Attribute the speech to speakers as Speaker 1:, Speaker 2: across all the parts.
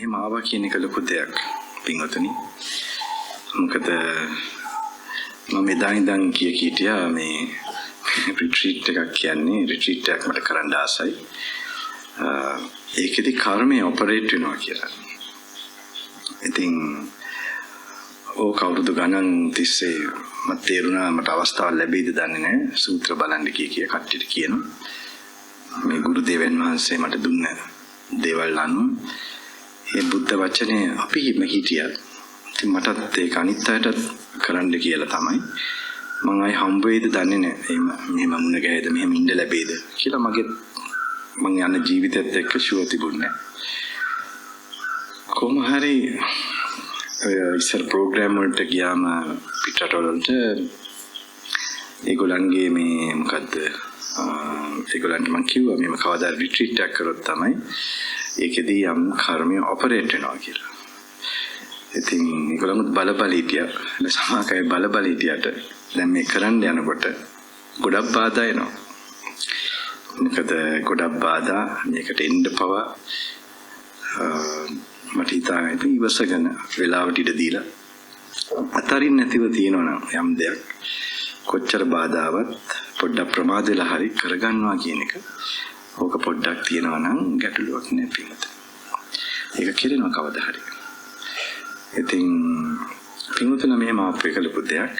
Speaker 1: මේ මාවා කියන එක ලොකු දෙයක් පින්වතුනි. මොකද මම එදා ඉඳන් හිටියා මේ රිට්‍රීට් එකක් කියන්නේ රිට්‍රීට් එකක් මට කරන්න ආසයි. ඒකෙදි කර්මය ඔපරේට් වෙනවා කියලා. ඉතින් ඕක අවුරුදු ගණන් තිස්සේ මට තේරුණා මට අවස්ථාවක් ලැබෙයිද දන්නේ නැහැ. සූත්‍ර බලන්න කිය කට්ටියට කියනවා. මේ ගුරු දේවයන් වහන්සේ මට දුන්න දේවල් අනුව මේ බුද්ධ වචනේ අපි හිටියා. ඉතින් මටත් ඒක අනිත් අයටත් කරන්න කියලා තමයි. මම අය හම්බ වෙයිද දන්නේ නැහැ. මෙහෙම මුණ ගැහෙද මෙහෙම ඉන්න ලැබෙයිද කියලා මගේ මං යන ජීවිතයත් එක්ක ෂුවර් තිබුණේ නැහැ. කොහොම හරි ඉස්සර ප්‍රෝග්‍රෑම් වලට ගියාම පිටරටවල වලට ඒගොල්ලන්ගේ මේ මොකද්ද ඒගොල්ලන්ට මං කිව්වා මේ කවදා රිට්‍රීට් එකක් කරොත් තමයි ඒකෙදී යම් කර්මය ඔපරේට් වෙනවා කියලා. ඉතින් ඒගොල්ලන්ත් බල හිටියා. සමාකයි බල හිටියට දැන් මේ කරන්න යනකොට ගොඩක් බාධා එනවා. මොකද ගොඩක් බාධා මේකට එන්න පවා මට හිතාගෙන ඉවසගෙන වෙලාවට ඉඩ දීලා අතරින් නැතිව තියෙනවා යම් දෙයක් කොච්චර බාධාවත් පොඩ්ඩක් ප්‍රමාද වෙලා හරි කරගන්නවා කියන එක ඕක පොඩ්ඩක් තියෙනවා නම් ගැටලුවක් නෑ පිටත. ඒක කෙරෙනවා කවදා හරි. ඉතින් පිටුතන මෙහෙම අපේ කළපු දෙයක්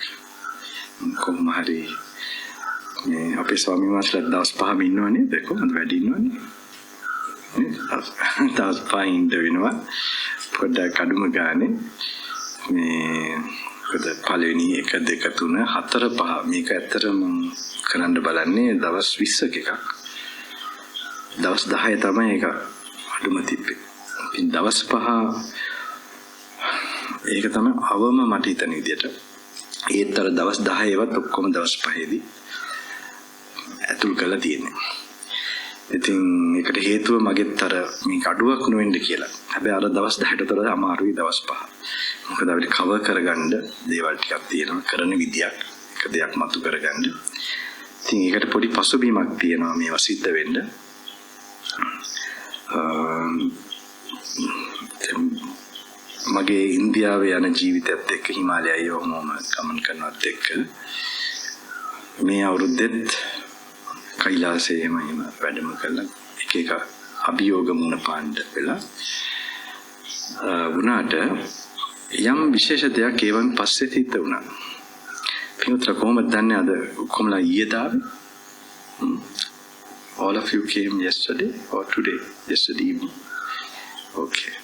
Speaker 1: කොහොම හරි මේ අපේ ස්වාමීන් වහන්සේලා දවස් 5ම ඉන්නවනේ කොහොමද වැඩි ඉන්නවනේ. දවස් 5 ඉන්න වෙනවා. පොඩ්ඩක් අඩුම ගානේ මේ කොහොමද පළවෙනි 1 2 3 4 5 මේක ඇත්තටම කරන්න බලන්නේ දවස් 20ක එකක්. දවස් 10 තමයි ඒක අඩුම තිබ්බේ. ඉතින් දවස් 5 ඒක තමයි අවම මට හිතන විදියට. ඒතර දවස් 10වත් ඔක්කොම දවස් 5ේදී ඇතුල් කරලා තියෙන්නේ. ඉතින් ඒකට හේතුව මගෙත් අර මේක අඩුවක් නොවෙන්න කියලා. හැබැයි අර දවස් 10ට තොර අමාරුයි දවස් 5. මොකද අපිට කවර් කරගන්න දේවල් ටිකක් තියෙනවා කරන විදියක්. එක දෙයක් මතු කරගන්න. ඉතින් ඒකට පොඩි පසුබිමක් තියෙනවා මේවා සිද්ධ වෙන්න. මගේ ඉන්දියාවේ යන ජීවිතයත් එක්ක හිමාලයයි යොමම ගමන් කරනවත් එක්ක මේ අවුරුද්දෙත් කෛලාසයේම වැඩම කළා එක එක අභියෝග මුණ පාන්න වෙලා වුණාට යම් විශේෂ දෙයක් ඒවන් පස්සේ සිද්ධ වුණා. පිටුතර කොහොමද දන්නේ අද කොහොමලා ඊයේ දාවේ? All of you came yesterday or today? Yesterday evening. Okay.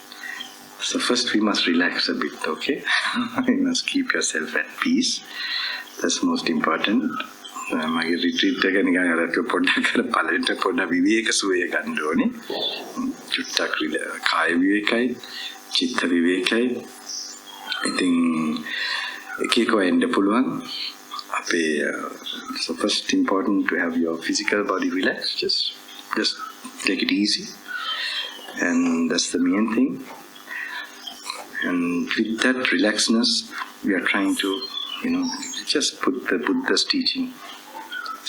Speaker 1: So first we must relax a bit, okay? You must keep yourself at peace. That's most important. මගේ රිට්‍රීට් එක නිකන් අර පොඩ්ඩක් අර පළවෙනිට පොඩ්ඩක් විවේක සුවය ගන්න ඕනේ. චුට්ටක් කාය විවේකයි, චිත්ත විවේකයි. ඉතින් එකක වෙන්න පුළුවන්. අපේ so first important to have your physical body relaxed. Just take it easy. And that's the main thing. And with that relaxedness, we are trying to, just put the Buddha's teaching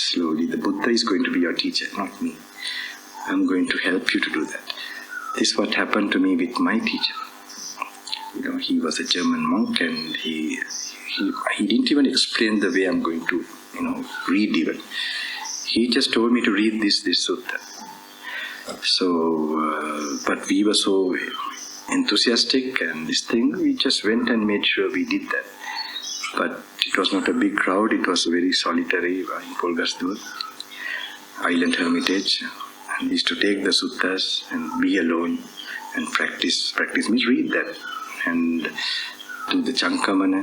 Speaker 1: slowly. The Buddha is going to be your teacher, not me. I'm going to help you to do that. This is what happened to me with my teacher. He was a German monk, and he didn't even explain the way I'm going to, read even. He just told me to read this sutta. So, but we were so enthusiastic and this thing, we just went and made sure we did that. But it was not a big crowd, it was very solitary in Polgasdur, island hermitage. And we used to take the suttas and be alone and practice. Practice means read that and do the chankamana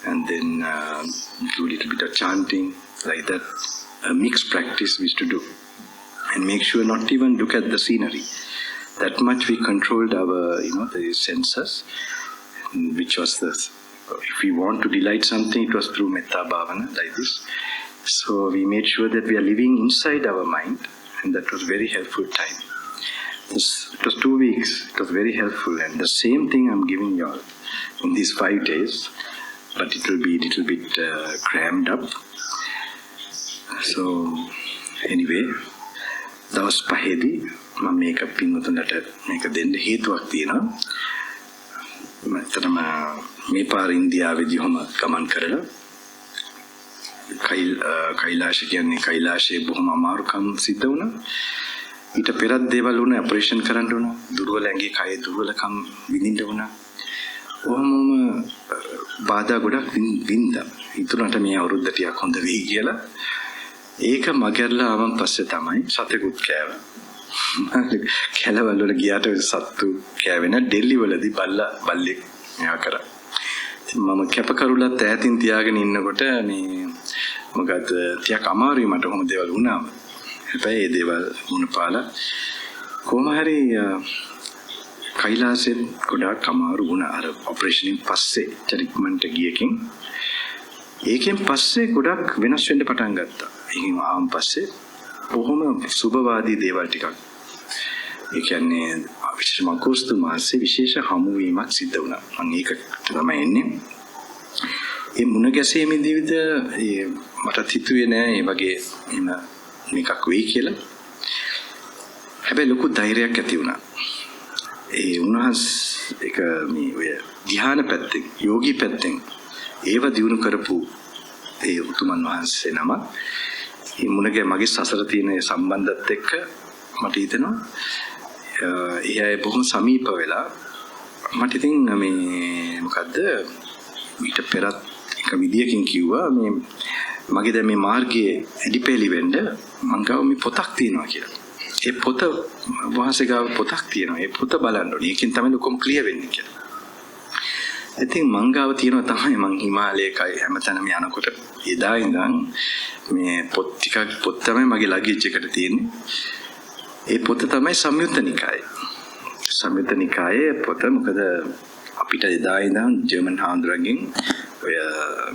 Speaker 1: and then do a little bit of chanting, like that. A mixed practice we used to do. And make sure not even look at the scenery. That much we controlled our, the senses, which was this. If we want to delight something, it was through metta bhavana, like this. So we made sure that we are living inside our mind, and that was very helpful time. It was 2 weeks. It was very helpful, and the same thing I'm giving you all in these 5 days, but it will be a little bit crammed up. So anyway, දවස් 5දී මම මේක පින්වතුන්ට මේක දෙන්න හේතුවක් තියෙනවා. මතරම මේ පාර ඉන්දියාවේදී ඔහම ගමන් කරලා කෛලාශ කියන්නේ කෛලාශයේ බොහොම අමාරුකම් සිද්ධ වුණා. ඊට පෙරත් දේවල් වුණා, ඔපරේෂන් කරන්න වුණා, දුර්වල ඇඟේ කය දුර්වලකම් විඳින්න වුණා. ඔහොම බාධා ගොඩක් වින්දා. ඊතුනට මේ අවුරුද්ද ටිකක් හොඳ වෙයි කියලා. ඒක මගහැරලා ආවන් පස්සේ තමයි සතෙකුත් කෑවා. කැලවල වල ගියාට සත්තු කෑවේ නැ ඩෙල්ලි වලදී බල්ලෙක් මෙයා කරා. මම කැපකරුලත් ඈතින් තියාගෙන ඉන්නකොට මේ මොකද ටිකක් අමාරුයි මට කොහොම දේවල් වුණාම. හැබැයි ඒ දේවල් වුණපාලා කොහොම හරි කෛලාසෙන් ගොඩාක් අමාරු වුණා. අර ඔපරේෂන් පස්සේ ට්‍රීට්මන්ට් ගියකින් ඒකෙන් පස්සේ ගොඩක් වෙනස් වෙන්න පටන් ගත්තා. ඒකෙන් ආවන් පස්සේ බොහොම සුබවාදී දේවල් ටිකක්. ඒ කියන්නේ විශේෂම අගෝස්තු මාසයේ විශේෂ හමුවීමක් සිද්ධ වුණා. මම ඒකට තමයි එන්නේ. ඒ මුණ ගැසීමේදීද මට හිතුවේ නෑ මේ වගේ එන මේකක් වෙයි කියලා. හැබැයි ලොකු ධෛර්යයක් ඇති වුණා. ඒ උන්වහන්සේ ඒක මේ ඔය ධ්‍යාන පැත්තෙන්, යෝගී පැත්තෙන් ඒව දිනු කරපු ඒ උතුමන් වහන්සේ නම මුණගේ මගේ සසර තියෙන සම්බන්ධත් එක්ක මට හිතෙනවා එයා බොහොම සමීප වෙලා මට ඉතින් මේ මොකද්ද ඊට පෙරත් එක විදියකින් කිව්වා මේ මගේ දැන් මේ මාර්ගයේ ඇඩිපෙලි වෙන්න මං ගාව මේ පොතක් තියෙනවා කියලා. ඒ පොත වහන්සේ ගාව පොතක් තියෙනවා. ඒ පොත බලන්න ඕනේ. ඒකෙන් තමයි ලොකම ක්ලියර් වෙන්නේ කියලා. ඉතින් මං ගාව තියෙනවා තමයි මං හිමාලයකයි හැමතැනම යනකොට එදා ඉඳන් මේ පොත් තමයි මගේ ලගේජ් එකට තියෙන්නේ. ඒ පොත තමයි සංයුත්ත නිකාය. සංයුත්ත නිකායේ පොත මොකද අපිට එදා ඉඳන් ජර්මන් හාමුදුරන්ගෙන් ඔය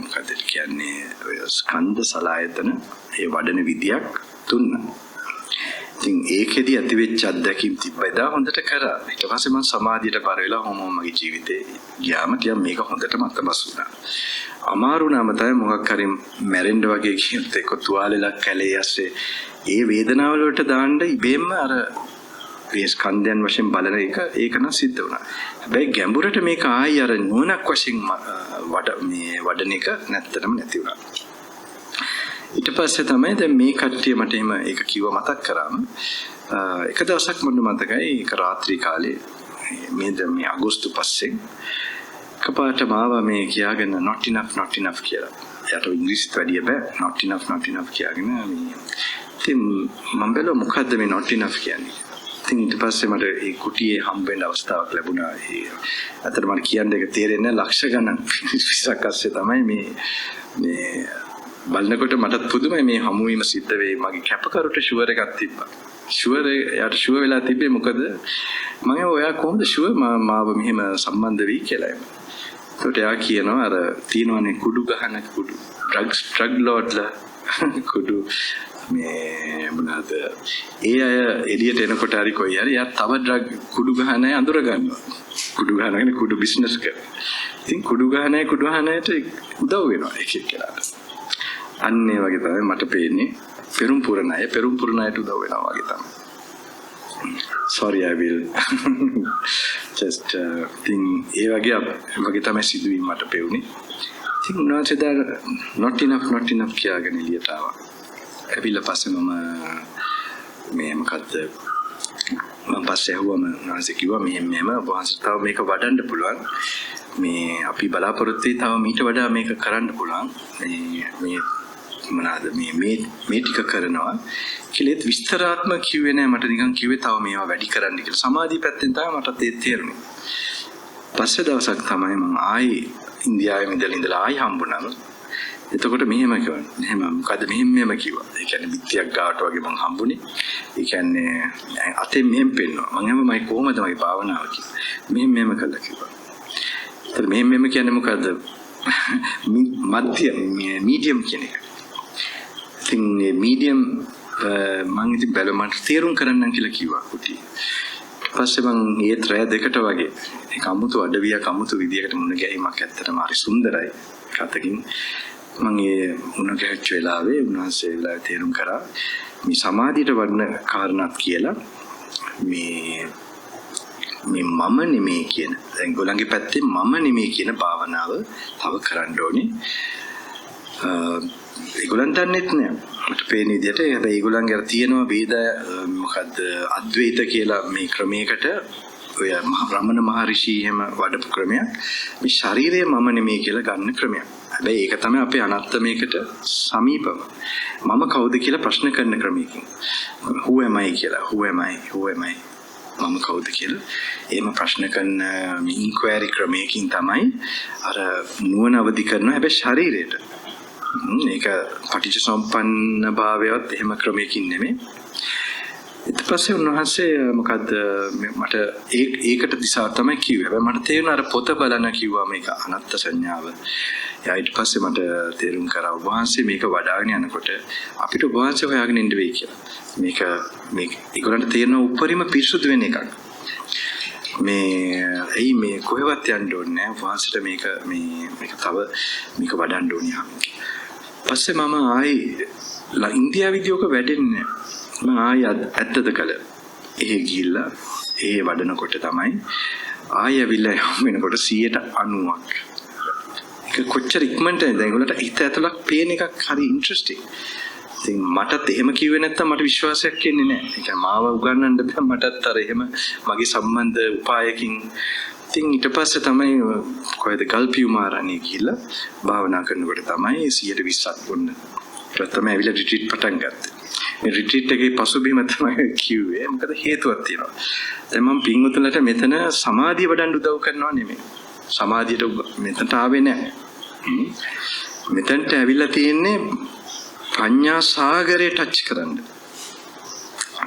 Speaker 1: මොකද කියන්නේ ඔය ස්කන්ධ සලායතන ඒ වඩන විදියක් දුන්නා. ඉතින් ඒකෙදි ඇතිවෙච්ච අත්දැකීම් තිබ්බා එදා හොඳට කරා. ඊට පස්සේ මම සමාධියට බර වෙලා හොමම මගේ ජීවිතේ ගියාම ටිකක් මේක හොඳට මතබස් වුණා. අමාරු නම තමයි මොකක් හරි මැරෙන්න වගේ කියොත් ඒක තුවාලෙලක් කැලේ ඇස්සේ ඒ වේදනාව වලට දාන්න ඉබේම අර මේ ස්කන්ධයන් වශයෙන් බලන එක ඒක නම් සිද්ධ වුණා. හැබැයි ගැඹුරට මේක ආයි අර නුවණක් වශයෙන් වඩන එක නැත්තටම නැති වුණා. ඊට පස්සේ තමයි දැන් මේ කට්ටිය මට එහෙම ඒක කිව්ව මතක් කරාම එක දවසක් මට මතකයි ඒක රාත්‍රී කාලේ මේ අගෝස්තු පස්සේ කපාට මාව මේ කියාගෙන not enough කියලා. එයාට ඉංග්‍රීසිත් වැඩිය බෑ not enough කියාගෙන මේ ඉතින් මම බැලුවා මොකද්ද මේ not enough කියන්නේ. ඉතින් ඊට පස්සේ මට ඒ කුටියේ හම්බ වෙන අවස්ථාවක් ලැබුණා. අතට මට කියන්න එක තේරෙන්නේ ලක්ෂ ගණන් 20ක් අස්සේ තමයි මේ බලනකොට මටත් පුදුමයි මේ හමුවීම සිද්ධ වෙයි. මගේ කැපකරුට ෂුවර් එකක් තිබ්බා. ෂුවර් ෂුවර් වෙලා තිබ්බේ මොකද මම ඔයා කොහොමද ෂුවර් මාව මෙහෙම සම්බන්ධ වෙයි කියලා. ඒකට එයා කියනවා අර තියෙනවනේ කුඩු ගහන කුඩු ඩ්‍රග් ලෝඩ්ලා කුඩු මේ මොනවාද ඒ අය එළියට එනකොට හරි කොයි හරි එයා තව ඩ්‍රග් කුඩු ගහන අය අඳුර ගන්නවා. කුඩු ගහනගෙන කුඩු බිස්නස් කරනවා. ඉතින් කුඩු ගහනයට උදව් වෙනවා එක එක්කෙනාට. අන්න ඒ වගේ තමයි මට පේන්නේ පෙරම් පුරණයට උදව් වෙනවා වගේ තමයි. Sorry I will just think ඒ වගේ තමයි සිදුවීම මට පෙවුනේ. ඉතින් උනාට not enough කියලාගෙන එළියට ආවා. ඇවිල්ලා පස්සේ මම මේ මොකද්ද මම පස්සේ ඇහුවම නැසෙ කිව්වා මෙහෙම වහන්සේ තව මේක වඩන්න පුළුවන්. මේ අපි බලාපොරොත්තු වෙයි තව මීට වඩා මේක කරන්න පුළුවන්. මේ මොනවාද මේ ටික කරනවා කියලා විස්තරාත්මක කිව්වේ නෑ. මට නිකන් කිව්වේ තව මේවා වැඩි කරන්න කියලා. සමාධි පැත්තෙන් තමයි මට තේරුනේ. පස්සේ දවසක් තමයි මම ආයි ඉන්දියාවේ ඉඳලා ආයි හම්බුණා. එතකොට මෙහෙම කිව්වා. එහෙම මොකද මෙහෙම කිව්වා. ඒ කියන්නේ පිටියක් ගාවට වගේ මම හම්බුනේ. ඒ කියන්නේ අතේ මෙහෙම පෙන්නවා. මම හැමයි කොහොමද මගේ භාවනාව කියන්නේ. මෙහෙම කළා කිව්වා. ඒතර මෙහෙම කියන්නේ මොකද්ද? මීඩියම් කියන එක. ඉතින් මීඩියම් මම ඉතින් බැලුවා මට තේරුම් කරන්නම් කියලා කිව්වා කුටි. පස්සේ මම ඒ ත්‍රය දෙකට වගේ ඒක අමුතු අඩවියක් අමුතු විදියකට මුණ ගැහිමක් ඇත්තටම හරි සුන්දරයි. කතකින් මම ඒ මුණ ගැහිච්ච වෙලාවේ උන්වහන්සේලා තේරුම් කරා මේ සමාධියට වඩන කාරණාත් කියලා මේ මම නෙමෙයි කියන දැන් ඒගොල්ලන්ගේ පැත්තේ මම නෙමෙයි කියන භාවනාව තව කරන්න ඕනේ. ඒගොල්ලන් දන්නෙත් නෑ. මට පේන විදිහට හැබැයි ඒගොල්ලන්ගේ අර තියෙනවා වේද මොකද්ද අද්වෛත කියලා මේ ක්‍රමයකට ඔය රමණ මහරිෂි එහෙම වඩපු ක්‍රමයක්. මේ ශරීරය මම නෙමෙයි කියලා ගන්න ක්‍රමයක්. හැබැයි ඒක තමයි අපේ අනාත්මයකට සමීපව. මම කවුද කියලා ප්‍රශ්න කරන ක්‍රමයකින්. who am I කියලා who am I මම කවුද කියලා එහෙම ප්‍රශ්න කරන ඉන්ක්වයරි ක්‍රමයකින් තමයි අර නුවණ අවදි කරනවා. හැබැයි ශරීරයට ඒක පටිච්චසමුප්පන්න භාවයවත් එහෙම ක්‍රමයකින් නෙමෙයි. ඊට පස්සේ උන්වහන්සේ මොකද්ද මට ඒකට දිශාව තමයි කිව්වේ. හැබැයි මට තේරුණා අර පොත බලන කිව්වා මේක අනත්ත් සංඥාව. ඊට පස්සේ මට තේරුම් කරා වහන්සේ මේක වඩාගෙන යනකොට අපිට වහන්සේ හොයාගෙන ඉන්න වෙයි කියලා. මේක ඒගොල්ලන්ට තේරෙන උපරිම පිරිසුදු වෙන එකක්. මේ කොහෙවත් යන්න ඕනේ නැහැ. වහන්සේට මේක තව මේක වඩන්න ඕනේ. පස්සේ මම ආයි ඉන්දියාවේදී ඔක වැඩෙන්නේ මම ආයි ඇත්තදකල එහෙ ගිහිල්ලා ඒ වඩනකොට තමයි ආයි ඇවිල්ලා වෙනකොට 90ක් ඒක කොච්චර ඉක්මනට දැන් ඒගොල්ලන්ට හිත ඇතුලක් පේන එකක් හරි ඉන්ටරෙස්ටිං. ඉතින් මටත් එහෙම කිව්වේ නැත්තම් මට විශ්වාසයක් එන්නේ නැහැ. ඒ කියන්නේ මාව උගන්වන්න බෑ මටත් අර එහෙම මගේ සම්බන්ධ උපායකින්. ඉතින් ඊට පස්සේ තමයි කොහෙද ගල්පියුමාරණේ ගිහිල්ලා භාවනා කරනකොට තමයි 120ක් වුණ. ප්‍රථම ඇවිල්ලා රිට්‍රීට් පටන් ගත්තා. මේ රිට්‍රීට් එකේ පසුබිම තමයි කිව්වේ. මොකද හේතුවක් තියෙනවා. දැන් මම පින්වතුන්ලට මෙතන සමාධිය වඩන්න උදව් කරනවා නෙමෙයි. සමාධියට මෙතනට ආවේ නැහැ. මෙතනට ඇවිල්ලා තියෙන්නේ පඤ්ඤා සාගරේ ටච් කරන්න.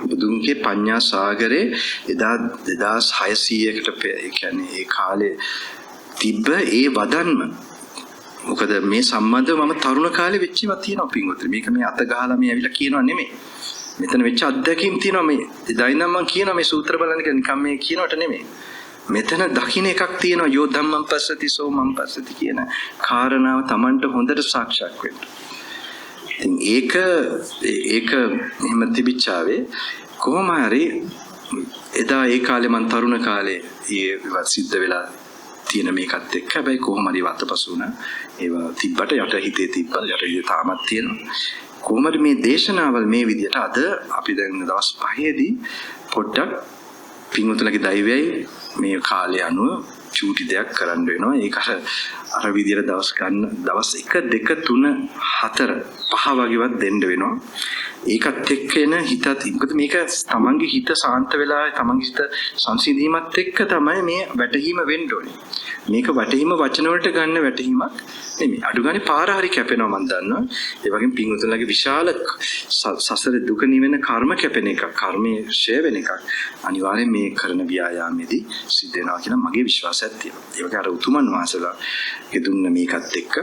Speaker 1: බුදුන්ගේ පඤ්ඤා සාගරේ එදා 2600කට ඒ කියන්නේ ඒ කාලේ තිබ්බ ඒ වදන්ම මොකද මේ සම්බන්ධව මම තරුණ කාලේ වෙච්චිවා තියෙනවා පින්වතුනි. මේක මේ අත ගහලා මේ ඇවිල්ලා කියනවා නෙමෙයි. මෙතන වෙච්ච අත්දැකීම් තියෙනවා මේ. එදා ඉඳන් මම කියනවා මේ සූත්‍ර බලන්න කියලා නිකන් මේ කියනවට නෙමෙයි. මෙතන දකින්න එකක් තියෙනවා යෝ ධම්මං පස්සති සෝ මං පස්සති කියන කාරණාව Tamanට හොඳට සාක්ෂාත් වෙන්න. ඉතින් ඒක එහෙම තිබිච්චාවේ කොහොම හරි එදා ඒ කාලේ මම තරුණ කාලේ ඒවත් සිද්ධ වෙලා තියෙන මේකත් එක්ක හැබැයි කොහොම හරි වතපසු වුණා. ඒවා තිබ්බට යට හිතේ තිබ්බා යට හිතේ තාමත් තියෙනවා. කොහොම හරි මේ දේශනාවල් මේ විදිහට අද අපි දැන් දවස් 5ේදී පොඩ්ඩක් පින්වතුන්ලගේ දෛවයයි මේ කාලය අනුව චූටි දෙයක් කරන්න වෙනවා. ඒක අර විදිහට දවස් 1 2 3 4 5 වගේවත් දෙන්න වෙනවා. ඒකත් එක්ක එන හිතත් මොකද මේක තමන්ගේ හිත සාන්ත වෙලා තමන්ගේ හිත සංසිඳීමත් එක්ක තමයි මේ වැටහීම වෙන්න ඕනේ. මේක වැටහීම වචන වලට ගන්න වැටහීමක් නෙමෙයි. අඩු ගානේ පාර හරි කැපෙනවා මම දන්නවා. ඒ වගේම පින්වතුන්ලගේ විශාල සසර දුක නිවෙන කර්ම කැපෙන එකක්, කර්මයේ ෂේ වෙන එකක් අනිවාර්යෙන් මේ කරන ව්‍යායාමයේදී සිද්ධ වෙනවා කියලා මගේ විශ්වාසයක් තියෙනවා. ඒ වගේ අර උතුමන් වහන්සේලා ගෙදුන්න මේකත් එක්ක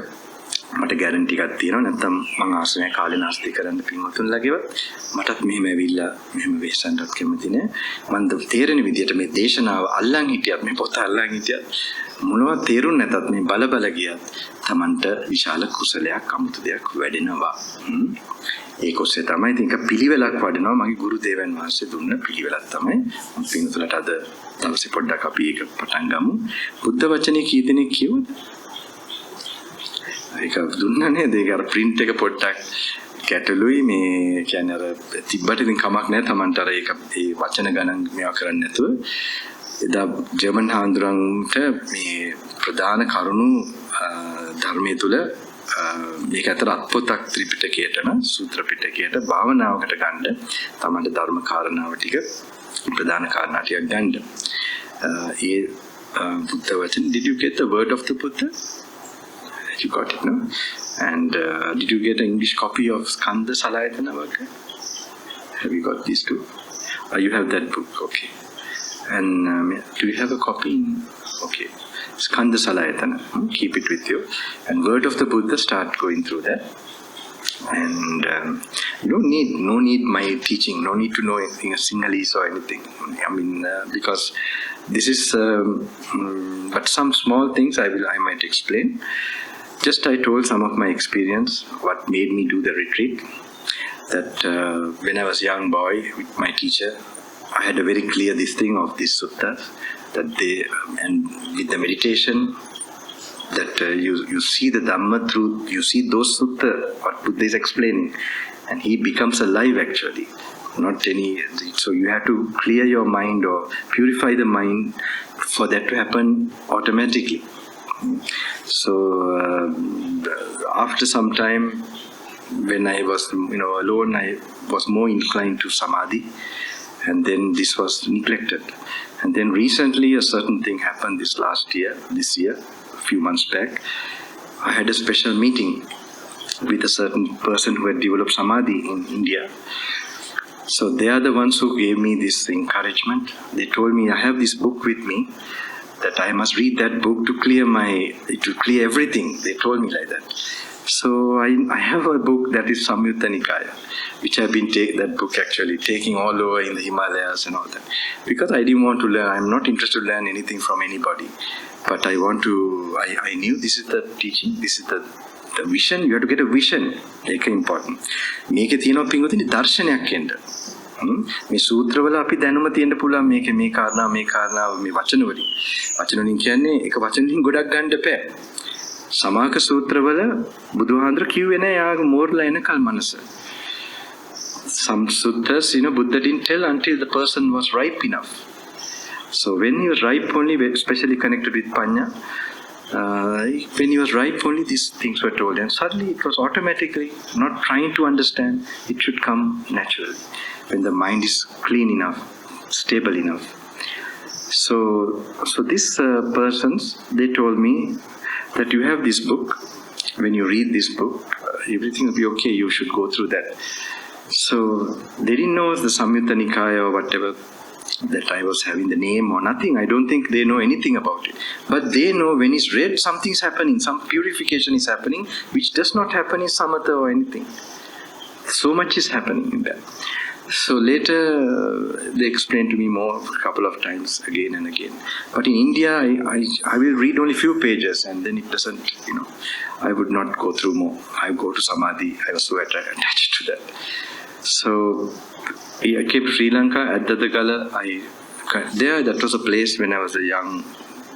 Speaker 1: මට ගැරන්ටි එකක් තියෙනවා. නැත්තම් මම ආශ්‍රමය කාලේ නාස්ති කරන්න පින්වතුන්ලගේවත් මටත් මෙහෙම ඇවිල්ලා මෙහෙම වෙස්සන්නත් කැමති නෑ. මම තේරෙන විදිහට මේ දේශනාව අල්ලන් හිටියත් මේ පොත අල්ලන් හිටියත් මොනවා තේරුම් නැතත් මේ බල ගියත් Tamanට විශාල කුසලයක් අමුතු දෙයක් වැඩෙනවා. ඒක ඔස්සේ තමයි ඉතින් පිළිවෙලක් වඩනවා. මගේ ගුරු දේවයන් වහන්සේ දුන්න පිළිවෙලක් තමයි මම පින්වතුන්ලට අද දවසේ පොඩ්ඩක් අපි ඒක පටන් ගමු. බුද්ධ වචනේ කී දෙනෙක් කියවද? ඒක දුන්නා නේද? ඒක අර print එක පොඩ්ඩක් ගැටලුයි මේ කියන්නේ අර තිබ්බට ඉතින් කමක් නැහැ. Tamanට අර ඒක ඒ වචන ගණන් මේවා කරන්නේ නැතුව එදා ජර්මන් හාමුදුරන්ට මේ ප්‍රධාන කරුණු ධර්මයේ තුල මේක අතර අත්පොතක් ත්‍රිපිටකයට සූත්‍ර පිටකයට භාවනාවකට ගන්න Tamanට ධර්ම කාරණාව ටික ප්‍රධාන කාරණා ටිකක් ගන්න. ඒ බුද්ධ වචන did you get the word of the Buddha? You got it, no? And did you get an English copy of Skanda Salayatana Vaka? Have you got these two? You have that book, okay. And do you have a copy? Okay. Skanda Salayatana, keep it with you. And Word of the Buddha, start going through that. And no need my teaching, no need to know anything, Sinhalese or anything. I mean, because this is, but some small things I might explain. Just I told some of my experience, what made me do the retreat. That when I was a young boy with my teacher, I had a very clear this thing of this sutta, that they, and with the meditation, that you see the Dhamma through, you see those sutta, what Buddha is explaining, and he becomes alive actually. Not any, so you have to clear your mind or purify the mind for that to happen automatically. So after some time, when I was alone, I was more inclined to samadhi, and then this was neglected. And then recently a certain thing happened this year, a few months back. I had a special meeting with a certain person who had developed samadhi in India. So they are the ones who gave me this encouragement. They told me, I have this book with me, that I must read that book to clear everything. They told me like that. So I have a book that is Samyutta Nikaya, which I've been that book actually taking all over in the Himalayas and all that. Because I didn't want to learn, I'm not interested to learn anything from anybody. But I knew this is the teaching, this is the vision. You have to get a vision. That's important. මේකේ තියෙනවා පින්වතුනි දර්ශනයක් එන්න. මේ සූත්‍රවල අපි දැනුම තියෙන්න පුළුවන් මේකේ මේ කාරණා මේ වචන වලින් කියන්නේ එක වචනකින් ගොඩක් ගන්න බෑ. සමාක සූත්‍රවල බුදුහාඳුර කිව්වේ නෑ යාගේ මෝරලා එනකල් මනස. Some suttas, Buddha didn't tell until the person was ripe enough. So when he was ripe only, especially connected with Panya, when he was ripe only these things were told, and suddenly it was automatically, not trying to understand, it should come naturally when the mind is clean enough, stable enough. So these persons, they told me that you have this book, when you read this book, everything will be okay, you should go through that. So they didn't know the Samyutta Nikaya or whatever, that I was having the name or nothing. I don't think they know anything about it. But they know when it's read, something's happening, some purification is happening, which does not happen in samatha or anything. So much is happening in that. So later they explained to me more a couple of times, again and again. But in India, I will read only few pages, and then it doesn't, I would not go through more. I go to samadhi. I was so attached to that. So I came to Sri Lanka at Attanagalla. That was a place when I was a young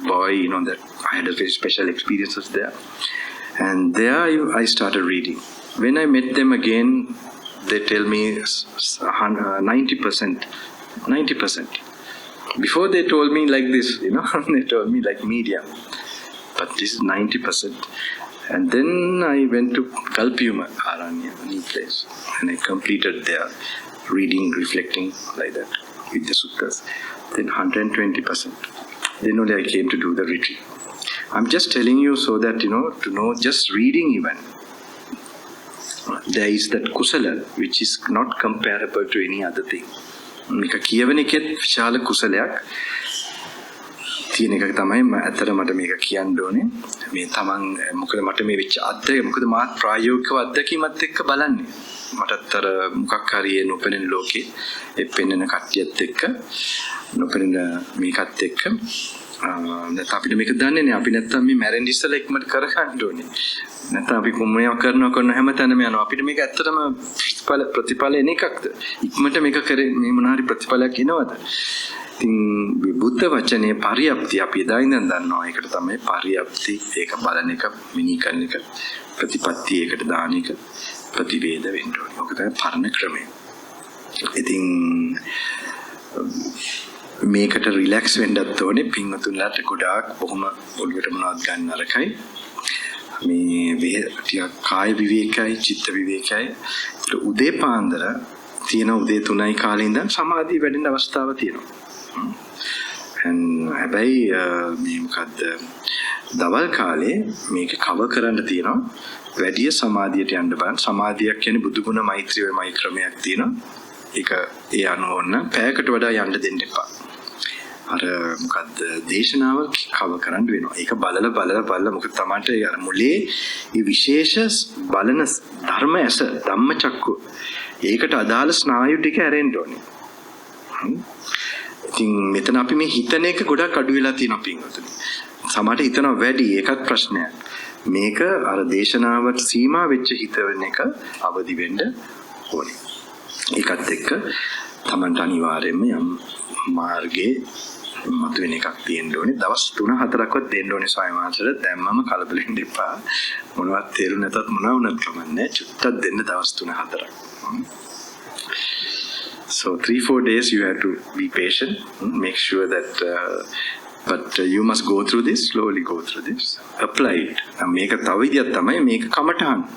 Speaker 1: boy, that I had a very special experiences there. And there I started reading. When I met them again, they tell me 90%. Before they told me like this, they told me like medium. But this is 90%. And then I went to Kalpiyuma, Aranya, a new place. And I completed there, reading, reflecting like that with the suttas. Then 120%. Then only I came to do the retreat. I'm just telling you so that, to know just reading even. There is that kusala, which is not comparable to any other thing. Mika කියවන එකෙත් විශාල කුසලයක් තියෙන එක තමයි ඇත්තට මට මේක කියන්න ඕනේ. මේ තමන් මොකද මට මේ වෙච්ච අත්දැකීම මොකද මාත් ප්‍රායෝගිකව අත්දැකීමත් එක්ක බලන්නේ. මටත් අර මොකක් හරි නොපෙනෙන ලෝකේ පෙන්වන කට්ටියත් එක්ක නොපෙනෙන මේකත් එක්ක නැත්නම් අපිට මේක දන්නේ නැහැ. අපි නැත්තම් මේ මැරෙන්න ඉස්සෙල්ලා ඉක්මනට කරගන්න ඕනේ. නැත්නම් අපි කොහොමයක් කරන හැමතැනම යනවා. අපිට මේක ඇත්තටම ප්‍රතිඵල එන එකක්ද? ඉක්මනට මේක කරේ මේ මොන හරි ප්‍රතිඵලයක් එනවද? ඉතින් බුද්ධ වචනේ පරියප්ති අපි එදා ඉඳන් දන්නවා. ඒකට තමයි පරියප්ති. ඒක බලන එක, මිනී කරන එක, ප්‍රතිපත්ති ඒකට දාන එක, ප්‍රතිවේද වෙන්න ඕනේ. ඔක තමයි පරණ ක්‍රමය. ඉතින් මේකට රිලැක්ස් වෙන්නත් ඕනේ. පින්වතුන්ලාට ගොඩාක් බොහොම ඔළුවට මොනවද ගන්න අරකයි. මේ ටිකක් කාය විවේකයි, චිත්ත විවේකයි. ඒක උදේ පාන්දර තියෙන උදේ 3යි කාලේ ඉඳන් සමාධිය වැඩෙන අවස්ථාව තියෙනවා. හැබැයි මේ මොකද්ද දවල් කාලේ මේක කවර් කරන්න තියෙනවා. වැඩි සමාධියට යන්න බලන්න. සමාධියක් කියන්නේ බුදු ගුණ මෛත්‍රී වේමයි ක්‍රමයක් තියෙනවා. ඒක ඒ අනුවන්න පැයකට වඩා යන්න දෙන්න එපා. අර මොකද්ද දේශනාව කවර් කරන්න වෙනවා. ඒක බලලා මොකද Tamante අර මුලේ මේ විශේෂ බලන ධර්ම ඇස ධම්මචක්කු ඒකට අදාළ ස්නායු ටික ඇරෙන්න ඕනේ. ඉතින් මෙතන අපි මේ හිතන එක ගොඩක් අඩු වෙලා තියෙනවා පින්වතුනි. සමහරට හිතනවා වැඩි ඒකත් ප්‍රශ්නයක්. මේක අර දේශනාවට සීමා වෙච්ච හිත වෙන එක අවදි වෙන්න ඕනේ. ඒකත් එක්ක තමන්ට අනිවාර්යයෙන්ම යම් මාර්ගයේ මතුවෙන එකක් තියෙන්න ඕනේ. දවස් 3-4ක්වත් දෙන්න ඕනේ ස්වාමීන් වහන්සේට. දැම්මම කලබල වෙන්න එපා. මොනවත් තේරුම් නැතත් මොනවා වුණත් කමන්නේ. චුට්ටක් දෙන්න දවස් 3-4ක්. So 3-4 days you have to be patient. Make sure that but you must go through this, slowly go through this. Apply it. මේක තව විදියක් තමයි මේක කමටහන්.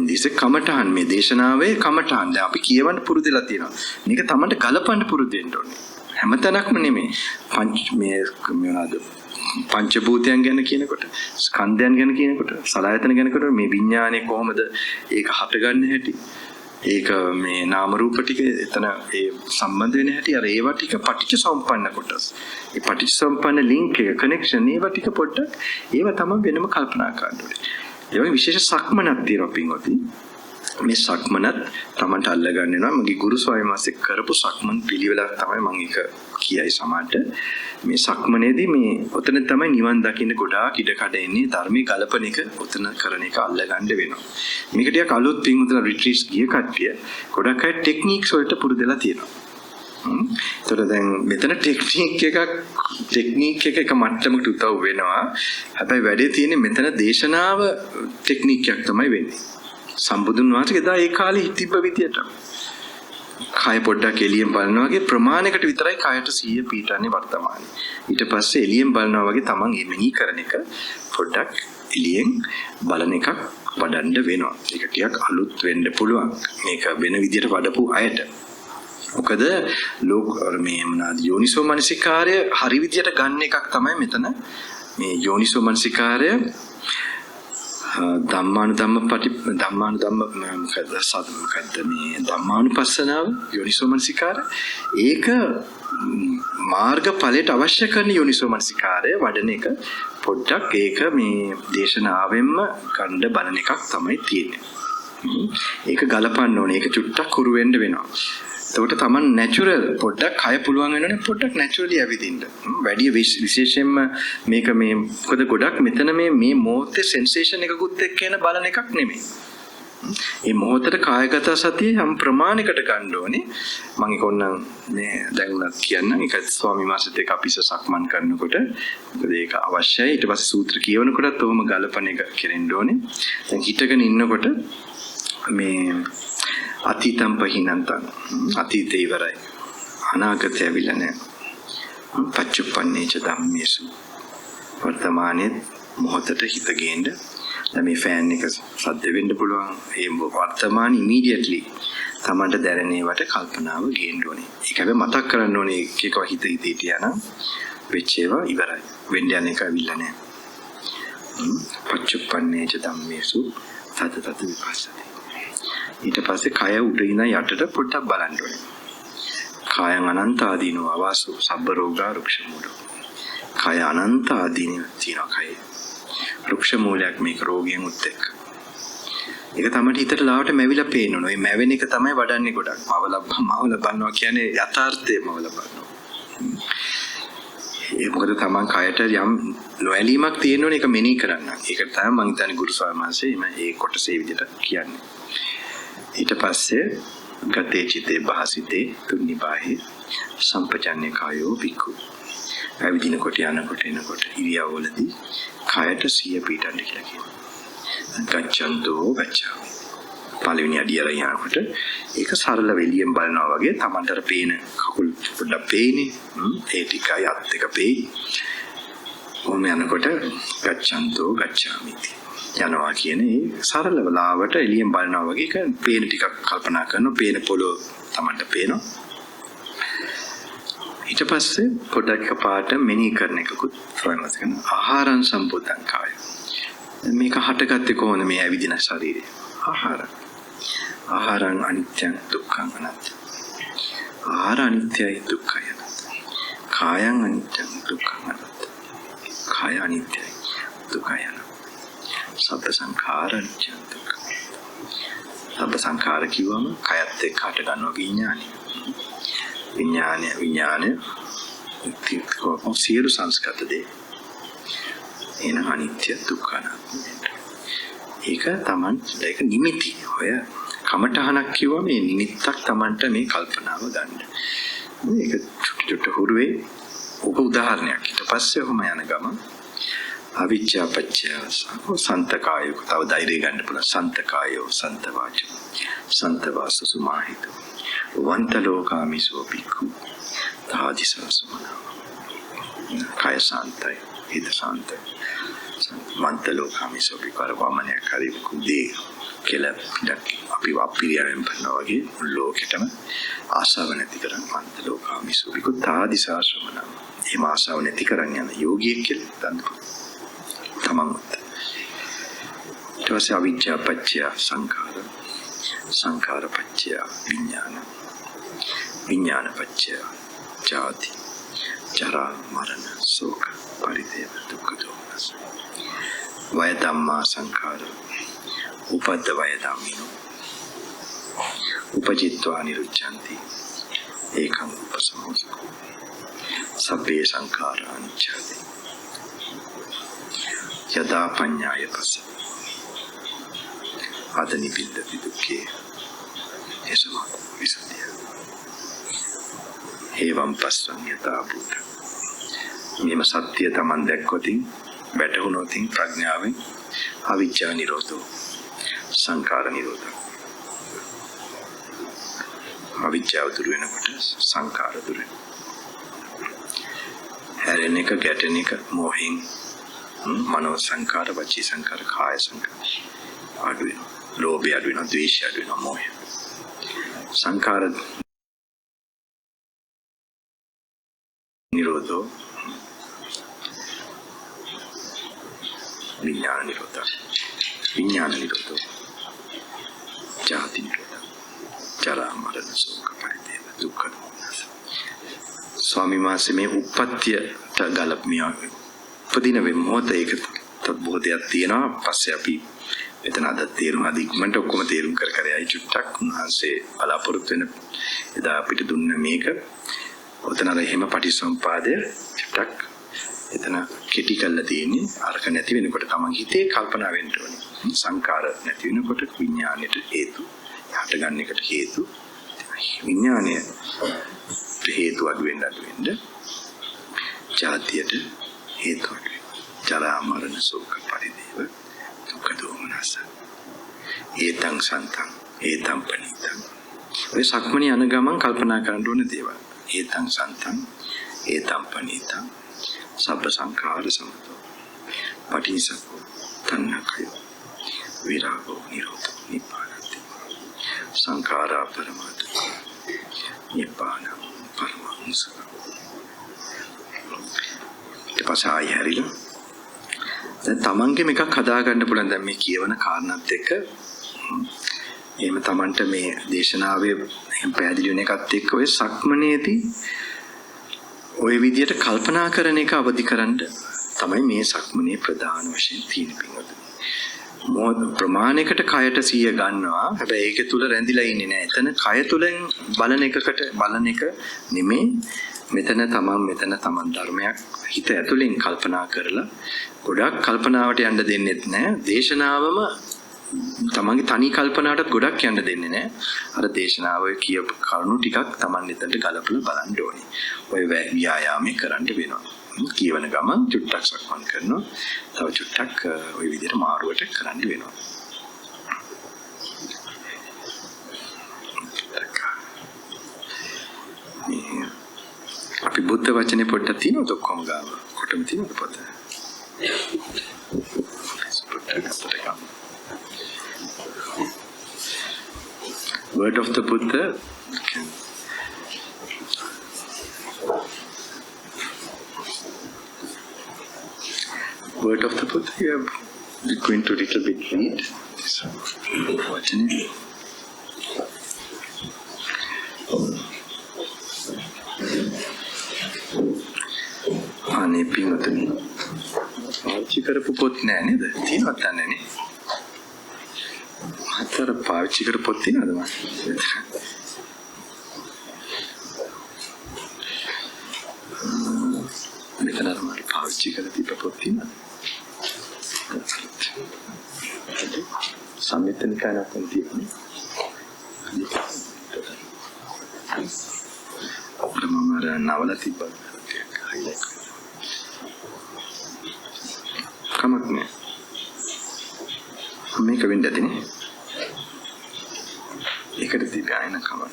Speaker 1: this is කමටහන් මේ දේශනාවේ කමටහන්. දැන් අපි කියවන්න පුරුදුලා තියෙනවා. මේක තමන්ට ගලපන්න පුරුදු වෙන්න ඕනේ. හැමතැනක්ම නෙමෙයි. පංචභූතයන් ගැන කියනකොට, ස්කන්ධයන් ගැන කියනකොට, සලආයතන ගැනකොට මේ විඥානේ කොහොමද ඒක හටගන්නේ හැටි. ඒක මේ නාම රූප ටික එතන ඒ සම්බන්ධ වෙන හැටි අර ඒවා ටික පටිච්ච සම්පන්න කොටස්. ඒ පටිච්ච සම්පන්න ලින්ක් එක කනෙක්ෂන් ඒවා ටික පොඩ්ඩක් ඒවා තමයි වෙනම කල්පනා කරන්න ඕනේ. ඒ වගේ විශේෂ සක්මනක් තියෙනවා පින්වත්නි. මේ සක්මනත් Tamanට අල්ලගන්න වෙනවා. මගේ ගුරු ස්වාමීන් වහන්සේ කරපු සක්මන් පිළිවෙලක් තමයි මම ඒක කියයි සමාජයට. මේ සක්මනේදී මේ ඔතන තමයි නිවන් දකින්න ගොඩාක් ඉඩ කඩ එන්නේ. ධර්මයේ ගලපන එක ඔතන කරන එක අල්ලගන්න වෙනවා. මේක ටිකක් අලුත් පින්වතුන් රිට්‍රීට්ස් ගිය කට්ටිය ගොඩක් අය ටෙක්නික්ස් වලට පුරුදුලා තියෙනවා. ඒතර දැන් මෙතන ටෙක්නික් එක මට්ටමකට උදව් වෙනවා. හැබැයි වැඩේ තියෙන්නේ මෙතන දේශනාව ටෙක්නික් එකක් තමයි වෙන්නේ. සම්බුදුන් වහන්සේ එදා ඒ කාලේ හිටිබ්බ විදියට කය පොඩ්ඩක් එළියෙන් බලනවා වගේ ප්‍රමාණයකට විතරයි කයට 100 පීඨන්නේ වර්තමානයේ. ඊට පස්සේ එළියෙන් බලනවා වගේ තමන් එමෙහි කරන එක පොඩ්ඩක් එළියෙන් බලන එකක් වඩන්න වෙනවා. ඒක ටිකක් අලුත් වෙන්න පුළුවන්. මේක වෙන විදියට වඩපු අයට. මොකද මේ මොනවාද යෝනිසෝ මනසිකාරය හරි විදියට ගන්න එකක් තමයි මෙතන මේ යෝනිසෝ මනසිකාරය ධම්මානුපස්සනාව යෝනිසෝ මනසිකාරය ඒක මාර්ගඵලයට අවශ්‍ය කරන යෝනිසෝ මනසිකාරය වඩන එක පොඩ්ඩක් ඒක මේ දේශනාවෙන්ම ගන්න බලන එකක් තමයි තියෙන්නේ. ඒක ගලපන්න ඕනේ. ඒක චුට්ටක් හුරු වෙන්න වෙනවා. එතකොට තමන් නැචරල් පොඩ්ඩක් කය පුළුවන් වෙනවනේ පොඩ්ඩක් නැචරලි ඇවිදින්න. වැඩි විශේෂයෙන්ම මේක මේ මොකද ගොඩක් මෙතන මේ මොහොතේ සෙන්සේෂන් එකකුත් එක්ක එන බලන එකක් නෙමෙයි. මේ මොහොතේ කායගත සතිය යම් ප්‍රමාණයකට ගන්න ඕනේ. මම ඒක ඕනනම් මේ දැන් උනත් කියන්නම්. ඒක ස්වාමීන් වහන්සේත් එක්ක අපි සක්මන් කරනකොට මොකද ඒක අවශ්‍යයි. ඊට පස්සේ සූත්‍ර කියවනකොටත් ඔහොම ගලපන එක කෙරෙන්න ඕනේ. දැන් හිටගෙන ඉන්නකොට මේ අතීතම් පහිනන්තං අතීතේ ඉවරයි අනාගතය ඇවිල්ලා නැහැ පච්චුප්පන්නේච ධම්මේසු වර්තමානයේ මොහොතට හිත ගේන්න දැන් මේ ෆෑන් එක සද්ද වෙන්න පුළුවන් ඒ වර්තමාන ඉමීඩියට්ලි තමන්ට දැනෙනේවට කල්පනාව ගේන්න ඕනේ ඒක හැබැයි මතක් කරන්න ඕනේ එකක හිත තියන වෙච්ච ඒවා ඉවරයි වෙන්න යන එක ඇවිල්ලා නැහැ පච්චුප්පන්නේච ධම්මේසු තත විපස්සති ඊට පස්සේ කය උඩ ඉඳන් යටට පොඩ්ඩක් බලන්න ඕනේ. කායං අනන්ත ආදීනෝ අවාසෝ සබ්බ රෝගා රුක්ෂ මූලෝ. කය අනන්ත ආදීනෝ තියෙනවා කය. රුක්ෂ මූලයක් මේක රෝගයෙන් උත් එක්ක. ඒක තමයි හිතට ලාවට මැවිලා පේන්න ඕනේ. මේ මැවෙන එක තමයි වඩන්නේ ගොඩක්. මවල බලනවා කියන්නේ යථාර්ථයම මවල බලනවා. ඒ මොකද තමන් කයට යම් නොඇලීමක් තියෙනවනේ ඒක මෙනෙහි කරන්න. ඒක තමයි මම හිතන්නේ ගුරු ස්වාමීන් වහන්සේ මේ කොටසේ විදිහට කියන්නේ. ඊට පස්සේ ගතේ චිතේ භාසිතේ තුන්නිබාහි සම්පජන්‍ය කායෝ විකු ඇවිදිනකොට යනකොට එනකොට ඉරියව්වලදී කයට 100 පීඩන්න කියලා කියනවා. ගච්ඡන්තෝ ගච්ඡාමි. පළවෙනි අඩිය අරන් යනකොට ඒක සරල වෙලියෙන් බලනවා වගේ Tamanටර පේන කකුල් පොඩ්ඩක් පේන්නේ. ඒ ටිකයි අත් එක පේයි. කොහොම යනකොට ගච්ඡන්තෝ ගච්ඡාමි. යනවා කියන්නේ සරල වෙලාවට එළියෙන් බලනවා වගේ ඒක පේන ටිකක් කල්පනා කරනවා පේන පොළොව Tamanට පේනවා ඊට පස්සේ පොඩක් පාට මෙනෙහි කරන එකකුත් ප්‍රයෝජනවත් කරන ආහාරං සම්පූර්ණ කාය මේක හටගත්තේ කොහොමද මේ ඇවිදින ශරීරය ආහාරං අනිත්‍යං දුක්ඛං අනාත්ම ආහාර අනිත්‍යයි දුක්ඛයි අනාත්ම කායං අනිත්‍යං දුක්ඛං අනාත්ම කාය අනිත්‍යයි දුක්ඛයි අනාත්ම සබ්බ සංඛාර අනිත්‍ය දුක්ඛ. සබ්බ සංඛාර කිව්වම කයත් එක්ක හට ගන්නවා විඥානය සියලු සංස්කෘත දේ. එන අනිත්‍ය දුක්ඛ අනාත්ම. ඒක තමයි ඒක නිමිති. ඔය කමටහනක් කිව්වා මේ නිමිත්තක් Tamanට මේ කල්පනාව ගන්න. මේක චුට්ට හුරුවේ ඔබ උදාහරණයක්. ඊට පස්සේ ඔහම යන ගම අවිච්ඡා පත්‍ය සන්තකායෝ තව ධෛර්යය ගන්න පුළුවන්. සන්තකායෝ සන්තවාචෝ සන්තවාසු සුමාහිතෝ වන්තලෝකාමිසෝ බික්ඛු තාදිසසමනා කාය සාන්තයි හිත සාන්තයි වන්තලෝකාමිසෝ බික්ඛු වමනය කරි කුදී කියලා අපි වපිරියෙන් බලනවා වගේ ලෝකෙටම ආශාව නැති කරන් වන්තලෝකාමිසෝ බික්ඛු තාදිසසමනා මේ ආශාව නැති කරන් යන යෝගියෙක් කියලා දන්නවා. තමන්ට ඊට පස්සේ අවිජ්ජා පත්‍ය සංඛාර සංඛාර පත්‍ය විඥාන විඥාන පත්‍ය ජාති ජරා මරණ ශෝක පරිදේව දුක්ඛ දෝමනස් වය ධම්මා සංඛාර උපද්ද වය ධම්මිනෝ උපජිත්වා නිරුච්ඡanti ඒකං උපසමෝසකෝ සබ්බේ සංඛාරා අනිච්චති යදා පඤ්ඤාය පස්ස ආදනි බින්දති දුක්ඛේ එසම විසුද්ධිය හේවම් පස්සං යතා බුත මේම සත්‍ය තමන් දැක්කොතින් වැටහුණොතින් ප්‍රඥාවෙන් අවිජ්ජා නිරෝධෝ සංඛාර නිරෝධෝ අවිජ්ජාව දුරු වෙනකොට සංඛාර දුරු වෙනවා. හැරෙන එක ගැටෙන එක මොහෙන් මනෝ සංඛාර වචී සංඛාර කාය සංඛාර අඩු වෙනවා. ලෝභය අඩු වෙනවා, ද්වේෂය අඩු වෙනවා, මෝහය. සංඛාර නිරෝධෝ විඥාන නිරෝධෝ විඥාන නිරෝධෝ ජාති නිරෝධෝ ජරා මරණ ශෝක පරිදේව දුක්ඛ දෝමනස්. ස්වාමී මාසේ මේ උප්පත්තියට ගලපමියා උපදින වෙමොත ඒක තත්බෝධයක් තියෙනවා. පස්සේ අපි මෙතන අද තේරුම් අධික්මන්ට ඔක්කොම තේරුම් කර යයි චුට්ටක් උන්වහන්සේ බලාපොරොත්තු වෙන එදා අපිට දුන්න මේක ඔතන අර එහෙම පටිසම්පාදය චුට්ටක් එතන කෙටි කරලා තියෙන්නේ. අරක නැති වෙනකොට තමන් හිතේ කල්පනා වෙන්න ඕනේ. සංකාර නැති වෙනකොට විඥාණයට හේතු යට ගන්න එකට හේතු විඥාණය හේතු අඩු වෙන්න ජාතියට හේතු අඩු වෙනවා. ජරා මරණ ශෝක පරිදේව දුක්ඛ දෝමනස ඒතං සන්තං ඒතං පනිතං. ඔය සක්මණේ යන ගමන් කල්පනා කරන්න ඕන දේවල්. ඒතං සන්තං ඒතං පනිතං සබ්බ සංඛාර සමතෝ පටිසකෝ තණ්හකයෝ විරාගෝ නිරෝධෝ නිපානති සංඛාරා පරමාර්ථ නිපානං පරමංසක. ඊපස්සේ හැරිලා දැන් තමන්ගේ මේකක් හදා ගන්න පුළුවන්. දැන් මේ කියවන කාරණාත් එක්ක එහෙම තමන්ට මේ දේශනාවේ එහෙම පැහැදිලි වෙන එකත් එක්ක ඔය සක්මනේදී ඔය විදියට කල්පනා කරන එක අවදි කරන්න තමයි මේ සක්මනේ ප්‍රධාන වශයෙන් තියෙන පින්වතුනි. මොහොත ප්‍රමාණයකට කයට සිය ගන්නවා. හැබැයි ඒක තුල රැඳිලා ඉන්නේ නැහැ. එතන කය තුලින් බලන එක නෙමෙයි. මෙතන තමන් ධර්මයක් හිත ඇතුලෙන් කල්පනා කරලා ගොඩක් කල්පනාවට යන්න දෙන්නෙත් නැහැ. දේශනාවම තමන්ගේ තනි කල්පනාවටත් ගොඩක් යන්න දෙන්නේ නැහැ. අර දේශනාවේ කියපු කරුණු ටිකක් තමන් එතනට ගලපලා බලන්න ඕනේ. ඔය ව්‍යායාමේ කරන්න වෙනවා. කියවන ගමන් චුට්ටක් සක්මන් කරනවා. තව චුට්ටක් ওই විදිහට මාරුවට කරන්න වෙනවා. අපි බුද්ධ වචනේ පොඩ්ඩක් තියෙනවද ඔක්කොම ගාව? කොටම තියෙනවද පොත? Word of the Buddha. Word of the Buddha. We're going to little bit read. So, වචනේ. අනේ පින්වතුනි පාවිච්චි කරපු පොත් නෑ නේද? තියෙනවද නැන්නේ? මහතර පාවිච්චි කරපු පොත් තියෙනවද මම? මෙතන මම පාවිච්චි කරලා තිබ්බ පොත් තියෙනවද? සම්මිත නිකායක් තියෙන්නේ. हमारा नावला तिब्बा हाईलाइट कमक में हमें कभी डरते नहीं एक डरती भी आए ना कमक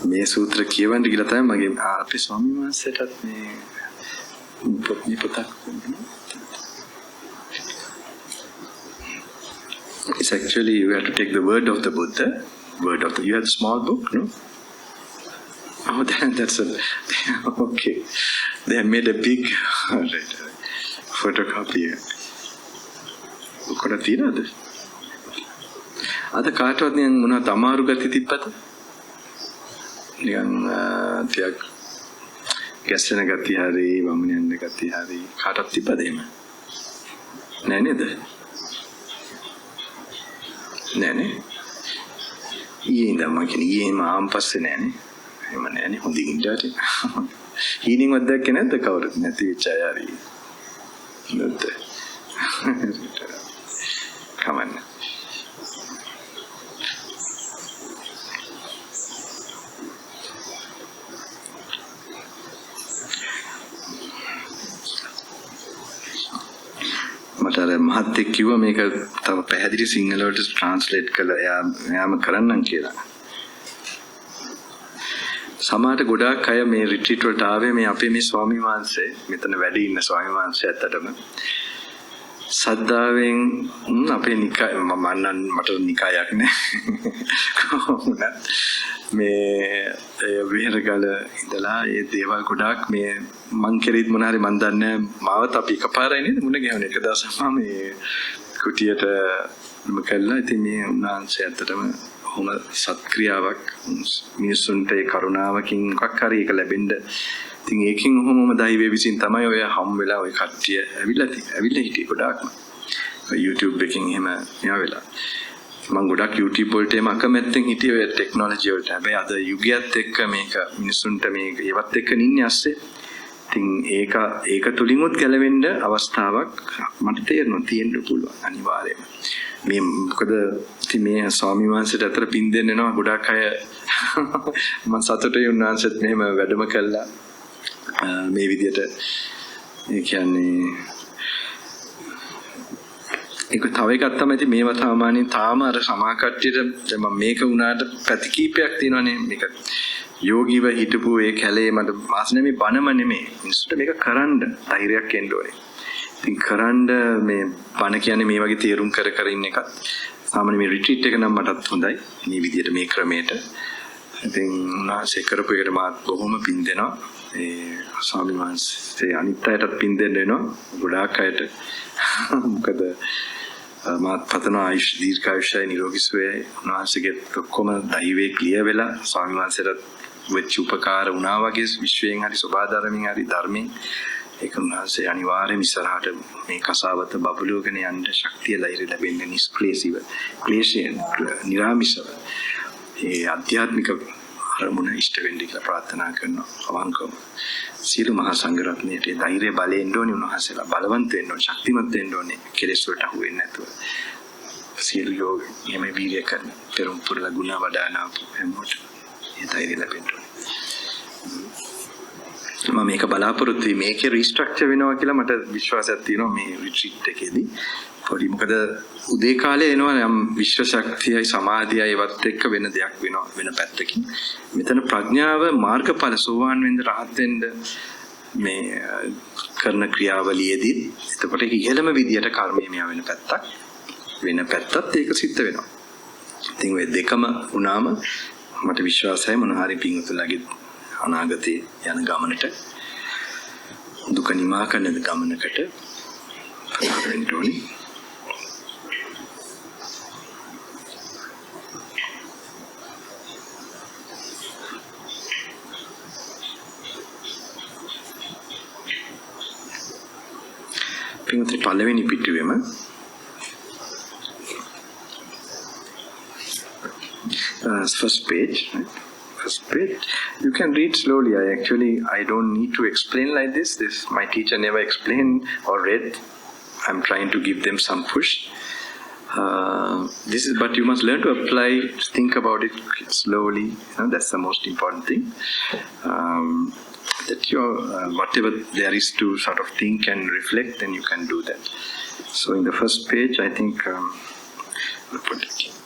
Speaker 1: मैं सूत्र किएवन दिखलाता है मगे आप स्वामी मां सेटअप में ये पता It's actually you have to take the word of the Buddha, you have a small book, no? Oh, that's a okay. They have made a big photocopy. කොහොමද තියනද? අද කාටවත් නිකන් මොනවද අමාරු ගති තිබ්බද? නිකන් ටිකක් ගැස්සෙන ගති හරි වමන යන ගති හරි කාටවත් තිබ්බද එහෙම? නෑ නේද? නෑනේ ඊයේ ඉඳන් මම කියන්නේ ඊයේ මාම් පස්සේ නෑනේ එහෙම නෑනේ හොඳින් ඉඳලා හීනින් වද්දක් නැද්ද කවුරුත් නැති වෙච්ච අය හරි නැද්ද කමන්න මට අර මහත්තයෙක් කිව්වා මේක තව පැහැදිලි සිංහල වලට ට්‍රාන්ස්ලේට් කරලා එයාම කරන්නම් කියලා. සමහරට ගොඩාක් අය මේ රිට්‍රීට් වලට ආවේ මේ අපේ මේ ස්වාමීන් වහන්සේ මෙතන වැඩ ඉන්න ස්වාමීන් වහන්සේ ඇත්තටම සද්ධාවෙන් අපේ නිකාය මට නිකායක් නෑ කොහොමද මේ වෙහෙරගල ඉඳලා ඒ දේවල් ගොඩාක් මේ මං කෙරෙත් මොන හරි මන් දන්නේ මාවත් අපි එකපාරයි නේද මුණ ගැහුනේ එක දවසක් මම මේ කුටියට කළා ඉතින් මේ උන්වහන්සේ ඇත්තටම කොහොම සත්ක්‍රියාවක් මිනිසුන්ට ඒ කරුණාවකින් මොකක් හරි එක ලැබෙන්න ඉතින් ඒකෙන් කොහොමම දෛවයේ විසින් තමයි ඔය හම් වෙලා ඔය කට්ටිය ඇවිල්ලා හිටියේ ගොඩාක්ම YouTube එකකින් එහෙම මෙයා වෙලා මම ගොඩක් YouTube වලට එම අකමැත්තෙන් හිටියේ ඔය ටෙක්නොලොජි වලට. හැබැයි අද යුගයත් එක්ක මේක මිනිසුන්ට මේක ඒවත් එක්ක නින්නේ ඇස්සේ. ඉතින් ඒක තුලින්වත් ගැලවෙන්න අවස්ථාවක් මට තේරෙනවා තියෙන්න පුළුවන් අනිවාර්යයෙන්ම. මේ මොකද ඉතින් මේ ස්වාමීන් වහන්සේට අතර පින් දෙන්න එනවා ගොඩක් අය මම සතුටුයි උන්වහන්සේත් මෙහෙම වැඩම කළා. මේ විදිහට ඒ කියන්නේ ඒක තව එකක් තමයි ඉතින් මේවා සාමාන්‍යයෙන් තාම අර සමා කට්ටියට දැන් මම මේක උනාට පැති කීපයක් තියෙනවානේ මේක යෝගීව හිටපු ඒ කැලේ මට මාස නෙමෙයි බණම නෙමෙයි මිනිස්සුන්ට මේක කරන්න ධෛර්යයක් එන්න ඕනේ. ඉතින් කරන්න මේ බණ කියන්නේ මේ වගේ තීරුම් කර ඉන්න එකත් සාමාන්‍ය මේ රිට්‍රීට් එක නම් මටත් හොඳයි මේ විදිහට මේ ක්‍රමයට. ඉතින් උනාසේ කරපු එකට මාත් බොහොම පින් දෙනවා. ඒ ස්වාමීන් වහන්සේ අනිත් අයටත් පින් දෙන්න වෙනවා ගොඩාක් අයට. මොකද මාත් පතන ආයුෂ් දීර්ඝායුෂයි නිරෝගී සුවයයි උන්වහන්සේගේ ඔක්කොම දෛවයේ ක්ලියර් වෙලා ස්වාමීන් වහන්සේට වෙච්ච උපකාර වුණා වගේ විශ්වයෙන් හරි සබාධර්මයෙන් හරි ධර්මයෙන් ඒක උන්වහන්සේ අනිවාර්යයෙන් ඉස්සරහට මේ කසාවත බබළුවගෙන යන්න ශක්තිය ධෛර්ය ලැබෙන්නේ නිෂ්ක්ලේශීව ක්ලේශයෙන් නිරාමිෂව ඒ ආධ්‍යාත්මික අරමුණ ඉෂ්ට වෙන්න කියලා ප්‍රාර්ථනා කරනවා අවංකවම සියලු මහා සංඝරත්නයේ ධෛර්ය බලයෙන් ඕනේ උන්වහන්සේලා බලවන්ත වෙන්න ඕනේ ශක්තිමත් වෙන්න ඕනේ කෙලෙස් වලට අහු වෙන්නේ නැතුව සියලු යෝග යමේ වීර්ය කරන පෙරම් පුරලා ගුණ වඩානා හැමෝට ඒ ධෛර්ය ලැබෙන්න ඕනේ මම මේක බලාපොරොත්තු වෙයි මේකේ රීස්ට්‍රක්චර් වෙනවා කියලා මට විශ්වාසයක් තියෙනවා මේ රිට්‍රීට් එකේදී පොඩි මොකද උදේ කාලේ එනවා යම් විශ්ව ශක්තියයි සමාධියයි ඒවත් එක්ක වෙන දෙයක් වෙනවා වෙන පැත්තකින් මෙතන ප්‍රඥාව මාර්ගඵල සෝවාන් වෙන්න රහත් වෙන්න මේ කරන ක්‍රියාවලියේදී එතකොට ඒක ඉහළම විදියට කර්මයේ මෙයා වෙන පැත්තත් ඒක සිද්ධ වෙනවා ඉතින් ඔය දෙකම වුණාම මට විශ්වාසයි මොන හරි පිංගුතුලාගේ අනාගතේ යන ගමනට දුක නිමා කරන ගමනකට වෙන්න ඕනේ පින්වත්නි පළවෙනි පිටුවෙම first page you can read slowly. I don't need to explain like this my teacher never explained or read I'm trying to give them some push. This is, but you must learn to apply, think about it slowly. That's the most important thing. That your whatever there is to sort of think and reflect, then you can do that. So in the first page, I think I'll put it.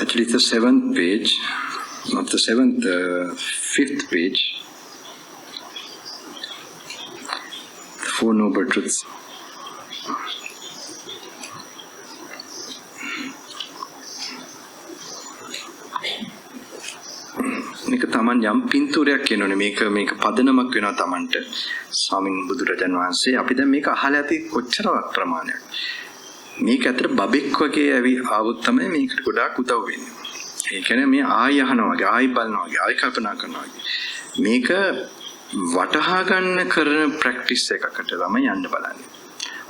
Speaker 1: Actually, it's the 7th page, not the 7th, 5th page. The Four Noble Truths. මේක තමන් යම් පින්තූරයක් කියනෝනේ මේක පදනමක් වෙනවා තමන්ට ස්වාමීන් බුදුරජාන් වහන්සේ අපි දැන් මේක අහලා ඇති කොච්චරවත් ප්‍රමාණයක් මේක ඇතර බබෙක් වගේ ආවොත් තමයි මේකට ගොඩාක් උදව් වෙන්නේ. ඒ කියන්නේ මේ ආයි අහනවා වගේ, ආයි බලනවා වගේ, ආයි කල්පනා කරනවා වගේ. මේක වටහා ගන්න කරන ප්‍රැක්ටිස් එකකට තමයි යන්න බලන්නේ.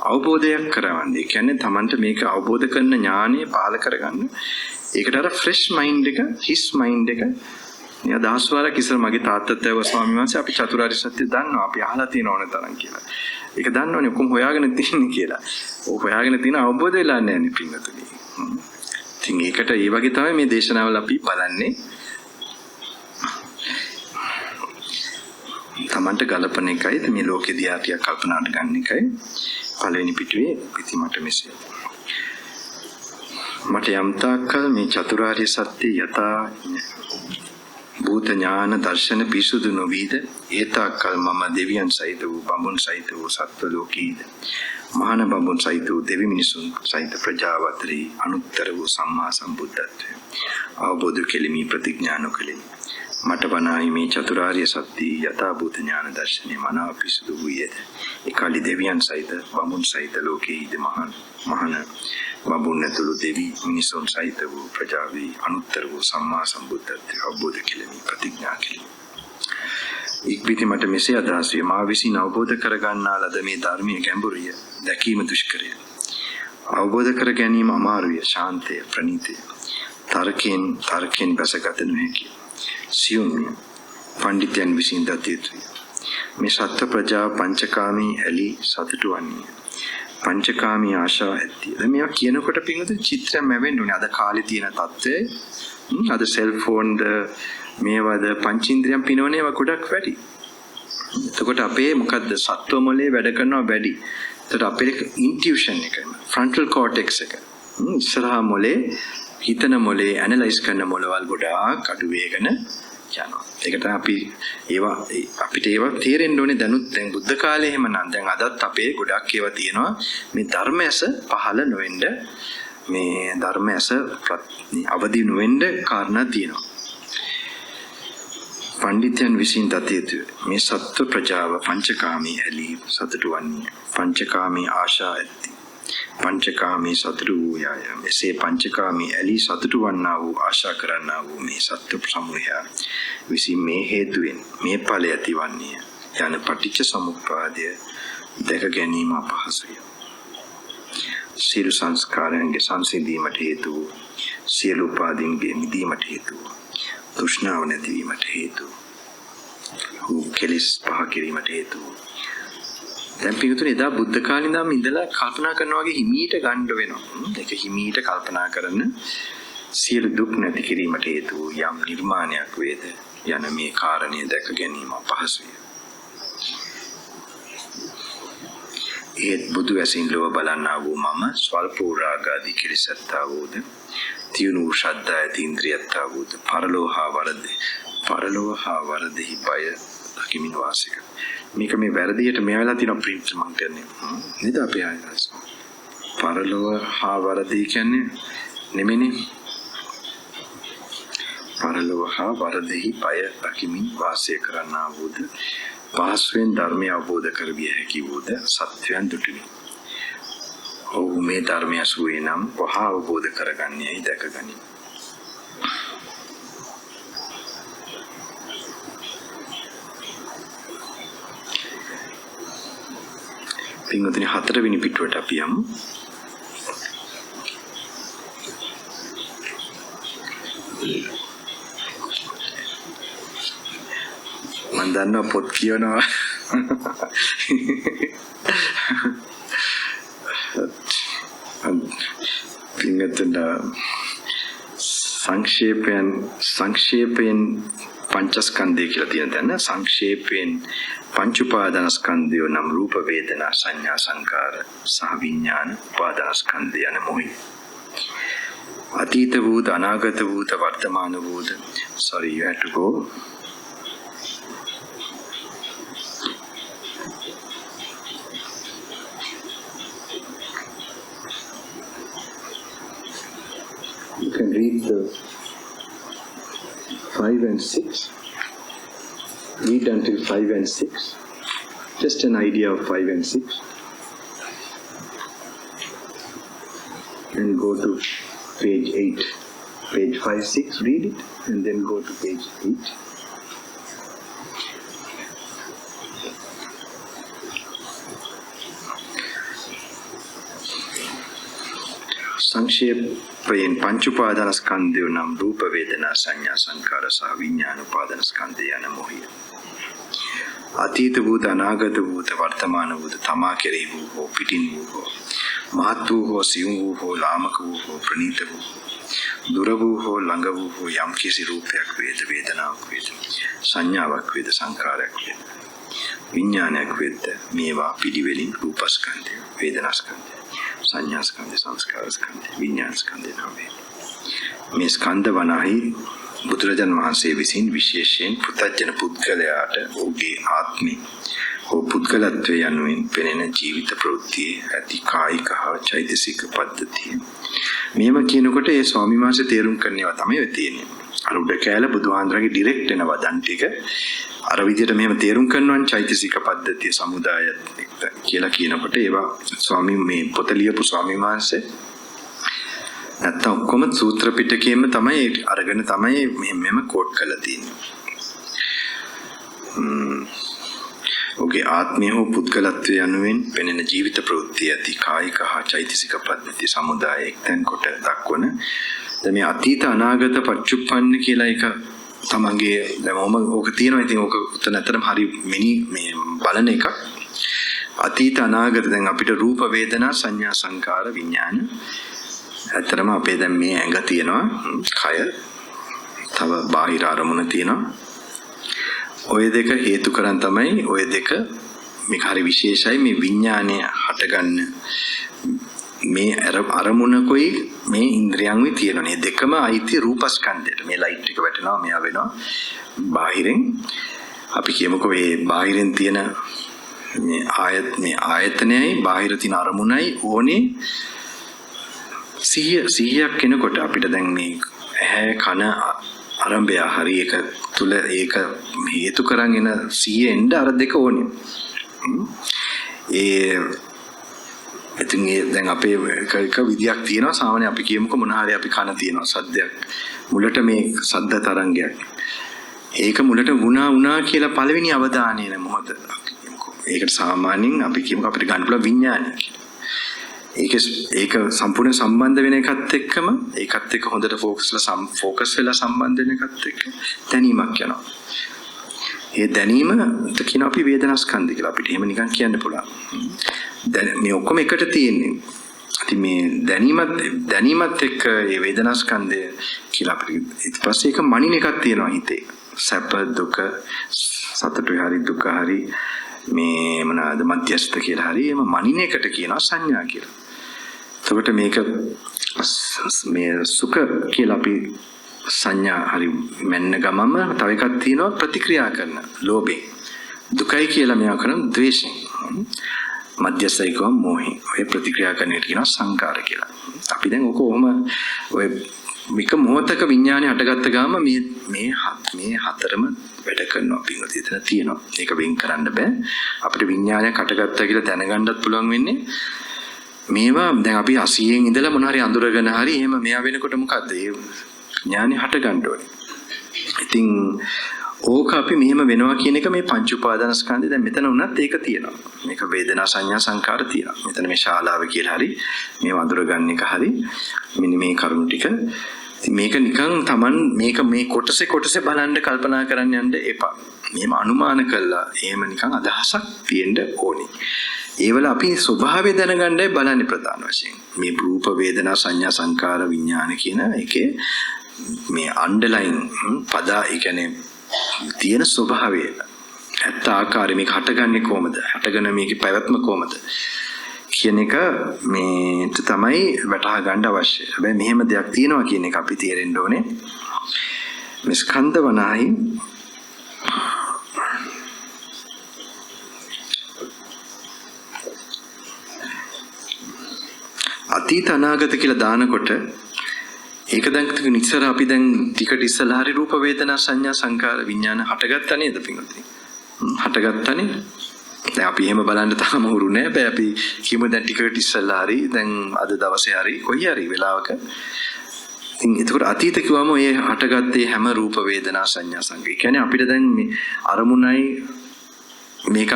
Speaker 1: අවබෝධයක් කරවන්නේ. ඒ කියන්නේ Tamanට මේක අවබෝධ කරන ඥානෙ පාල කරගන්න. ඒකට අර ෆ්‍රෙෂ් මයින්ඩ් එක, හිස් මයින්ඩ් එක නිය දහස්වරක් ඉස්සර මගේ තාත්තත් ඇව ස්වාමීන් වහන්සේ අපි චතුරාර්ය සත්‍ය දන්නවා. අපි අහලා තියෙන ඕන තරම් කියලා. ඒක දන්නවනේ ඔක්කොම හොයාගෙන තියෙන්නේ කියලා. ඔය හොයාගෙන තියෙන අවබෝධ වෙලා නැහැ නේ පින්නතුනි. ඉතින් ඒකට ඒ වගේ තමයි මේ දේශනාවල අපි බලන්නේ. තමන්ට ගලපන එකයි මේ ලෝකෙ දිහා ටිකක් කල්පනාට ගන්න එකයි. පළවෙනි පිටුවේ පිටිමට මෙසේ. මට යම් තාක්කල් මේ චතුරාර්ය සත්‍ය යථා භූත ඥාන දර්ශන පිසුදු නොවීද ඒ තාක්කල් මම දෙවියන් සහිත වූ බඹුන් සහිත වූ සත්ව ලෝකීද මහාන බඹුන් සහිත වූ දෙවි මිනිසුන් සහිත ප්‍රජාව අතරේ අනුත්තර වූ සම්මා සම්බුද්ධත්වය අවබෝධ කෙලිමි ප්‍රතිඥා නොකෙලිමි. මට වනායි මේ චතුරාර්ය සත්‍ය යථා භූත ඥාන දර්ශනය මනාව පිසුදු වූයේද ඒකලි දෙවියන් සහිත බඹුන් සහිත ලෝකීද මහාන බඹුන් ඇතුළු දෙවි මිනිසුන් සහිත වූ ප්‍රජාවේ අනුත්තර වූ සම්මා සම්බුද්ධත්වය අවබෝධ කෙලිමි ප්‍රතිඥා කෙලිමි. ඉක්බිති මට මෙසේ අදහස් වේ මා විසින් අවබෝධ කරගන්නා ලද මේ ධර්මයේ ගැඹුරිය දැකීම දුෂ්කරය. අවබෝධ කර ගැනීම අමාරුය, ශාන්තය, ප්‍රණීතය. තර්කයෙන් බැසගත නොහැකි. සියුම්ය. පඬිතුයන් විසින් දත යුතුය. මේ සත්ත්ව ප්‍රජාව පංචකාමී ඇලි සතුටු වන්නේ. පංචකාමී ආශාව ඇති. දැන් මේවා කියනකොට පින්නත චිත්‍රයක් මැවෙන්න ඕනේ. අද කාලේ තියෙන තත්ත්වය අද සෙල්ෆෝන් මේවද පංචේන්ද්‍රියම් පිනවනේවා ගොඩක් වැඩි. එතකොට අපේ මොකද්ද සත්ව මොලේ වැඩ කරනවා වැඩි. එතකොට අපේ ඉන්ටියුෂන් එක ෆ්‍රන්ටල් කෝටෙක්ස් එක ඉස්සරහා මොලේ හිතන මොලේ ඇනලයිස් කරන මොලවල් ගොඩාක් අඩු වේගන යනවා. ඒකට අපි අපිට ඒවා තේරෙන්න ඕනේ දැනුත් දැන් බුද්ධ කාලේ එහෙම නම් දැන් අදත් අපේ ගොඩක් ඒවා තියෙනවා මේ ධර්මයස පහළ නොවෙන්න මේ ධර්මයස අවදි නොවෙන්න කාරණා තියෙනවා. පඬිතුයන් විසින් දත යුතුය. මේ සත්ව ප්‍රජාව පංචකාමී ඇලි සතුටු වන්නේ. පංචකාමී ආශා ඇති. පංචකාමී සතුටු වූයාය. මෙසේ පංචකාමී ඇලි සතුටු වන්නා වූ ආශා කරන්නා වූ මේ සත්ව සමූහය විසින් මේ හේතුවෙන් මේ ඵලය ඇතිවන්නේ යන පටිච්ච සමුප්පාදය දැක ගැනීම අපහසුය. සියලු සංස්කාරයන්ගේ සංසිඳීමට හේතු වූ සියලු උපාදීන්ගේ මිදීමට හේතු වූ තෘෂ්ණාව නැතිවීමට හේතු වූ කෙලෙස් පහ කිරීමට හේතු වූ දැන් පිටුනේ එදා බුද්ධ කාලේ ඉඳන් ඉඳලා කල්පනා කරනවා වගේ හිමීට ගන්න වෙනවා. ඒක හිමීට කල්පනා කරන සියලු දුක් නැති කිරීමට හේතු වූ යම් නිර්මාණයක් වේද යන මේ කාරණය දැක ගැනීම අපහසුය. ඒත් බුදු ඇසින් ලොව බලන්නා වූ මම ස්වල්ප රාගාදී කෙලෙසත්තා වූද තියුණු ශ්‍රද්ධා ඇති ඉන්ද්‍රියත්තා වූද පරලෝහා වරදෙහි බය දකිමින් වාසික මේක මේ වැරදියට මේ වෙලා තියෙන ප්‍රින්ට් මං කියන්නේ. නේද අපි ආයෙත්. පරලොව හා වරදී කියන්නේ නෙමෙයිනේ. පරලොව හා වරදෙහි පය රකිමින් වාසය කරන්නා වූද පහසුවෙන් ධර්මය අවබෝධ කරගිය හැකි වූද සත්‍යයන් දුටිනි. ඔහු මේ ධර්මය සුවේ නම් වහා අවබෝධ කරගන්නේයි දැකගනි. පින්වතුනි 4 වෙනි පිටුවට අපි යමු. මම දන්නවා පොත් කියනවා. පින්වතුනි සංක්ෂේපයෙන් පංචස්කන්ධය කියලා තියෙන තැන සංක්ෂේපයෙන් පංච උපාදානස්කන්ධය නම් රූප වේදනා සංඥා සංකාර සහ විඥාන උපාදානස්කන්ධය යන මොහි. අතීත වූ අනාගත වූ වර්තමාන වූ sorry you have to go. You can read the 5 and 6. Read until 5 and 6. Just an idea of 5 and 6. And go to page 8. Page 5, 6, read it. And then go to page 8. සංක්ෂේපයෙන් පංච උපාදානස්කන්ධය නම් රූප වේදනා සංඥා සංකාර සහ විඥාන උපාදානස්කන්ධය යන මොහිය. අතීත වූ අනාගත වූ වර්තමාන වූ තමා කෙරෙහි වූ හෝ පිටින් වූ හෝ මහත් වූ හෝ සියුම් වූ හෝ ලාමක වූ හෝ ප්‍රණීත වූ දුර වූ හෝ ළඟ වූ හෝ යම් කිසි රූපයක් වේද වේදනාවක් වේද සංඥාවක් වේද සංකාරයක් වේද විඥානයක් වේද මේවා පිළිවෙලින් රූපස්කන්ධය වේදනාස්කන්ධය සංඥාස්කන්ධය සංස්කාරස්කන්ධය විඥානස්කන්ධය නම් වේ. මේ ස්කන්ධ වනහි බුදුරජාණන් වහන්සේ විසින් විශේෂයෙන් පුතජන පුද්ගලයාට ඔහුගේ ආත්මය හෝ පුද්ගලත්වය යනුවෙන් පෙනෙන ජීවිත ප්‍රවෘත්තියේ ඇති කායික හා චෛතසික පද්ධතිය. මේව කියනකොට ඒ ස්වාමීන් වහන්සේ තේරුම් කරනවා තමයි තියෙන්නේ. අර උඩ කැල බුදුහාඳුරගේ ඩිරෙක්ට් එන වදන් ටික අර විදිහට මෙහෙම තේරුම් කරනවා චෛතසික පද්ධතිය සමුදායත් කියලා කියනකොට ඒවා ස්වාමීන් මේ පොත ලියපු ස්වාමීන් වහන්සේ නැත්තම් ඔක්කොම සූත්‍ර පිටකයෙන්ම තමයි අරගෙන තමයි මෙහෙම කෝට් කරලා තියෙන්නේ. ඔහුගේ ආත්මය හෝ පුද්ගලත්වය යනුවෙන් පෙනෙන ජීවිත ප්‍රවෘත්තිය ඇති කායික හා චෛතසික පද්ධති සමුදාය එක්තැන් කොට දක්වන මේ අතීත අනාගත පච්චුප්පන්න කියලා එක තමන්ගේ දැන් ඕක තියෙනවා. ඉතින් ඕක උතන ඇත්තටම හරි මේ බලන එකක්. අතීත අනාගත දැන් අපිට රූප වේදනා සංඥා සංකාර විඥාන ඇත්තටම අපේ දැන් මේ ඇඟ තියෙනවා කය තව බාහිර අරමුණ තියෙනවා. ඔය දෙක හේතු කරන් තමයි ඔය දෙක මේක හරි විශේෂයි මේ විඥානය හටගන්න මේ අරමුණකෝයි මේ ඉන්ද්‍රියන් වෙ තියෙනවා. මේ දෙකම අයිති රූපස්කන්ධයට. මේ ලයිට් එක වැටෙනවා මෙයා වෙනවා බාහිරින් අපි කියමුකෝ මේ බාහිරින් තියෙන මේ ආයතනයයි බාහිර තියෙන අරමුණයි ඕනේ 100ක් කෙනකොට අපිට දැන් මේ ඇහැ කන ආරම්භය හරි එක තුල ඒක හේතු කරන් එන 100 එන්න අර දෙක ඕනේ. ඉතින් දැන් අපේ එක විදියක් තියෙනවා. සාමාන්‍ය අපි කියමුකෝ මොන හරි අපි කන තියෙනවා සද්දයක් මුලට මේ සද්ද තරංගයක් ඒක මුලට වුණා කියලා පළවෙනි අවධානය එන මොහොත ඒකට සාමාන්‍යයෙන් අපි කියමුකෝ අපිට ගන්න පුළුවන් විඥානය කියලා. ඒක සම්පූර්ණ සම්බන්ධ වෙන එකත් එක්කම ඒකත් එක්ක හොඳට ફોකස් වෙලා සම්බන්ධ වෙන එකත් එක්ක දැනීමක් යනවා. ඒ දැනීමට කියන අපි වේදනාස්කන්ධය කියලා අපිට එහෙම නිකන් කියන්න පුළුවන්. දැන් මේ ඔක්කොම එකට තියෙන්නේ. ඉතින් මේ දැනීමත් එක්ක මේ වේදනාස්කන්ධය කියලා අපිට ඊට පස්සේ ඒක මනින එකක් තියෙනවා හිතේ. සැප දුක සතුටුයි හරි දුක හරි මේ මොනවාද මධ්‍යස්ථ කියලා හරි එම මනින එකට කියනවා සංඥා කියලා. එතකොට මේක මේ සුඛ කියලා අපි සංඥා හරි මෙන්න ගමම තව එකක් තියෙනවා ප්‍රතික්‍රියා කරන ලෝභේ. දුකයි කියලා මෙයා කරන ද්වේෂයෙන්. මධ්‍යස්ථයිකව මෝහයෙන්. ඔය ප්‍රතික්‍රියා කරන එකට කියනවා සංකාර කියලා. අපි දැන් ඔක කොහොම ඔය මේක මොහතක විඥානේ හටගත්ත ගාම මේ හතරම වැඩ කරනවා පින්වතුනි. එතන තියෙනවා. ඒක වෙන් කරන්න බෑ. අපිට විඥානයක් හටගත්තා කියලා දැනගන්නත් පුළුවන් වෙන්නේ මේවා දැන් අපි 80න් ඉඳලා මොන හරි අඳුරගෙන හරි එහෙම මෙයා වෙනකොට මොකද්ද? ඒ ඥානෙ හට ගන්න ඕනේ. ඉතින් ඕක අපි මෙහෙම වෙනවා කියන එක මේ පංච උපාදාන ස්කන්ධය දැන් මෙතන උනත් ඒක තියෙනවා. මේක වේදනා සංඥා සංකාර තියෙනවා. මෙතන මේ ශාලාව කියලා හරි මේ වඳුර ගන්න එක හරි මෙන්න මේ කරුණු ටික මේක නිකන් Taman මේක මේ කොටසේ බලන්න කල්පනා කරන්න යන්න එපා. මේව අනුමාන කළා එහෙම නිකන් අදහසක් තියෙන්න ඕනේ. ඒවල අපි ස්වභාවය දැනගන්නයි බලන්නේ ප්‍රධාන වශයෙන්. මේ රූප වේදනා සංඥා සංකාර විඥාන කියන එකේ මේ අන්ඩර්ලයින් පද ඒ කියන්නේ තියෙන ස්වභාවය ඇත්ත ආකාරය මේක හටගන්නේ කොහමද? හටගෙන මේකේ පැවැත්ම කොහමද? කියන එක මේට තමයි වටහා ගන්න අවශ්‍ය. හැබැයි මෙහෙම දෙයක් තියෙනවා කියන එක අපි තේරෙන්න ඕනේ. මේ ස්කන්ධ වනාහි අතීත අනාගත කියලා දානකොට ඒක දැන් ඉස්සර අපි දැන් ටිකට ඉස්සලා හරි රූප වේදනා සංඥා සංකාර විඥාන හටගත්තා නේද පින්වත්නි? හටගත්තානේ. දැන් අපි එහෙම බලන්න තාම උරු නෑ. හැබැයි අපි කියමු දැන් ටිකට ඉස්සලා හරි දැන් අද දවසේ හරි කොයි හරි වෙලාවක ඉතින් ඒකට අතීත කිව්වම ඔය හටගත්තේ හැම රූප වේදනා සංඥා සංකාර. ඒ කියන්නේ අපිට දැන් මේ අරමුණයි මේකක්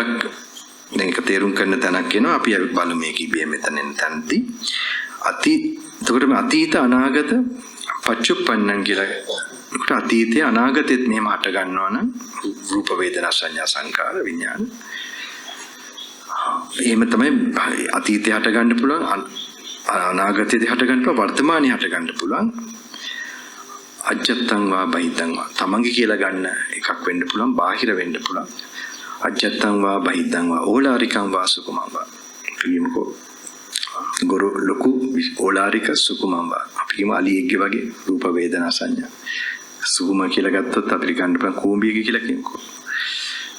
Speaker 1: දැන් ඒක තේරුම් කරන්න තැනක් එනවා. අපි බලමු මේක ඉබේ මෙතනෙන් තැනදී එතකොට මේ අතීත අනාගත පච්චුප්පන්නන් කියලා. ඒකට අතීතයේ අනාගතෙත් මෙහෙම හට ගන්නවා නම් රූප වේදනා සංඥා සංකාර විඥාන. එහෙම තමයි අතීතේ හට ගන්න පුළුවන් අනාගතයේදී හට ගන්න පුළුවන් වර්තමානයේ හට ගන්න පුළුවන්. අජත්තං වා බහිද්දං වා තමන්ගේ කියලා ගන්න එකක් වෙන්න පුළුවන් බාහිර වෙන්න පුළුවන්. අජත්තං වා බහිද්දං වා ඕලාරිකං වා සුකුමං වා කියමුකෝ ගොරු ලොකු ඕලාරික සුකුමං වා අපි කියමු අලියෙක්ගේ වගේ රූප වේදනා සංඥා සුකුම කියලා ගත්තොත් අපිට ගන්න පුළුවන් කූඹියගේ කියලා කියමුකෝ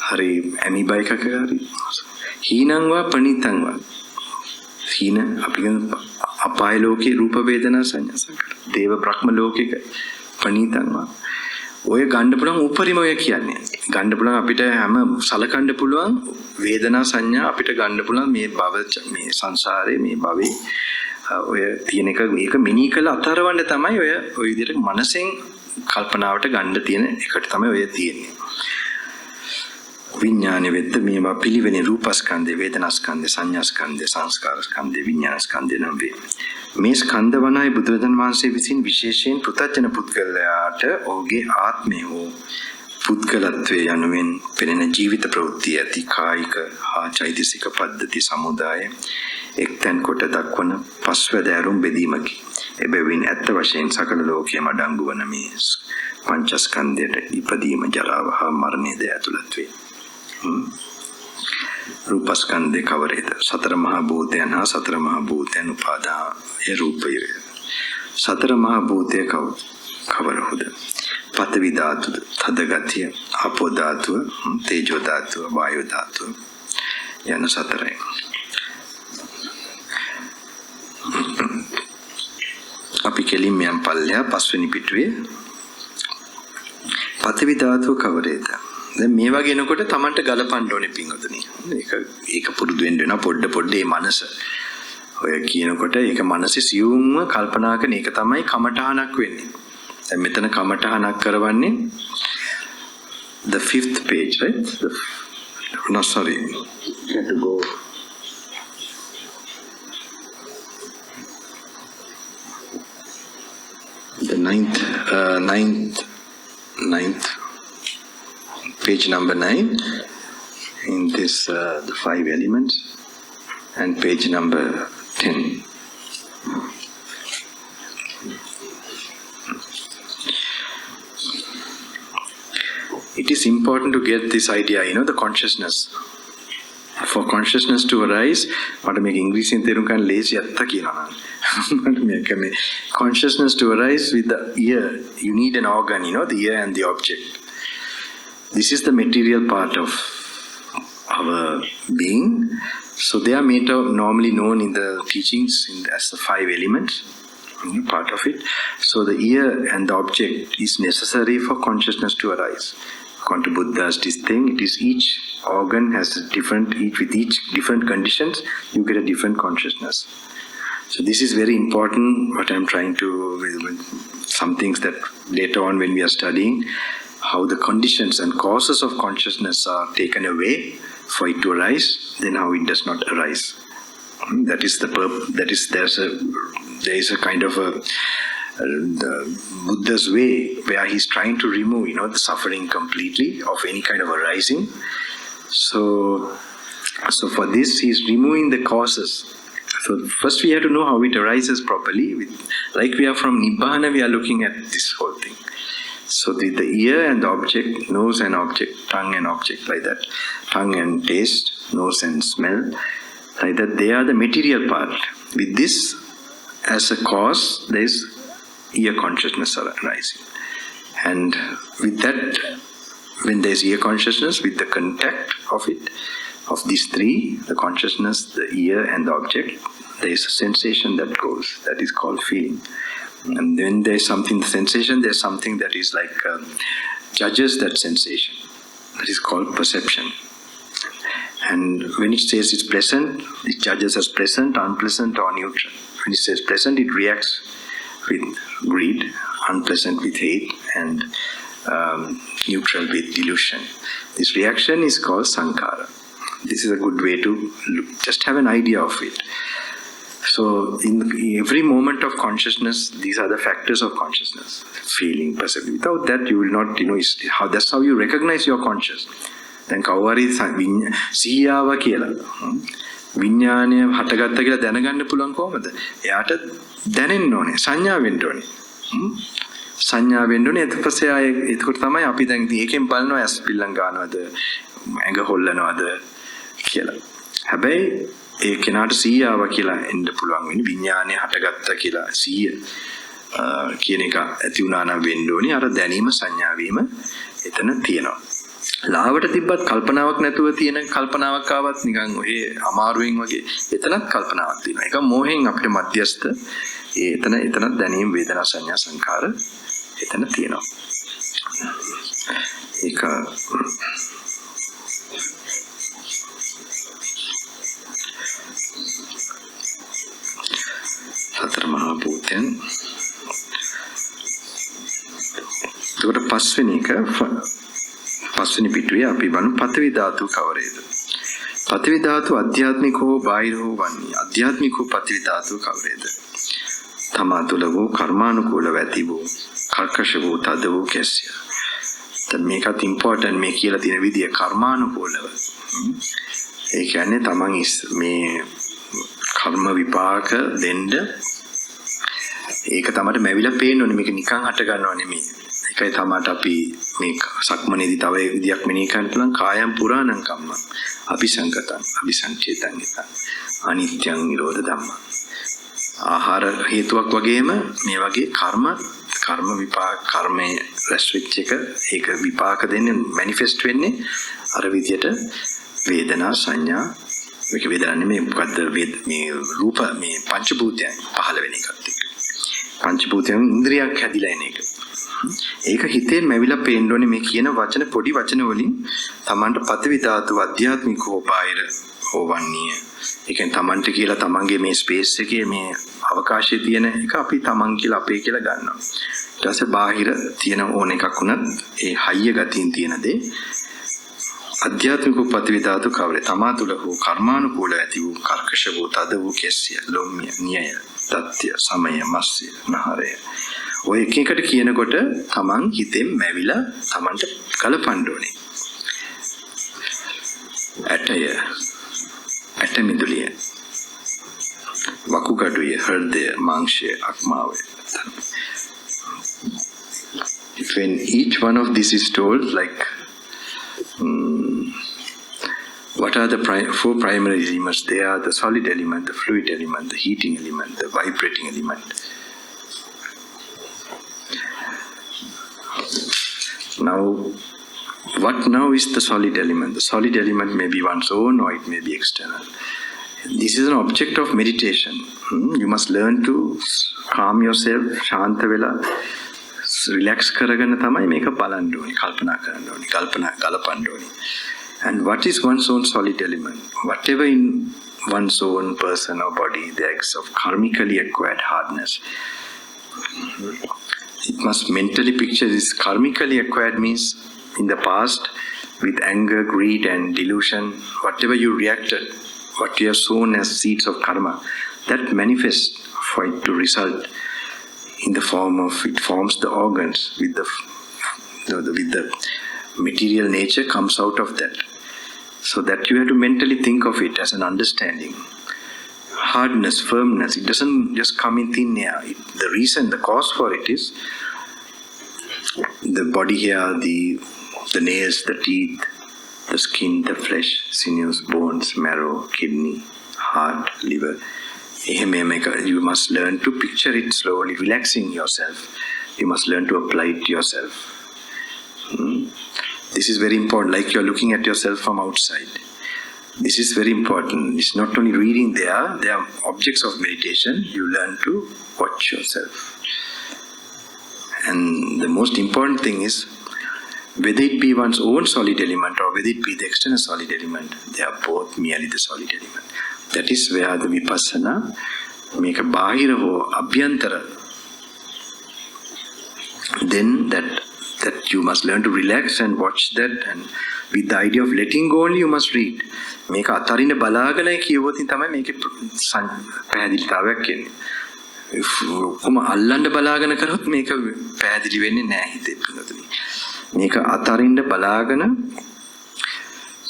Speaker 1: හරි ඇමිබා එකක හරි හීනං වා පණිතං වා හීන අපි කියමු අපාය ලෝකේ රූප වේදනා සංඥා සංකාර දේව බ්‍රහ්ම ලෝකෙක පණිතං වා ඔය ගන්න පුළුවන් උපරිම ඔය කියන්නේ ගන්න පුළුවන් අපිට හැම සලකන්න පුළුවන් වේදනා සංඥා අපිට ගන්න පුළුවන් මේ භව මේ සංසාරේ මේ භවේ ඔය තියෙන එක මේක මිනී කළ අතරවන්න තමයි ඔය විදිහට මනසෙන් කල්පනාවට ගන්න තියෙන එකට තමයි ඔය තියෙන්නේ විඥානෙ වෙද්ද මේවා පිළිවෙලේ රූපස්කන්ධේ වේදනාස්කන්ධේ සංඥාස්කන්ධේ සංස්කාරස්කන්ධේ විඥානස්කන්ධේ නම් වේ මේ ස්කන්ධ වනයි බුදුරජාණන් වහන්සේ විසින් විශේෂයෙන් පෘථග්ජන පුද්ගලයාට ඔහුගේ ආත්මය හෝ පුද්ගලත්වයේ යනුවෙන් පෙනෙන ජීවිත ප්‍රවෘත්ති ඇති කායික හා චෛතසික පද්ධති සමුදාය එක්තැන් කොට දක්වන පස්වැදෑරුම් බෙදීමකි. එබැවින් ඇත්ත වශයෙන් සකල ලෝකයේම අඩංගු වන මේ පංචස්කන්ධයට ඉපදීම ජරාව හා මරණයද ඇතුළත් වේ. රූපස්කන්ධේ කවරේද? සතර මහා භූතයන් හා සතර මහා භූතයන් උපාදාය රූපය. සතර මහා භූතය කවරහුද? පඨවි ධාතුව, තද ගතිය, ආපෝ ධාතුව, තේජෝ ධාතුව, වායෝ ධාතුව යන සතරයි. අපි කෙලින්ම යම් පල්ලෙහා පස්වෙනි පිටුවේ පඨවි ධාතුව කවරේද? දැන් මේ වගේ එනකොට Tamanට ගලපන්න ඕනේ පින්වතුනි. ඒක පුරුදු වෙන්න වෙනවා පොඩ මේ මනස. ඔය කියනකොට ඒක මනසේ සියුම්ව කල්පනා කරන එක තමයි කමටහනක් වෙන්නේ. දැන් මෙතන කමටහනක් කරවන්නේ the 5th page, right? No, sorry. You have to go. The ninth. Page number 9 in this the 5 elements and page number 10. It is important to get this idea, the consciousness. For consciousness to arise, what make English in Terukan lazy consciousness to arise with the ear. You need an organ, the ear and the object. This is the material part of our being. So they are normally known in the teachings as the 5 elements, part of it. So the ear and the object is necessary for consciousness to arise. According to Buddha's this thing, it is each organ has a different, with each different conditions, you get a different consciousness. So this is very important, what I'm trying to, some things that later on when we are studying, how the conditions and causes of consciousness are taken away for it to arise, then how it does not arise. That is the there is a kind of the Buddha's way where he's trying to remove, the suffering completely of any kind of arising. So for this, he's removing the causes. So first we have to know how it arises properly. Like we are from Nibbana, we are looking at this whole thing. So the ear and the object, nose and object, tongue and object, like that. Tongue and taste, nose and smell, like that. They are the material part. With this as a cause, there is ear consciousness arising. And with that, when there is ear consciousness, with the contact of it, of these 3, the consciousness, the ear and the object, there is a sensation that goes, that is called feeling. And then there is something, the sensation, there is something that is like judges that sensation. That is called perception. And when it says it's pleasant, it judges as pleasant, unpleasant or neutral. When it says pleasant, it reacts with greed, unpleasant with hate, and neutral with delusion. This reaction is called sankhara. This is a good way to just have an idea of it. So in every moment of consciousness, these are the factors of consciousness. Feeling, perception. Without that, you will not, that's how you recognize your conscious. Then කවුරුහරි සිහියාව කියලා විඥානය හටගත්ත කියලා දැනගන්න පුළුවන් කොහොමද? එයාට දැනෙන්න ඕනේ, සංඥා වෙන්න ඕනේ. සංඥා වෙන්න ඕනේ. ඊට පස්සේ එතකොට තමයි අපි දැන් ඒකෙන් බලනවා ඇස් පිල්ලම් ගන්නවද, ඇඟ හොල්ලනවද කියලා. හැබැයි ඒ කෙනාට සිහියාව කියලා එන්න පුළුවන් වෙන්නේ විඥානය හටගත්ත කියලා සිහිය කියන එක ඇති වුණා නම් වෙන්න ඕනේ. අර දැනීම සංඥා වීම එතන තියෙනවා. ලාවට තිබ්බත් කල්පනාවක් නැතුව තියෙන කල්පනාවක් ආවත් නිකන් ඔය අමාරුවෙන් වගේ එතනත් කල්පනාවක් තියෙනවා. ඒක මෝහෙන් අපිට මධ්‍යස්ත එතන දැනීම වේදනා සංඥා සංකාර එතන තියෙනවා. ඒක සතර මහා භූතයන්. එතකොට පස්වෙනි පිටුවේ අපි බලමු පඨවි ධාතු කවරේද? පඨවි ධාතු අධ්‍යාත්මිකෝ බාහිරෝ වන්නේ. අධ්‍යාත්මිකෝ පඨවි ධාතු කවරේද? තමා තුළ වූ කර්මානුකූලව ඇති වූ කර්කශ වූ තද වූ කැසිය. දැන් මේකත් ඉම්පෝටන්ට් මේ කියලා තියෙන විදිය කර්මානුකූලව. ඒ කියන්නේ තමන් මේ කර්ම විපාක දෙන්න ඒක තමයි මැවිලා පේන්න ඕනේ. මේක නිකන් හට ගන්නව නෙමෙයි. ඒකයි තමයි අපි මේ සක්මනේදී තව ඒ විදියක් මෙනෙහි කරන්න කායම් පුරාණං කම්මං අபிසංගතං අபிසංචේතං අනිත්‍යං නිරෝධ ධම්ම. ආහාර හේතුවක් වගේම මේ වගේ කර්ම විපාක කර්මයේ රැස් වෙච්ච එක ඒක විපාක දෙන්නේ මැනිෆෙස්ට් වෙන්නේ අර විදියට වේදනා සංඥා මේක වේදනා නෙමෙයි මොකද්ද මේ රූප මේ පංච භූතයන් පහළ වෙන එකත් එක්ක පංච භූතයන් ඉන්ද්‍රියක් හැදිලා එන එක. ඒක හිතෙන් මැවිලා පේන්න ඕනේ මේ කියන වචන පොඩි වචන වලින් තමන්ට පඨවි ධාතු අධ්‍යාත්මිකව බාහිර හොවන්නේ. ඒ කියන්නේ තමන්ට කියලා තමන්ගේ මේ ස්පේස් එකේ මේ අවකාශයේ තියෙන එක අපි තමන් කියලා අපේ කියලා ගන්නවා. ඊට පස්සේ බාහිර තියෙන ඕන එකක් වුණත් ඒ හයිය ගතියින් තියෙන දේ අධ්‍යාත්මික පඨවි ධාතු කවරේ තමා තුළ වූ කර්මානුකූල ඇති වූ කර්කශ වූ තද වූ කෙස්සිය ලොම්මිය නියය තත්ත්‍ය සමය මස්සිය නහරය ඔය එක එකට කියනකොට තමන් හිතෙන් මැවිලා තමන්ට කලපන්න ඕනේ. ඇට මිදුලිය වකුගඩුය හෘදය මාංශය අක්මාවය. When each one of these is told like what are the four primary elements? They are the solid element, the fluid element, the heating element, the vibrating element. Now, what now is the solid element? The solid element may be one's own or it may be external. This is an object of meditation. You must learn to calm yourself, shanta vela, relax karagana thamai meka balanna oni, kalpana karanna oni, galapanna oni. And what is one's own solid element? Whatever in one's own person or body, the acts of karmically acquired hardness. It must mentally picture this. Karmically acquired means in the past, with anger, greed and delusion, whatever you reacted, what you have sown as seeds of karma, that manifests for it to result in the form of, it forms the organs with the material nature comes out of that. So that you have to mentally think of it as an understanding. Hardness, firmness, it doesn't just come in thin air. The reason, the cause for it is the body here, the nails, the teeth, the skin, the flesh, sinews, bones, marrow, kidney, heart, liver. You must learn to picture it slowly, relaxing yourself. You must learn to apply it to yourself. This is very important, like you are looking at yourself from outside. This is very important. It's not only reading there, they are objects of meditation. You learn to watch yourself. And the most important thing is, whether it be one's own solid element or whether it be the external solid element, they are both merely the solid element. That is where the vipassana make a bahira ho abhyantara. Then that you must learn to relax and watch that, and with the idea of letting go only you must read. Make atarina balagana kiyotin thamai make පැහැදිලිතාවයක් එන්නේ. කොහොම අල්ලන්න බලාගෙන කරොත් මේක පැහැදිලි වෙන්නේ නැහැ හිතේ පිටුතුනි. මේක අතරින්න බලාගෙන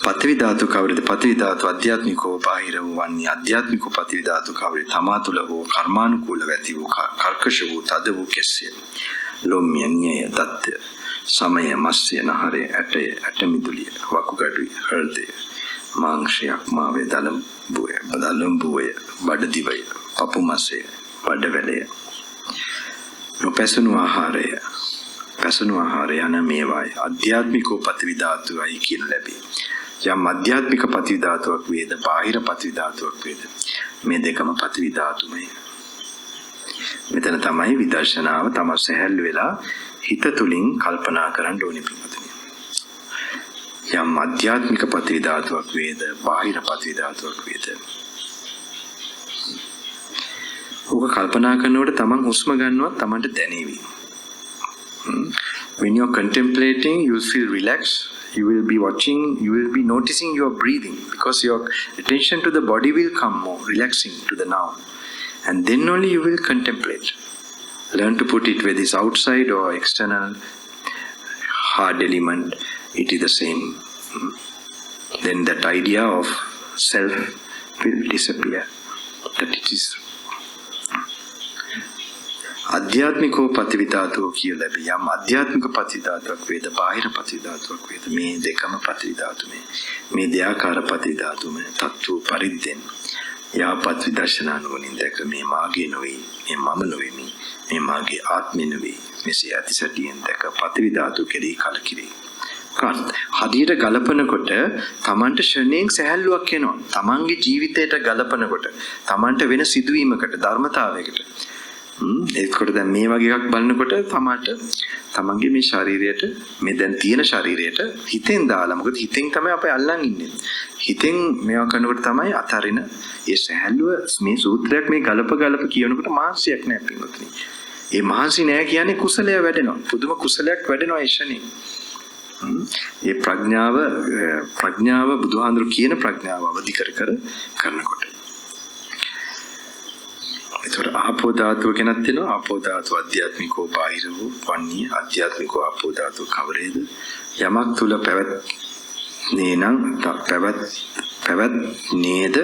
Speaker 1: පතිවි ධාතු කවරද? පතිවි ධාතු අධ්‍යාත්මිකව බාහිර වන්නේ අධ්‍යාත්මිකව පතිවි ධාතු කවරේ තමා තුළ හෝ කර්මානුකූලව ඇති වූ කර්කශ වූ තද වූ කෙස්සිය ලොම්මිය නිය දත්ත සමය මස්ය නහරේ ඇටමිදුලිය වකුගඩුයි හෘදය මාංශයක් මාවේ දලම්බුවේ බඩදිවය පපු මාසය බඩවැලය නොපැසුණු ආහාරය පැසුණු ආහාරය යන මේවායි අධ්‍යාත්මිකෝ පතිවි ධාතුවයි කියන ලැබේ. යම් අධ්‍යාත්මික පතිවි ධාතුවක් වේද බාහිර පතිවි ධාතුවක් වේද මේ දෙකම පතිවි ධාතුමයි. මෙතන තමයි විදර්ශනාව තම සැහැල්ලු වෙලා හිත තුලින් කල්පනා කරන්න ඕනේ පිටුතුනි. යම් අධ්‍යාත්මික පතිවි ධාතුවක් වේද බාහිර පතිවි ධාතුවක් වේද ඔක කල්පනා කරනකොට තමන් හුස්ම ගන්නවත් තමන්ට දැනෙවි. When you're contemplating, you will feel relaxed. You will be watching, you will be noticing your breathing, because your attention to the body will come more, relaxing to the now. And then only you will contemplate. Learn to put it whether it's outside or external hard element, it is the same. Then that idea of self will disappear. That it is අධ්‍යාත්මිකෝ පතිවි ධාතුව කියලා ලැබේ. යම් අධ්‍යාත්මික පතිවි ධාතුවක් වේද බාහිර පතිවි ධාතුවක් වේද මේ දෙකම පතිවි ධාතුමේ මේ දෙආකාර පතිවි ධාතුමේ තත්ත්ව පරිද්දෙන් යාපත් විදර්ශනානුවණින් දැක මේ මාගේ නොවේ, මේ මම නොවේමි, මේ මාගේ ආත්මෙ නොවේ, මෙසේ අතිසටියෙන් දැක පතිවි ධාතු කෙරෙහි කලකිරේ. හදියට ගලපනකොට තමන්ට ශරණයෙන් සැහැල්ලුවක් එනවා. තමන්ගේ ජීවිතයට ගලපනකොට තමන්ට වෙන සිදුවීමකට ධර්මතාවයකට ඒකට දැන් මේ වගේ එකක් බලනකොට තමන්ගේ මේ ශරීරයට මේ දැන් තියෙන ශරීරයට හිතෙන් දාලා, මොකද හිතෙන් තමයි අපි අල්ලන් ඉන්නේ. හිතෙන් මේවා කරනකොට තමයි අතරින ඒ සැහැල්ලුව. මේ සූත්‍රයක් මේ ගලප කියනකොට මහන්සියක් නෑ පින්වත්නි. ඒ මහන්සි නෑ කියන්නේ කුසලය වැඩෙනවා. පුදුම කුසලයක් වැඩෙනවා ඒ ශනේ. ඒ ප්‍රඥාව බුදුහාඳුරු කියන ප්‍රඥාව අවදි කර කරනකොට. ඒතර ආපෝ ධාතුව කෙනක් තියෙනවා. ආපෝ ධාතුව අධ්‍යාත්මිකෝ බාහිර වූ වන්නේ අධ්‍යාත්මිකෝ ආපෝ ධාතුව කවරේද? යමක් තුල පැවැත් නේද?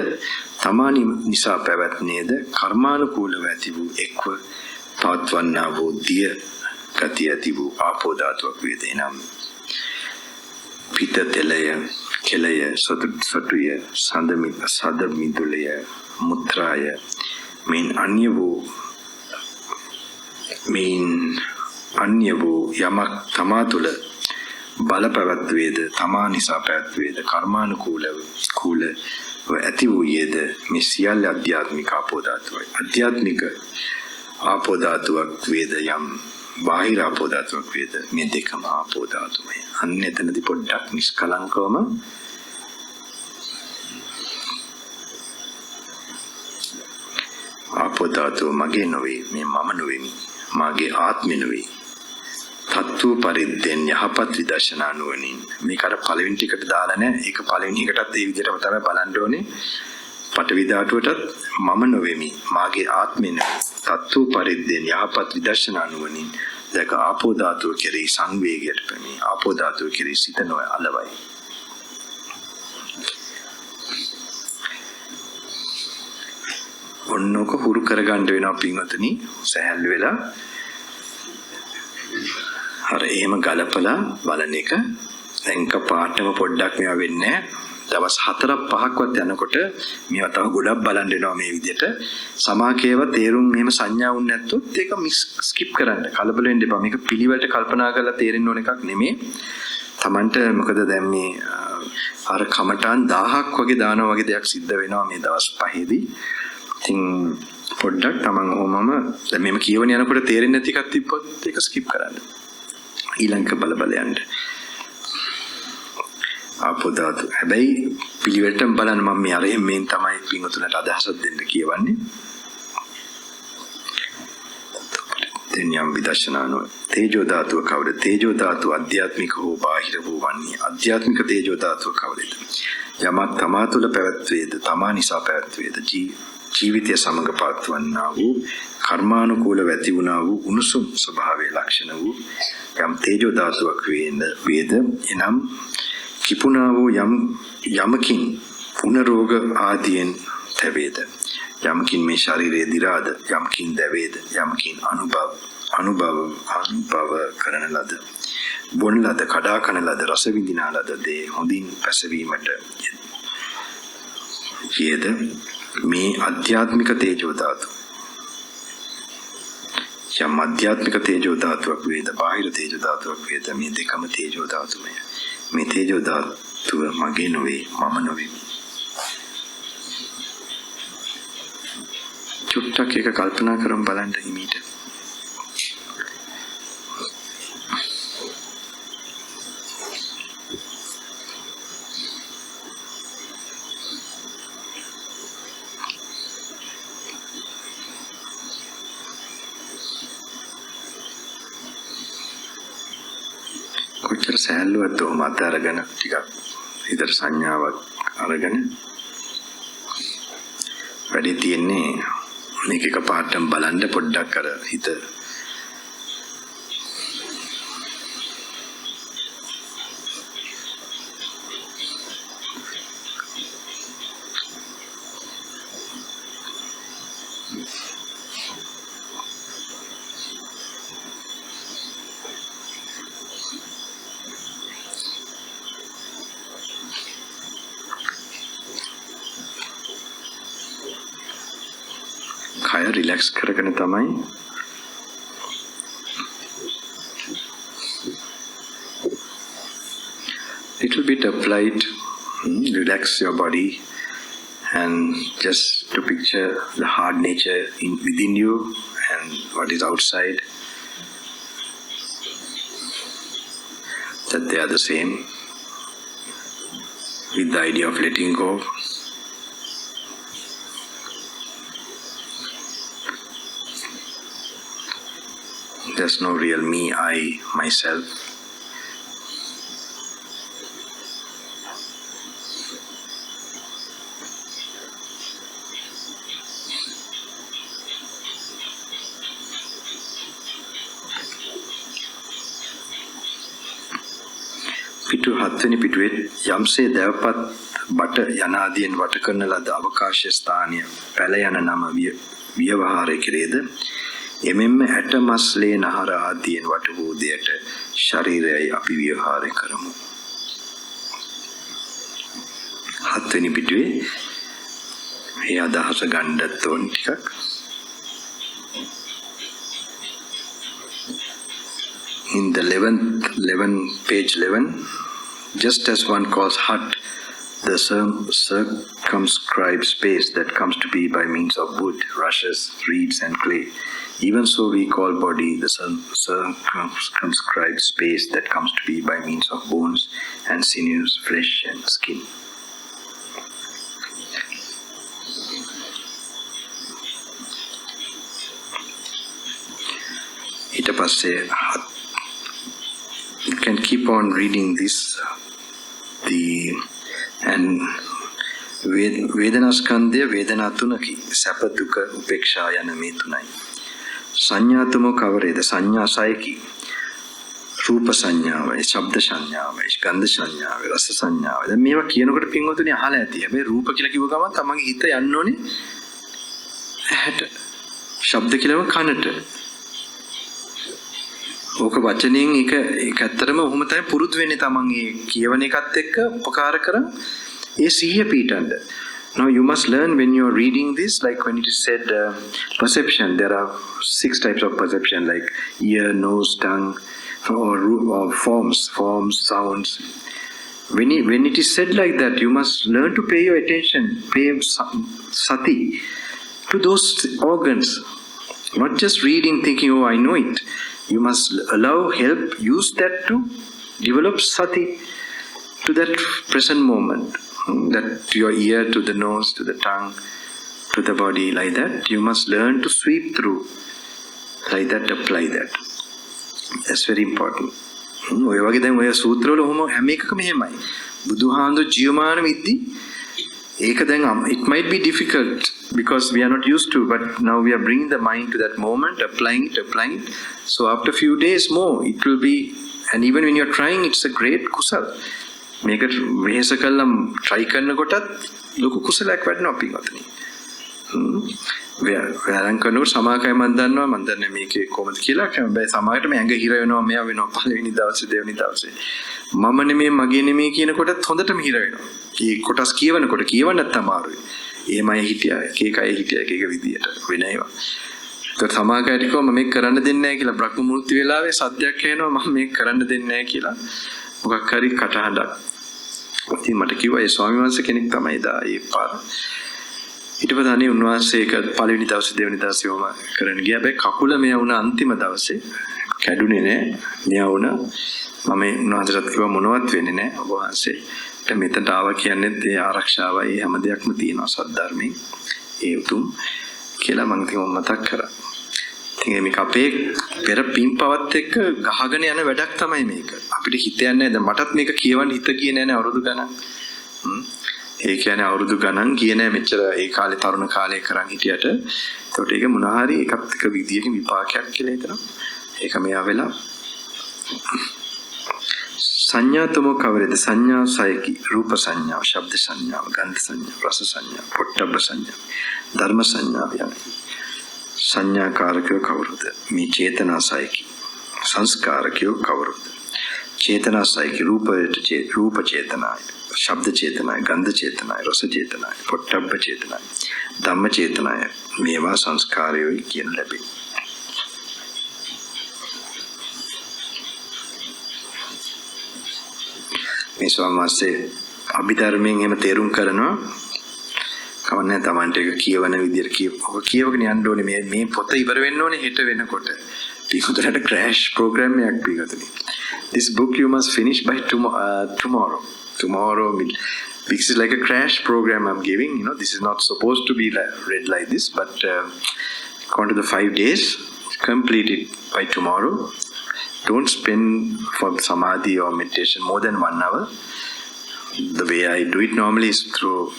Speaker 1: තමානි නිසා පැවැත් නේද? කර්මානුකූලව ඇති වූ එක්ව පවත්වන්නා වූ දිය ගතිය ඇති වූ ආපෝ ධාතුවක් වේද එනම් පිත තෙලය, කෙලය, සතුය, සඳ මිදුලය, මුත්‍රාය මෙන් අන්‍ය වූ යමක් තමා තුළ බල පැවැත්වේද තමා නිසා පැවැත්වේද කර්මානුකූලව ඇති වූයේද මේ සියල්ල අධ්‍යාත්මික ආපෝ ධාතුවයි. අධ්‍යාත්මික ආපෝ ධාතුවක් වේද යම් බාහිර ආපෝ ධාතුවක් වේද මේ දෙකම ආපෝ ධාතුමයි. අන්න එතනදී පොඩ්ඩක් නිෂ්කලංකවම ආපෝ ධාතුව මගේ නොවේ, මේ මම නොවේමි, මාගේ ආත්මෙ නොවේ. තත්තු පරිද්දෙන් යහපත් විදර්ශනා නුවණින් මේක අර පළවෙනි ටිකට දාලා නැහැ. ඒක පළවෙනි එකටත් ඒ විදිහටම තමයි බලන්න ඕනේ. පටවි ධාතුවටත් මම නොවේමි, මාගේ ආත්මෙ නෙවෙයි. තත්තු පරිද්දෙන් යහපත් විදර්ශනා නුවණින් දැක ආපෝ ධාතුව කෙරෙහි සංවේගයට පැමිණි. ආපෝ ධාතුව කෙරෙහි සිත නොය අලවයි. ඔන්නෝක හුරු කරගන්න වෙනවා පින්වතුනි. සැහැල්ලු වෙලා අර එහෙම ගලපලා බලන එක දැන් කපාටම පොඩ්ඩක් මේවා වෙන්නේ දවස් 4-5ක්වත් යනකොට මේවා තව ගොඩක් බලන්න වෙනවා මේ විදිහට. සමාකේව තේරුම් මෙහෙම සංඥා වුනේ නැත්තොත් ඒක ස්කිප් කරන්න. කලබල වෙන්න එපා. මේක පිළිවෙලට කල්පනා කරලා තේරෙන්න ඕන එකක් නෙමෙයි. Tamanට මොකද දැන් මේ අර කමටහන් 1000ක් වගේ දානවා වගේ දෙයක් සිද්ධ වෙනවා මේ දවස් 5ේදී. ඉතින් පොඩ්ඩක් Taman ඔහොමම දැන් මේක කියවන යනකොට තේරෙන්නේ නැති එකක් තිබ්බොත් ඒක ස්කිප් කරන්න. ඊළඟ බල යන්න. ආපෝ ධාතු. හැබැයි පිළිවෙලටම බලන්න මම මේ අරෙන් මේන් තමයි පින්වතුන්ට අදහසක් දෙන්න කියවන්නේ. දෙනියම් විදර්ශනානෝ තේජෝ ධාතුව කවුද? තේජෝ ධාතුව අධ්‍යාත්මික හෝ බාහිර වූ වන්නේ. අධ්‍යාත්මික තේජෝ ධාතුව කවුද? යමක් තමා තුළ පැවැත්වේද තමා නිසා පැවැත්වේද ජීවිතය සමග පවත්වන්නා වූ කර්මානුකූල ඇති වුණා වූ උණුසුම් ස්වභාවයේ ලක්ෂණ වූ යම් තේජෝ ධාතුවක් වේද එනම් කිපුණා වූ යමකින් පුනරෝග ආදීන් තැවේද යමකින් මේ ශරීරයේ දිරාද යමකින් දැවේද යමකින් අනුභව කරන ලද බොන ලද කඩා කන ලද රස විඳිනා ලද දේ හොඳින් පැසවීමට යෙද මේ අධ්‍යාත්මික තේජෝ ධාතු යම් අධ්‍යාත්මික තේජෝ ධාතුවක් වේද බාහිර තේජෝ ධාතුවක් වේද මේ දෙකම තේජෝ ධාතුමය. මේ තේජෝ ධාතුව මගේ නොවේ, මම නොවේ. චුට්ටක් එක කල්පනා කරමු බලන්න හිමීට. කොච්චර සෑහලුවක්ද ඔහොම අතහැරගෙන ටිකක් හිතට සංඥාවක් අරගෙන වැඩි තියෙන්නේ මේක එක පාටම බලන්න පොඩ්ඩක් අර හිත කය රිලැක්ස් කරගෙන තමයි little bit applied, relax your body and just to picture the hard nature within you and what is outside, that they are the same, with the idea of letting go. There's no real me, I, myself. පිටු 7 වෙනි පිටුවේ යම්සේ දැවපත් බට යනාදීන් වට කරන ලද අවකාශ ස්ථානය පැල යන නම ව්‍යවහාරය කෙරේද එමෙන්න ඇට මස්ලේ නහර ආදීන් වට වූ දෙයට ශරීරයයි අපි ව්‍යවහාරය කරමු. 7 වෙනි පිටුවේ මේ අදහස ගන්නත් ඕන ටිකක්. in the 11, page 11, just as one calls hut the circumscribed space that comes to be by means of wood, rushes, reeds and clay, even so we call body the circumscribed space that comes to be by means of bones and sinews, flesh and skin. ඊට පස්සේ you can keep on reading this and වේදනා ස්කන්ධය වේදනා තුනකි සැප දුක උපේක්ෂා යන මේ තුනයි සංඥාතුමෝ කවරේද සංඥා සයකි රූප සංඥාවයි ශබ්ද සංඥාවයි ගන්ධ සංඥාවයි රස සංඥාවයි දැන් මේවා කියනකොට පින්වතුනි අහලා ඇති හැබැයි රූප කියලා කිව්ව ගමන් තමන්ගේ හිත යන්න ඕනේ ඇහැට ශබ්ද කියලාම කනට ඕක වචනෙන් ඒක ඇත්තටම ඔහොම තමයි පුරුදු වෙන්නේ තමන් ඒ කියවන එකත් එක්ක උපකාර කරන් ඒ සිහිය පීඨන්න. Now you must learn when you are reading this, like when it is said perception, there are 6 types of perception like ear, nose, tongue, or forms, sounds. When it is said like that, you must learn to pay your attention, pay sati to those organs. Not just reading thinking, oh I know it. You must use that to develop sati to that present moment. That to your ear, to the nose, to the tongue, to the body, like that. You must learn to sweep through. Like that, apply that. That's very important. ඔය වගේ දැන් ඔය සූත්‍රවල ඔහොම හැම එකකම එහෙමයි. බුදුහාඳු ජීවමාන විද්දි ඒක දැන් it might be difficult because we are not used to, but now we are bringing the mind to that moment, applying it. So after few days more, it will be, and even when you're trying, it's a great kusal. මේක වෙහෙස කළා try කරනකොටත් ලොකු කුසලයක් වැඩනවා පින්වත්නි. ව්‍යායාම් කරනකොට සමාකය මම දන්නේ මේකේ කොහොමද කියලා. හැබැයි සමාකයට මේ ඇඟ හිර වෙනවා මෙයා වෙනවා පළවෙනි දවසේ දෙවෙනි දවසේ. මම නෙමෙයි මගේ නෙමෙයි කියනකොටත් හොඳටම හිර වෙනවා. මේ කොටස් කියවනකොට කියවන්නත් අමාරුයි. එහෙමයි හිටියා එක අය හිටියා එක විදියට වෙන ඒවා. ඒත් සමාකයට කිව්වා මම මේක කරන්න දෙන්නේ නැහැ කියලා බ්‍රහ්ම මුහුර්ත වෙලාවේ සද්දයක් එනවා මම මේක කරන්න දෙන්නේ නැහැ කියලා. මොකක් හරි කටහඬක්. ඉතින් මට කිව්වා ඒ ස්වාමීන් වහන්සේ කෙනෙක් තමයි දා ඒ පාර. ඊට පස්සේ අනේ උන්වහන්සේ ඒක පළවෙනි දවසේ දෙවෙනි දවසේ වම කරන්න ගියා. හැබැයි කකුල මෙයා වුණ අන්තිම දවසේ කැඩුනේ නෑ. මෙයා වුණ මම උන්වහන්සේට කිව්වා මොනවත් වෙන්නේ නෑ. ඔබ වහන්සේට මෙතනට ආවා කියන්නේ ඒ ආරක්ෂාවයි හැම දෙයක්ම තියෙනවා සද්ධර්මයේ. ඒ උතුම් කියලා මම ඉතින් මතක් කරා. ඉතින් මේක අපේ පෙර පින්පවත් එක්ක ගහගෙන යන වැඩක් තමයි මේක. අපිට හිතන්නේ නැහැ. දැන් මටත් මේක කියවන්න හිත ගියේ නැහැ අවුරුදු ගණන්. ඒ කියන්නේ අවුරුදු ගණන් ගියේ නැහැ මෙච්චර ඒ කාලේ තරුණ කාලේ කරන් හිටියට. ඒකට ඒක මොනවා හරි එකත් එක විදියකින් විපාකයක් කියලා හිතනවා. ඒක මෙයා වෙලා සංඥාතමෝ කවරේද සංඥා සයකි රූප සංඥා, ශබ්ද සංඥා, ගන්ධ සංඥා, රස සංඥා, පොට්ටබ්බ සංඥා, ධර්ම සංඥා යන සංඥාකාරකයෝ කවුරුද? මේ චේතනා සයකි. සංස්කාරකයෝ කවුරුද? චේතනා සයකි රූප චේතනායි, ශබ්ද චේතනායි, ගන්ධ චේතනායි, රස චේතනායි, පොට්ටබ්බ චේතනායි, ධම්ම චේතනායි. මේවා සංස්කාරයෝයි කියන ලැබේ. මේ ස්වාමීන් අභිධර්මයෙන් එහෙම තේරුම් කරනවා. කවන්නේ Tamante එක කියවන විදියට කියවගෙන යන්න ඕනේ මේ පොත ඉවර වෙන්න ඕනේ හෙට වෙනකොට. පිටුතරට crash program එකක් පිටුතරේ. This book you must finish by tomorrow. This is like a crash program I'm giving. You know, this is not supposed to be read like this, but according to the 5 days, complete it by tomorrow. Don't spend for samadhi or meditation more than 1 hour. The way I do it normally is through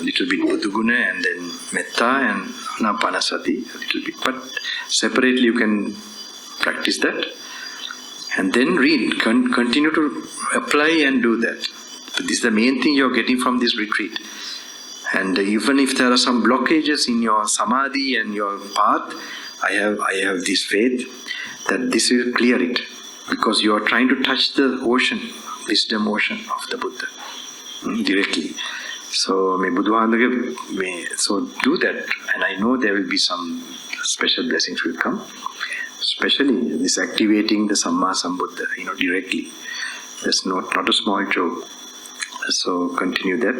Speaker 1: little bit Buddhaguna and then Metta and Anapanasati a little bit. But separately you can practice that. And then read. Continue to apply and do that. But this is the main thing you're getting from this retreat. And even if there are some blockages in your samadhi and your path, I have this faith that this will clear it, because you are trying to touch the ocean, wisdom ocean of the Buddha directly. So so do that, and I know there will be some special blessings will come. especially this activating the Samma Sambuddha, directly. That's not a small job. So continue that.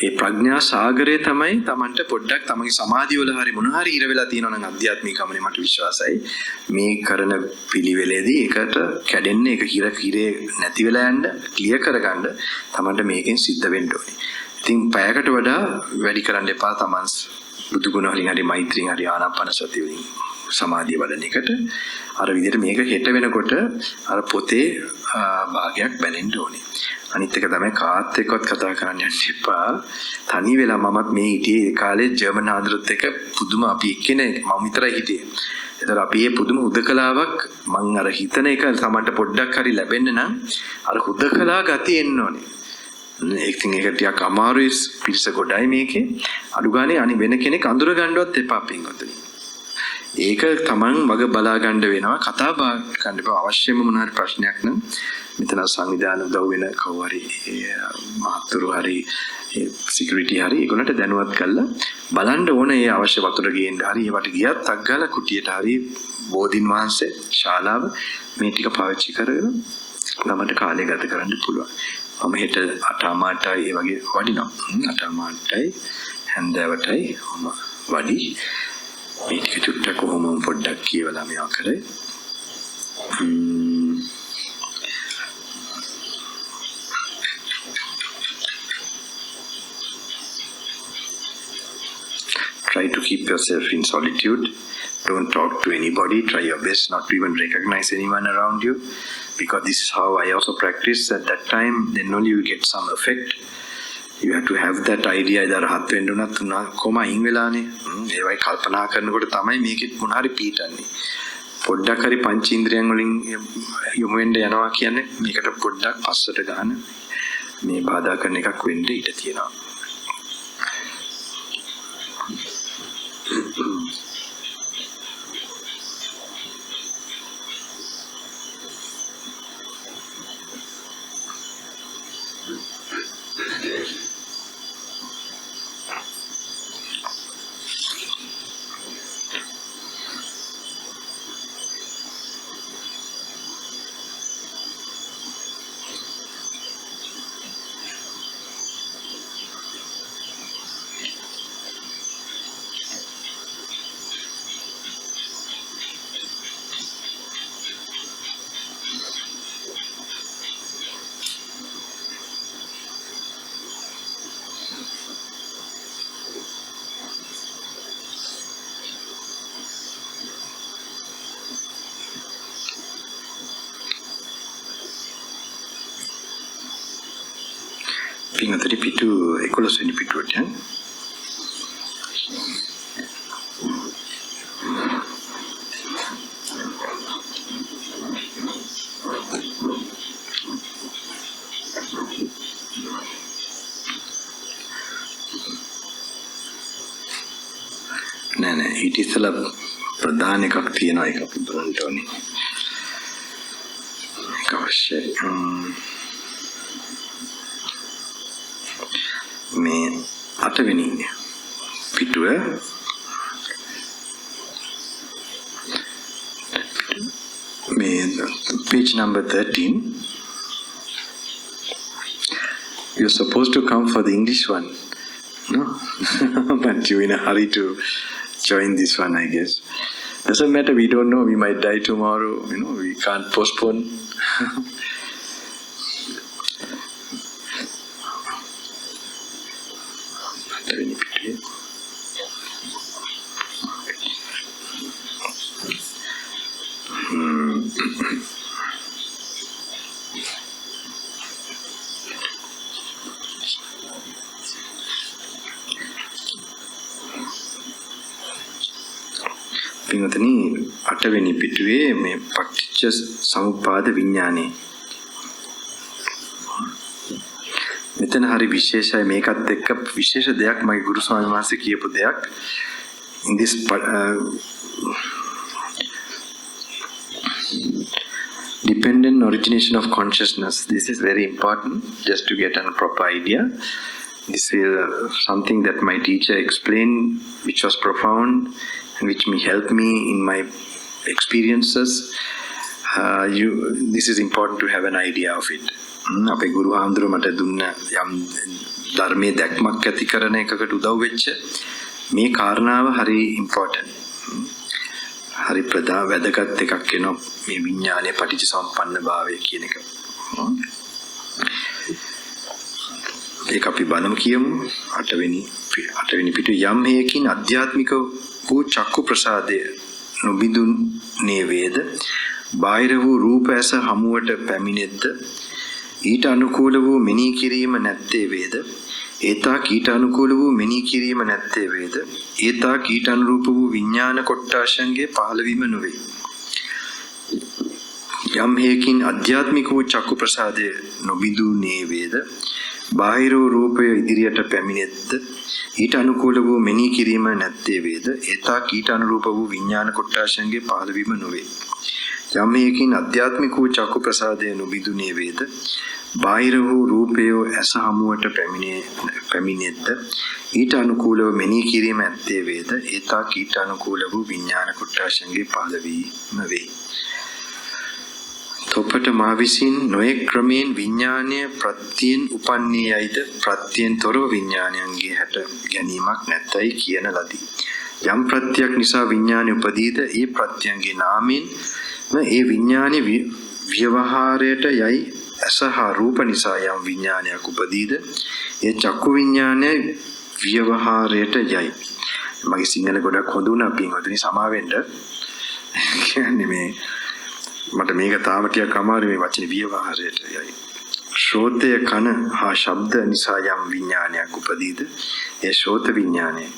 Speaker 1: ඒ ප්‍රඥා සාගරය තමයි Tamanta පොඩ්ඩක් තමගේ සමාධිය වල හරි මොන හරි ඉර වෙලා තියෙනවා නම් අධ්‍යාත්මික ගමනේ මට විශ්වාසයි මේ කරන පිළිවෙලේදී ඒකට කැඩෙන්නේ ඒක හිරේ නැති වෙලා යන්න ක්ලියර් කරගන්න Tamanta මේකෙන් සිද්ධ වෙන්න ඕනේ. ඉතින් පැයකට වඩා වැඩි කරන්න එපා තමන්ස් බුදු ගුණ වලින් හරි මෛත්‍රියෙන් හරි ආනාපාන සතිය වලින් සමාධිය වඩන එකට අර විදිහට මේක හෙට වෙනකොට අර පොතේ භාගයක් බැලෙන්න ඕනේ. අනිත් එක තමයි කාත් එක්කවත් කතා කරන්න යන්න එපා. තනි වෙලා මමත් මේ හිටියේ ඒ කාලේ ජර්මන් ආන්දරත් එක්ක පුදුම අපි එක්කෙනේ මම විතරයි හිටියේ. ඒතර අපි මේ පුදුම හුදකලාවක් මං අර හිතන එක තමන්ට පොඩ්ඩක් හරි ලැබෙන්න නම් අර හුදකලා ගතිය එන්න ඕනේ. ඉතින් ඒක ටිකක් අමාරුයි පිරිස ගොඩයි මේකේ. අඩු ගානේ අනි වෙන කෙනෙක් අඳුර ගන්නවත් එපා පින්වතුනි. ඒක තමන් මග බලා ගන්න වෙනවා කතා බහ ගන්න එපා. අවශ්‍යම මොන හරි ප්‍රශ්නයක් නම් මෙතන සංවිධාන උදව් වෙන කවුරු හරි මහතුරු හරි සිකියුරිටි හරි ඒගොල්ලන්ට දැනුවත් කරලා බලන්න ඕන ඒ අවශ්‍ය වතුර ගේන්න හරි ඒවට ගියත් අග්ගාලා කුටියට හරි බෝධින් වහන්සේ ශාලාව මේ ටික පාවිච්චි කරගෙන ළමට කාලය ගත කරන්න පුළුවන්. මම හෙට 8:00ටයි ඒ වගේ වඩිනවා. 8:00ටයි හැන්දෑවටයි මම වඩි මේ ටික චුට්ටක් කොහොම පොඩ්ඩක් කියවලා මේවා කරේ. Try to keep yourself in solitude. Don't talk to anybody. Try your best not to even recognize anyone around you. Because this is how I also practiced at that time. Then only you get some effect. You have to have that idea that රහත් වෙන්න උනත් කොහොම අයින් වෙලානේ. ඒවයි කල්පනා කරනකොට තමයි මේකෙත් මොන හරි පීඩන්නේ. පොඩ්ඩක් හරි පංචේන්ද්‍රයන් වලින් යොමු වෙන්න යනවා කියන්නේ මේකට පොඩ්ඩක් පස්සට ගන්න මේ බාධා කරන එකක් වෙන්න ඉඩ තියෙනවා. පින්වතුනි පිටු 11 වෙනි පිටුවට නෑ ඊට ඉස්සෙල්ලා ප්‍රධාන එකක් තියෙනවා ඒක අපි බලන්න ඕනේ. ඒක අවශ්‍යයි. මේ 8 වෙනි පිටුව මේ page number 13. You're supposed to come for the English one, no? But you're in a hurry to join this one, I guess. Doesn't matter, we don't know, we might die tomorrow, we can't postpone. පින්වතුනි 8 වෙනි පිටුවේ මේ පටිච්ච සමුප්පාද විඥානේ මෙතන හරි විශේෂයි මේකත් එක්ක විශේෂ දෙයක් මගේ ගුරු ස්වාමීන් වහන්සේ කියපු දෙයක් in this dependent origination of consciousness. This is very important just to get a proper idea. This is something that my teacher explained which was profound and which helped me in my experiences, this is important to have an idea of it. අපේ ගුරු හාමුදුරුවෝ මට දුන්න යම් ධර්මයේ දැක්මක් ඇති කරන එකකට උදව් වෙච්ච මේ කාරණාව හරි ඉම්පෝටන්ට්. හරි වැදගත් එකක් වෙනවා මේ විඥානයේ පටිච්චසමුප්පන්නභාවය කියන එක. ඒක අපි බලමු කියමු. 8 වෙනි පිටු යම් හේකින් අධ්‍යාත්මික වූ චක්කු ප්‍රසාදය නොබිඳුනේ වේද බාහිර වූ රූප ඇස හමුවට පැමිණෙද්ද ඊට අනුකූල වූ මෙනෙහි කිරීම නැත්තේ වේද ඒතා කීට අනුකූල වූ මෙනෙහි කිරීම නැත්තේ වේද ඒතා කීට අනුරූප වූ විඥාන කොට්ටාශයන්ගේ පහළවීම නොවේ. යම් හේකින් අධ්‍යාත්මික වූ චක්කු ප්‍රසාදය නොබිඳුනේ වේද බාහිර වූ රූපය ඉදිරියට පැමිණෙද්ද ඊට අනුකූල වූ මෙනෙහි කිරීම නැත්තේ වේද ඒතා කීට අනුරූප වූ විඥාන කොට්ටාශයන්ගේ පහළවීම නොවේ. යම් හේකින් අධ්‍යාත්මික වූ චක්කු ප්‍රසාදය නොබිඳුනේ වේද බාහිර වූ රූපය ඇස හමුවට පැමිණෙද්ද ඊට අනුකූලව මෙනෙහි කිරීම ඇත්තේ වේද ඒතා කීට අනුකූල වූ විඥාන කොට්ටාශයන්ගේ පහළවීම වේ. තොපට මා විසින් නොයෙක් ක්‍රමයෙන් විඥානය ප්‍රත්‍යයෙන් උපන්නේයයිද ප්‍රත්‍යයෙන් තොරව විඥානයන්ගේ හැට ගැනීමක් නැත්තයි කියන ලදී. යම් ප්‍රත්‍යක් නිසා විඥානය උපදීද ඒ ප්‍රත්‍යයන්ගේ නාමයෙන් ඒ විඥානයේ ව්‍යවහාරයට යයි අසහ රූප නිසා යම් විඥානයක් උපදීද ඒ චක්කු විඥානයේ ව්‍යවහාරයට යයි. මගේ සිංහල ගොඩක් හොඳ වුණා පින්වතුනි සමාවෙන්න. කියන්නේ මේ මට මේක තාම ටිකක් අමාරු මේ වචනේ ව්‍යවහාරයට යයි. ශ්‍රෝතය කන හා ශබ්ද නිසා යම් විඥානයක් උපදීද ඒ ශ්‍රෝත විඥානයේ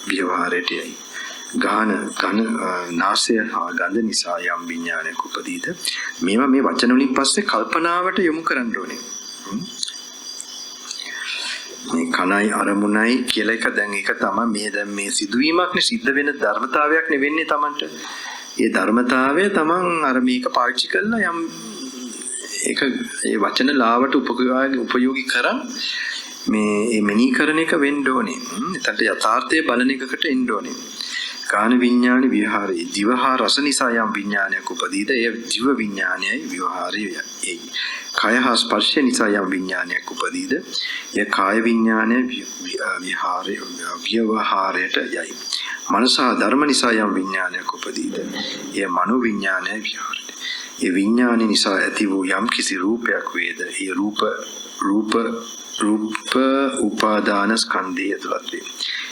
Speaker 1: ව්‍යවහාරයට යයි. ගාන නාසය හා ගඳ නිසා යම් විඥානයක් උපදීද මේවා මේ වචන වලින් පස්සේ කල්පනාවට යොමු කරන්න ඕනේ. මේ කනයි අරමුණයි කියලා එක දැන් ඒක තමයි දැන් මේ සිදුවීමක් නේ සිද්ධ වෙන ධර්මතාවයක් නෙවෙන්නේ Tamanට. ඒ ධර්මතාවය Taman අර මේක පාවිච්චි කරලා යම් ඒක ඒ වචන ලාවට උපයෝගී කරන් මේ මෙනී කරන එක වෙන්න ඕනේ. එතනට යථාර්ථයේ බලන එකකට එන්න ඕනේ. කාන විඥාන විහාරේ දිවහා රස නිසා යම් විඥානයක් උපදීද ඒ දිව විඥානයයි විහාරයයි. කය හා ස්පර්ශය නිසා යම් විඥානයක් උපදීද ඒ කාය විඥානය විහාරයට යයි. මනස ධර්ම නිසා යම් විඥානයක් උපදීද ඒ මනෝ විඥානයයි විහාරයට. ඒ විඥාන නිසා ඇති වූ යම් කිසි රූපයක් වේද ඒ රූප උපාදාන ස්කන්ධය ඇතුළත් වේ.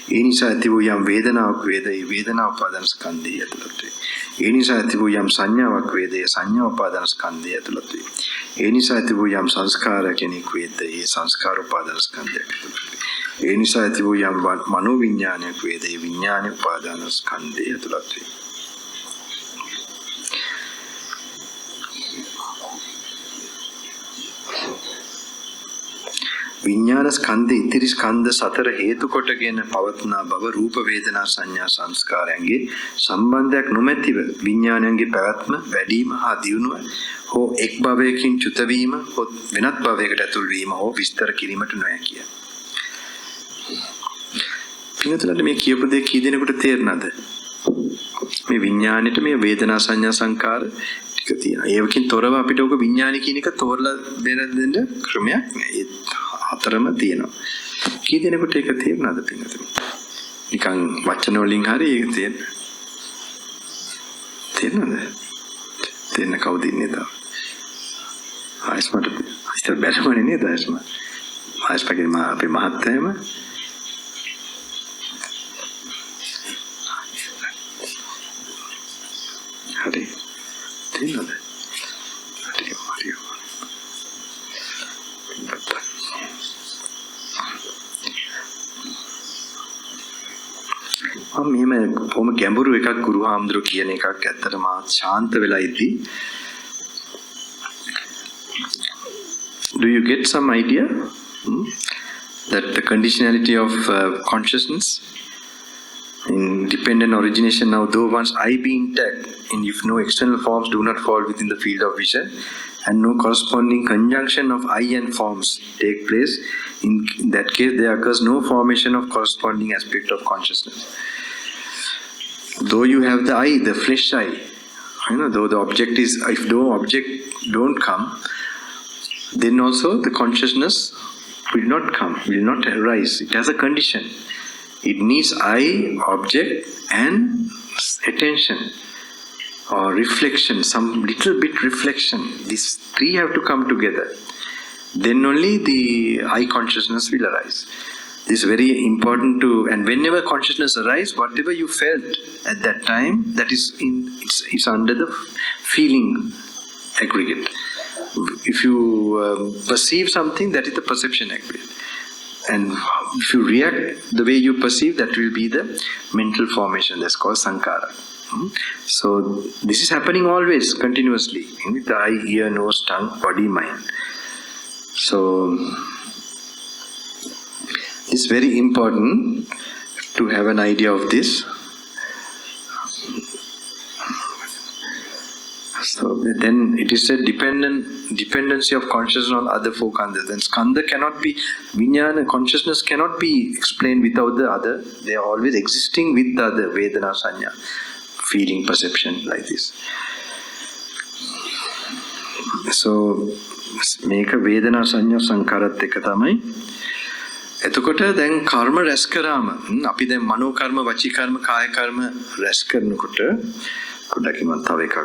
Speaker 1: ඒ නිසා ඇති වූ යම් වේදනාවක් වේද ඒ වේදනා උපාදාන ස්කන්ධය ඇතුළත් වේ. ඒ නිසා ඇති වූ යම් සංඥාවක් වේද ඒ සංඥා උපාදාන ස්කන්ධය ඇතුළත් වේ. ඒ නිසා ඇති වූ යම් සංස්කාර කෙනෙක් වේද ඒ සංස්කාර උපාදාන ස්කන්ධය ඇතුළත් වේ. ඒ නිසා ඇති වූ යම් මනෝ විඥානයක් වේද ඒ විඥාන උපාදාන ස්කන්ධය ඇතුළත් වේ. විඥාන ස්කන්ධ ඉතිරි ස්කන්ධ සතර හේතු කොටගෙන පවත්නා බව රූප වේදනා සංඥා සංස්කාරයන්ගේ සම්බන්ධයක් නොමැතිව විඥානයන්ගේ පැවැත්ම වැඩිම හා දියුණුව හෝ එක් භවයකින් චුත වීම හෝ වෙනත් භවයකට ඇතුල් වීම හෝ විස්තර කිරීමට නොහැකිය. පින්තුලට මේ කියපු දේ කී දෙනෙකුට තේරෙනවද? මේ විඥානෙට මේ වේදනා සංඥා සංකාර ටික තියෙනවා. ඒවකින් තොරව අපිට ඔක විඥානි කියන එක තෝරලා දෙන්න ක්‍රමයක් නෑ. හතරම තියෙනවා. කී දෙනෙකුට ඒක තේරුණාද පින්වතුනි? නිකන් වචන වලින් හරි ඒක තේරෙනවද? තේරෙන කවුද ඉන්නේ තාම? ආයිස්මට ඉතින් බැලුවනේ නේද ආයිස්ම? ආයිස්පගේ අපේ මහත්තයම හරි තේරෙනවද? හරි මෙහෙම කොහොම ගැඹුරු එකක් ගුරු හාමුදුරු කියන එකක් ඇත්තටම ශාන්ත වෙලා ඉදී. Do you get some idea that the conditionality of consciousness in dependent origination now though once I be intact and if no external forms do not fall within the field of vision and no corresponding conjunction of I and forms take place, in that case there occurs no formation of corresponding aspect of consciousness. Though you have the eye, the flesh eye, You know, though the object is, if no object don't come, then also the consciousness will not come, will not arise. It has a condition. It needs I, object, and attention or reflection, some little bit reflection. These three have to come together. Then only the I consciousness will arise. This is very important to, and whenever consciousness arises, whatever you felt at that time, that is it's under the feeling aggregate. If you perceive something, that is the perception aggregate. And if you react the way you perceive, that will be the mental formation. That's called sankhara. So this is happening always, continuously, in the eye, ear, nose, tongue, body, mind. So it's very important to have an idea of this. So then it is a dependency of consciousness on other four khandhas. Then skandha cannot be, vijnana, consciousness cannot be explained without the other. They are always existing with the other, vedana, sanya, feeling, perception, like this. So මේක වේදනා සංඥා සංකාරත් එක තමයි. එතකොට දැන් කර්ම රැස් කරාම අපි දැන් මනෝ කර්ම, වචී කර්ම, කාය කර්ම රැස් කරනකොට පොඩ්ඩක් මම තව එකක්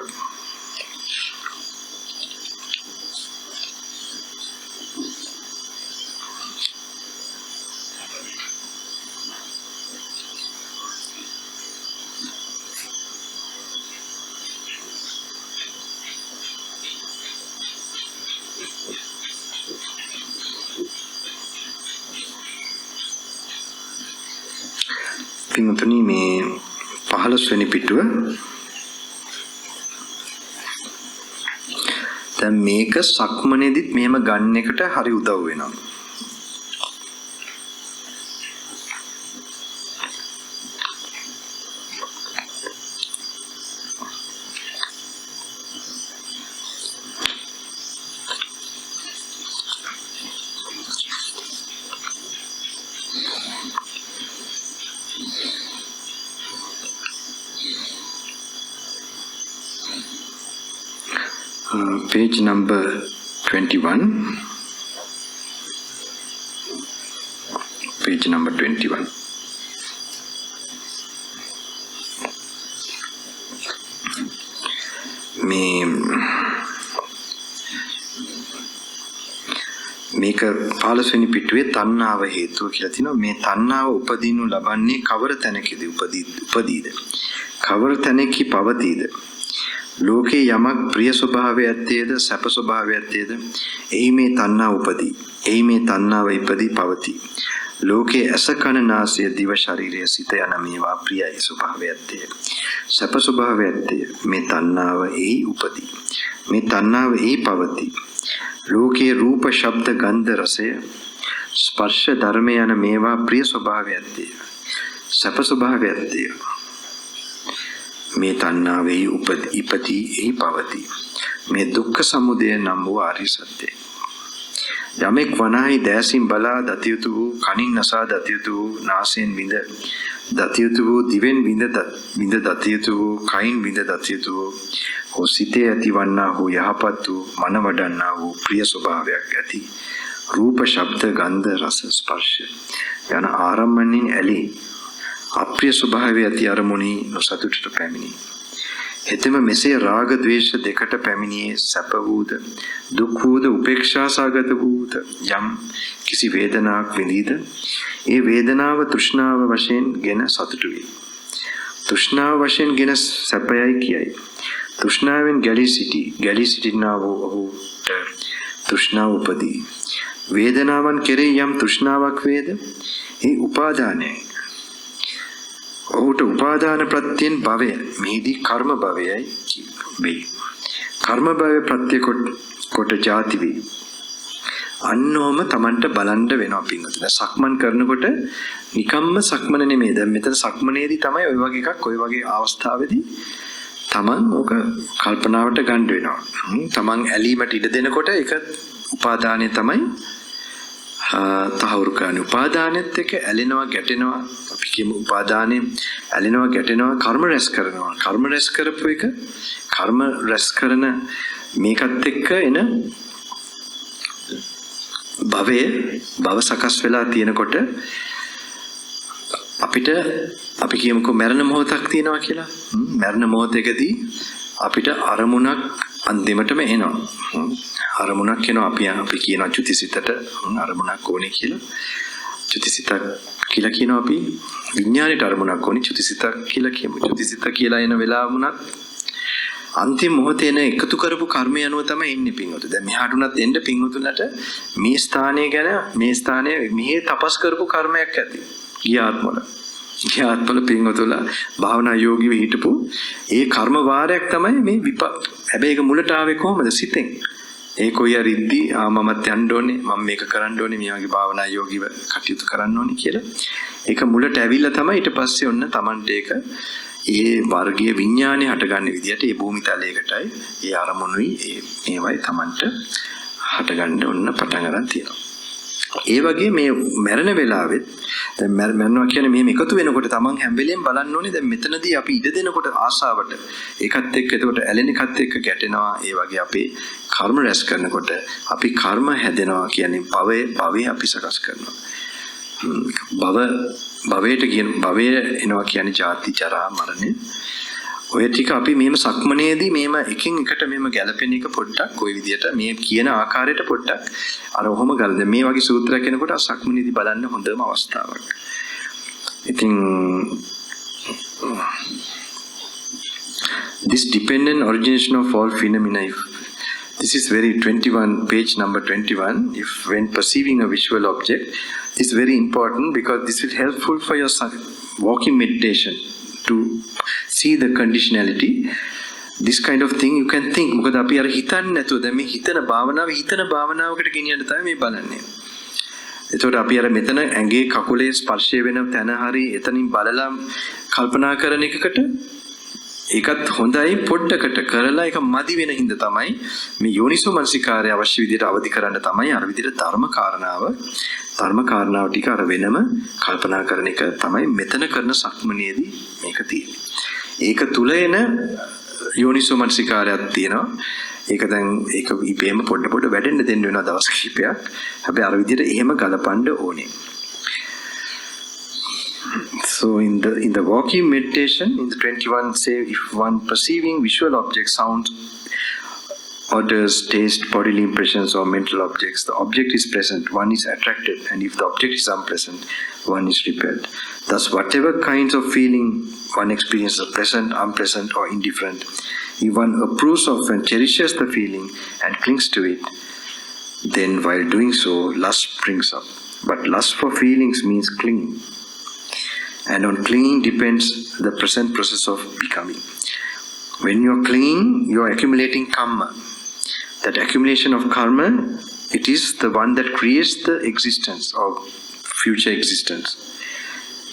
Speaker 1: පින්තුනි මේ 15 වෙනි පිටුව දැන් මේක සක්මනේදිත් මෙහෙම ගන්න එකට හරි උදව් වෙනවා. Page number 21. Page number 21. මේක 15 වෙනි පිටුවේ තණ්හාව හේතුව කියලා තිනවා. මේ තණ්හාව උපදිනු ලබන්නේ කවර තැනකදී උපදීද? කවර තැනකී පවතීද? ලෝකේ යමක් ප්‍රිය ස්වභාවය ඇත්තේද, සැප ස්වභාවය ඇත්තේද, එහි මේ තණ්හාව උපදී. එහි මේ තණ්හාව ඉපදී පවතී. ලෝකේ ඇස කන නාසය දිව ශරීරය සිත යන මේවා ප්‍රියයි ස්වභාවය ඇත්තේ. සැප ස්වභාවය ඇත්තේ. මේ තණ්හාව එහි උපදී. මේ තණ්හාව එහි පවතී. ලෝකේ රූප ශබ්ද ගන්ධ රසය ස්පර්ශ ධර්ම යන මේවා ප්‍රිය ස්වභාවය ඇත්තේ. සැප ස්වභාවය ඇත්තේ. මේ තණ්හාවෙහි ඉපදී එහි පවතී. මේ දුක්ඛ සමුදය නම් වූ ආර්ය සත්‍යය. යමෙක් වනාහි දෑසින් බලා දතියුතු වූ, කනින් නසා දතියුතු වූ, නාසයෙන් විඳ දතියුතු වූ, දිවෙන් විඳ දතියුතු වූ, කයින් විඳ දතියුතු වූ, හෝ සිතේ ඇතිවන්නා වූ යහපත් වූ, මන වඩන්නා වූ ප්‍රිය ස්වභාවයක් ඇති රූප ශබ්ද ගන්ධ රස ස්පර්ශ යන ආරම්මණයෙන් ඇලී අප්‍රිය ස්වභාවය ඇති අරමුණේ නොසතුටට පැමිණි. හෙතෙම මෙසේ රාග ද්වේෂ දෙකට පැමිණියේ සැප වූද දුක් වූද උපේක්ෂා සාගත වූද යම් කිසි වේදනාවක් විඳීද, ඒ වේදනාව තෘෂ්ණාව වශයෙන් ගෙන සතුටු වේ. තෘෂ්ණාව වශයෙන් ගෙන සැපයයි කියයි. තෘෂ්ණාවෙන් ගැලී සිටිනා වූ ඔහුට තෘෂ්ණාව උපදී. වේදනාවන් කෙරෙහි යම් තෘෂ්ණාවක් වේද, ඒ උපාදානයයි. ඔහුට උපාදාන ප්‍රත්‍යයෙන් භවය, මෙහිදී කර්ම භවයයි වේ. කර්ම භවය ප්‍රත්‍ය කොට ජාති වේ. අන්නෝම Tamanට බලන්න වෙනවා පින්වතුනි. සක්මන් කරනකොට නිකම්ම සක්මන නෙමෙයි. දැන් මෙතන සක්මනේදී තමයි ওই වගේ එකක්, ওই වගේ අවස්ථාවේදී Taman ඕක කල්පනාවට ගන්න වෙනවා. Taman ඇලීමට ඉඩ දෙනකොට ඒක උපාදානය තමයි තහවුරු කරන්නේ. උපාදානෙත් එක්ක ඇලෙනවා, ගැටෙනවා, අපි කියමු උපාදානේ ඇලෙනවා ගැටෙනවා කර්ම රැස් කරනවා. කර්ම රැස් කරපු එක කර්ම රැස් කරන මේකත් එක්ක එන භව සකස් වෙලා තියෙනකොට අපිට අපි කියමුකෝ මරණ මොහොතක් තියෙනවා කියලා. මරණ මොහොතකදී අපිට අරමුණක් අන්තිමටම එනවා. අරමුණක් එනවා අපි කියනවා චුතිසිතට අරමුණක් ඕනේ කියලා. චුතිසිතක් කියලා කියනවා අපි විඥාණයට අරමුණක් ඕනේ චුතිසිතක් කියලා කියමු. චුතිසිත කියලා එන වෙලාවුණත් අන්තිම මොහොතේ එන එකතු කරපු කර්මය අනුව තමයි ඉන්නේ පින්වතුනි. දැන් මෙහාට උනත් එන්න පින්වතුනට මේ ස්ථානය ගැන මේ ස්ථානයේ මෙහි තපස් කරපු කර්මයක් ඇති. ගියාත්මල පින්වතුලා භාවනා යෝගීව හිටපු ඒ කර්ම වාරයක් තමයි මේ හැබැයි ඒක මුලට ආවේ කොහමද? සිතෙන්. ඒ කොයි හරිද්දි මමත් යන්න ඕනේ මම මේක කරන්න ඕනේ මේ වගේ භාවනා යෝගීව කටයුතු කරන්න ඕනේ කියලා. ඒක මුලට ඇවිල්ලා තමයි ඊට පස්සේ ඔන්න Tamante ඒක ඒ වර්ගයේ විඥානේ හටගන්න විදිහට ඒ භූමිතලයකටයි ඒ අරමුණුයි මේවයි Tamante හටගන්න ඔන්න පටන් ගන්න තියෙනවා. ඒ වගේ මේ මරණ වෙලාවෙත් දැන් මරනවා කියන්නේ මෙහෙම එකතු වෙනකොට තමන් හැම වෙලෙම බලන්න ඕනේ දැන් මෙතනදී අපි ඉඩ දෙනකොට ආශාවට ඒකත් එක්ක එතකොට ඇලෙන එකත් එක්ක ගැටෙනවා. ඒ වගේ අපේ කර්ම රැස් කරනකොට අපි කර්ම හැදෙනවා කියන්නේ භවයේ අපි සකස් කරනවා. භවයට කියන භවය එනවා කියන්නේ ජාති ජරා මරණය. ඔය ටික අපි මෙහෙම සක්මනේදී මෙහෙම එකින් එකට මෙහෙම ගැලපෙන එක පොඩ්ඩක් ওই විදිහට මේ කියන ආකාරයට පොඩ්ඩක් අර ඔහොම ගල දැන් මේ වගේ සූත්‍රයක් එනකොට සක්මනේදී බලන්න හොඳම අවස්ථාවක්. ඉතින් this dependent origination of all phenomena this is very 21 page number 21 if when perceiving a visual object this is very important because this will helpful for your walking meditation to see the conditionality this kind of thing you can think මොකද අපි අර හිතන්නේ නැතුව දැන් මේ හිතන භාවනාවකට ගෙනියන්න තමයි මේ බලන්නේ. එතකොට අපි අර මෙතන ඇඟේ කකුලේ ස්පර්ශය වෙන තැන හරි එතනින් බලලා කල්පනා කරන එකකට ඒකත් හොඳයි පොඩ්ඩකට කරලා ඒක මදි වෙන හින්දා තමයි මේ යෝනිසෝ මනසිකාරය අවශ්‍ය විදිහට අවදි කරන්න තමයි අර විදිහට ධර්ම කාරණාව ටික අර වෙනම කල්පනා කරන එක තමයි මෙතන කරන සක්මනේදී මේක තියෙන්නේ. ඒක තුල එන යෝනිසෝ මනසිකාරයක් තියෙනවා. ඒක දැන් ඒක ඉබේම පොඩ වැඩෙන්න දෙන්න වෙනවා දවස් කිහිපයක්. හැබැයි අර විදිහට එහෙම ගලපන්න ඕනේ. So in the walking meditation in the 21 say if one perceiving visual objects, sounds, odors, taste, bodily impressions or mental objects, the object is present, one is attracted, and if the object is unpleasant, one is repelled. Thus whatever kinds of feeling one experiences, pleasant, unpleasant or indifferent, if one approves of and cherishes the feeling and clings to it, then while doing so lust springs up. But lust for feelings means clinging. And on clinging depends the present process of becoming. When you're clinging, you're accumulating karma. That accumulation of karma, it is the one that creates the existence or future existence.